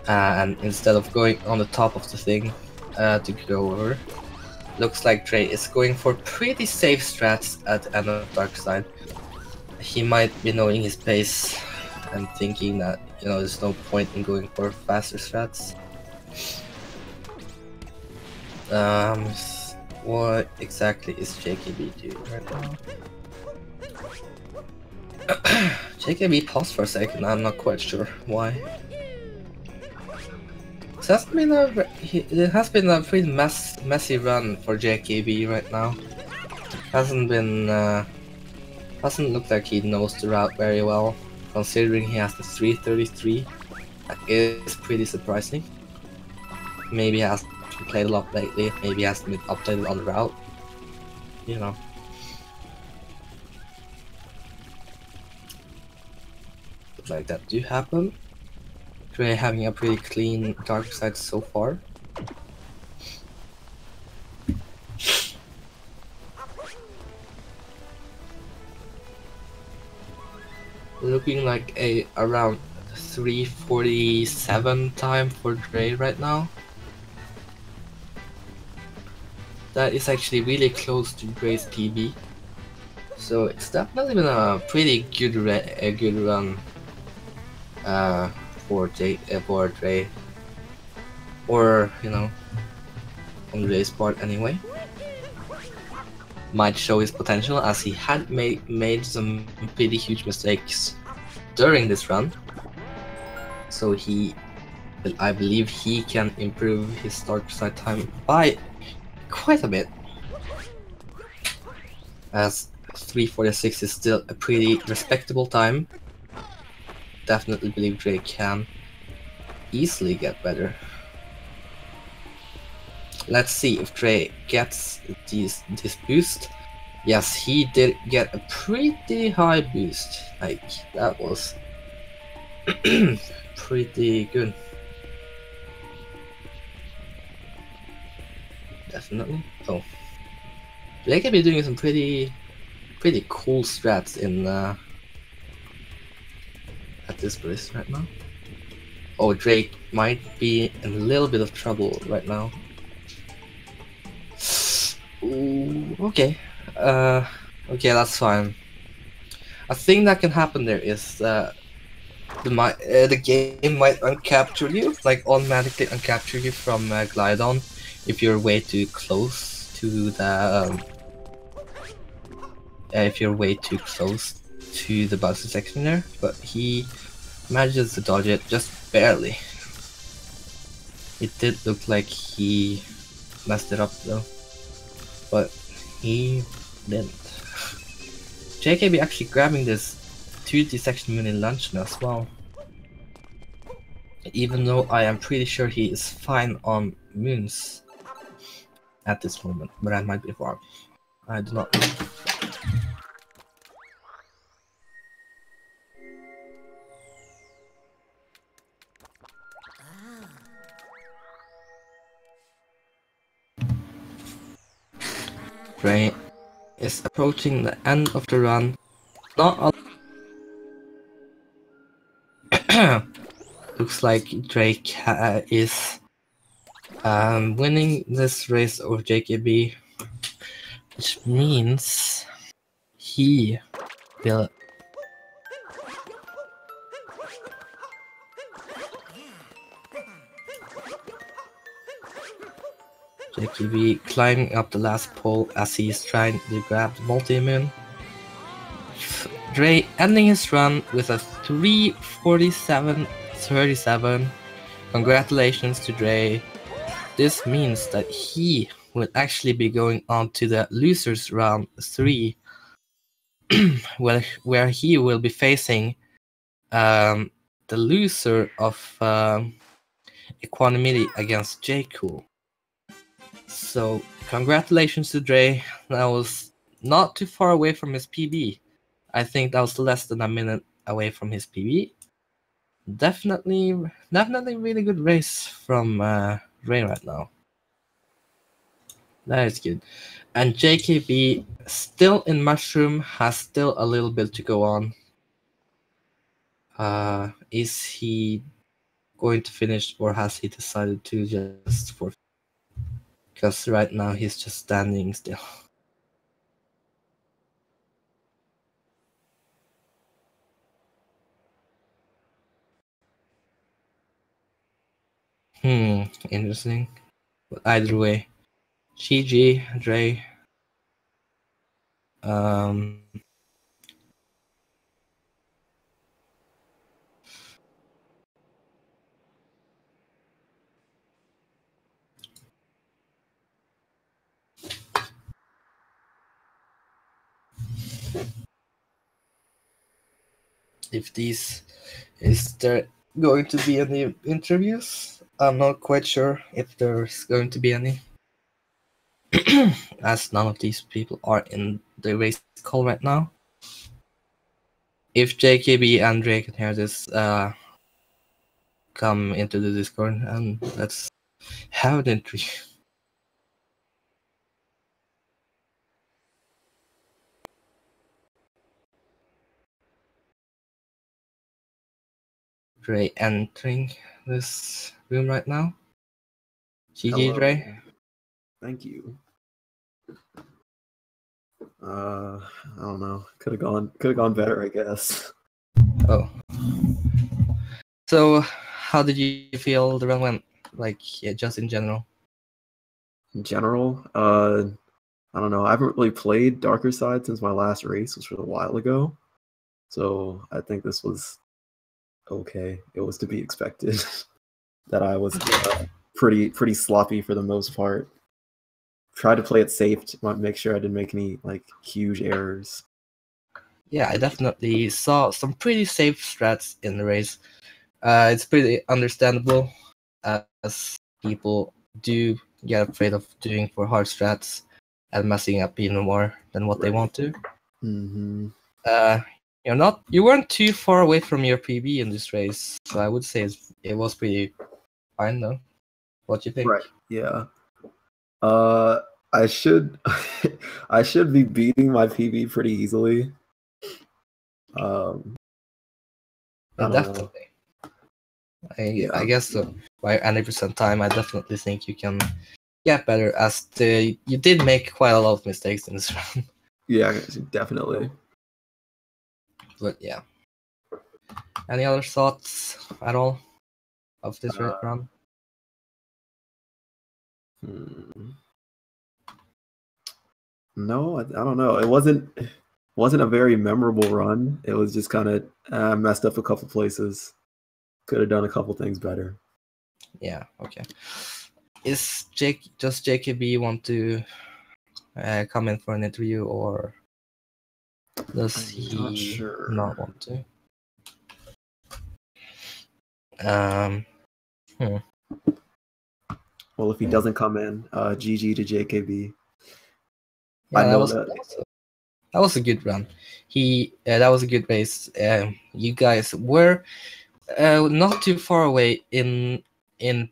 And instead of going on the top of the thing to go over. Looks like Dray is going for pretty safe strats at the end of Dark Side. He might be knowing his pace and thinking that, you know, there's no point in going for faster strats. What exactly is JKB doing right now? JKB paused for a second, I'm not quite sure why. It has been a pretty messy run for JKB right now. Hasn't looked like he knows the route very well. Considering he has the 333, that is pretty surprising. Maybe he hasn't played a lot lately, maybe he hasn't been updated on the route. You know. Stuff like that do happen. Dray having a pretty clean Dark Side so far. Looking like a around 3:47 time for Dray right now. That is actually really close to Dray's PB. So it's definitely been a pretty good run for Dray, or you know, on Dray's part anyway. Might show his potential, as he had made some pretty huge mistakes during this run. So I believe he can improve his Dark Side time by quite a bit, as 3:46 is still a pretty respectable time. Definitely believe Dray can easily get better. Let's see if Dray gets this boost. Yes, he did get a pretty high boost. Like, that was pretty good. Definitely. Oh, JKB doing some pretty cool strats in this race right now. Oh, Drake might be in a little bit of trouble right now. Ooh, okay. Okay, that's fine. A thing that can happen there is the game might uncapture you, like automatically uncapture you from Glidon if you're way too close to the Bowser section there. But he manages to dodge it just barely. It did look like he messed it up though, but he didn't. JKB actually grabbing this 2D section moon in lunch now as well. Even though I am pretty sure he is fine on moons at this moment, but I might be wrong. I do not know. Dray is approaching the end of the run. Not a looks like Drake is winning this race over JKB, which means he will JKB climbing up the last pole as he's trying to grab the multi-moon. Dray ending his run with a 3:47.37. Congratulations to Dray. This means that he will actually be going on to the losers round 3, where he will be facing the loser of Equanimity against J-Cool. So congratulations to Dray. That was not too far away from his PB. I think that was less than a minute away from his PB. Definitely really good race from Dray right now. That is good. And JKB still in Mushroom, has still a little bit to go on. Is he going to finish, or has he decided to just forfeit? Because right now he's just standing still. Interesting. But either way, GG, Dray. If is there going to be any interviews? I'm not quite sure if there's going to be any, as none of these people are in the race call right now. If JKB and Dray can hear this, come into the Discord and let's have an interview. Dray entering this room right now. GG, Hello. Dray. Thank you. I don't know. Could have gone better, I guess. Oh. So, how did you feel the run went? Like, yeah, just in general. In general, I don't know. I haven't really played Darker Side since my last race, which was a while ago. So I think this was okay. It was to be expected that I was pretty sloppy for the most part. Tried to play it safe to make sure I didn't make any like huge errors. Yeah, I definitely saw some pretty safe strats in the race. It's pretty understandable, as people do get afraid of doing for hard strats and messing up even more than what they want to. Mm-hmm. You weren't too far away from your PB in this race, so I would say it was pretty fine though. What do you think? Right. Yeah. I should I should be beating my PB pretty easily. Yeah, don't know. definitely. I guess so. By 90% time, I definitely think you can get better. As you did make quite a lot of mistakes in this round. Yeah, definitely. But yeah. Any other thoughts at all of this round? No, I don't know. It wasn't a very memorable run. It was just kind of messed up a couple places. Could have done a couple things better. Yeah. Okay. Does JKB want to come in for an interview, or does I'm he not sure. not want to? Well, if he doesn't come in, GG to JKB. Yeah, I know that was a good run. That was a good race. You guys were not too far away in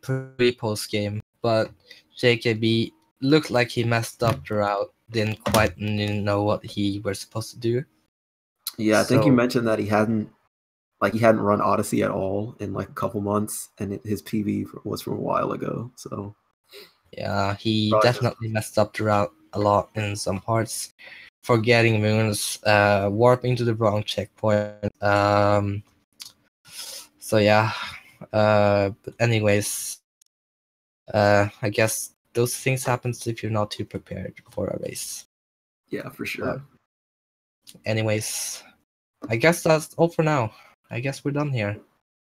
pre-post game, but JKB looked like he messed up the route. Didn't quite know what he was supposed to do. Yeah, I think you mentioned that he hadn't run Odyssey at all in like a couple months, and his PV was from a while ago. So yeah, he Probably definitely messed up the route a lot in some parts, forgetting moons, warping to the wrong checkpoint. So yeah, but anyways, I guess those things happen if you're not too prepared for a race. Yeah, for sure. Anyways, I guess that's all for now. I guess we're done here.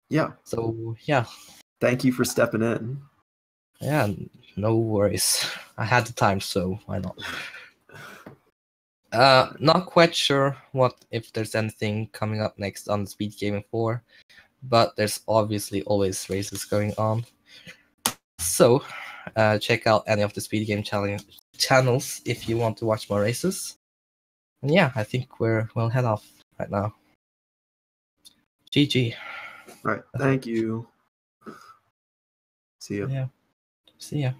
Yeah. So yeah. Thank you for stepping in. Yeah, no worries. I had the time, so why not? Not quite sure if there's anything coming up next on Speed Gaming 4, but there's obviously always races going on. So check out any of the Speed Game channels if you want to watch more races. And yeah, I think we'll head off right now. GG. All right. Thank you. See you. Yeah. See ya.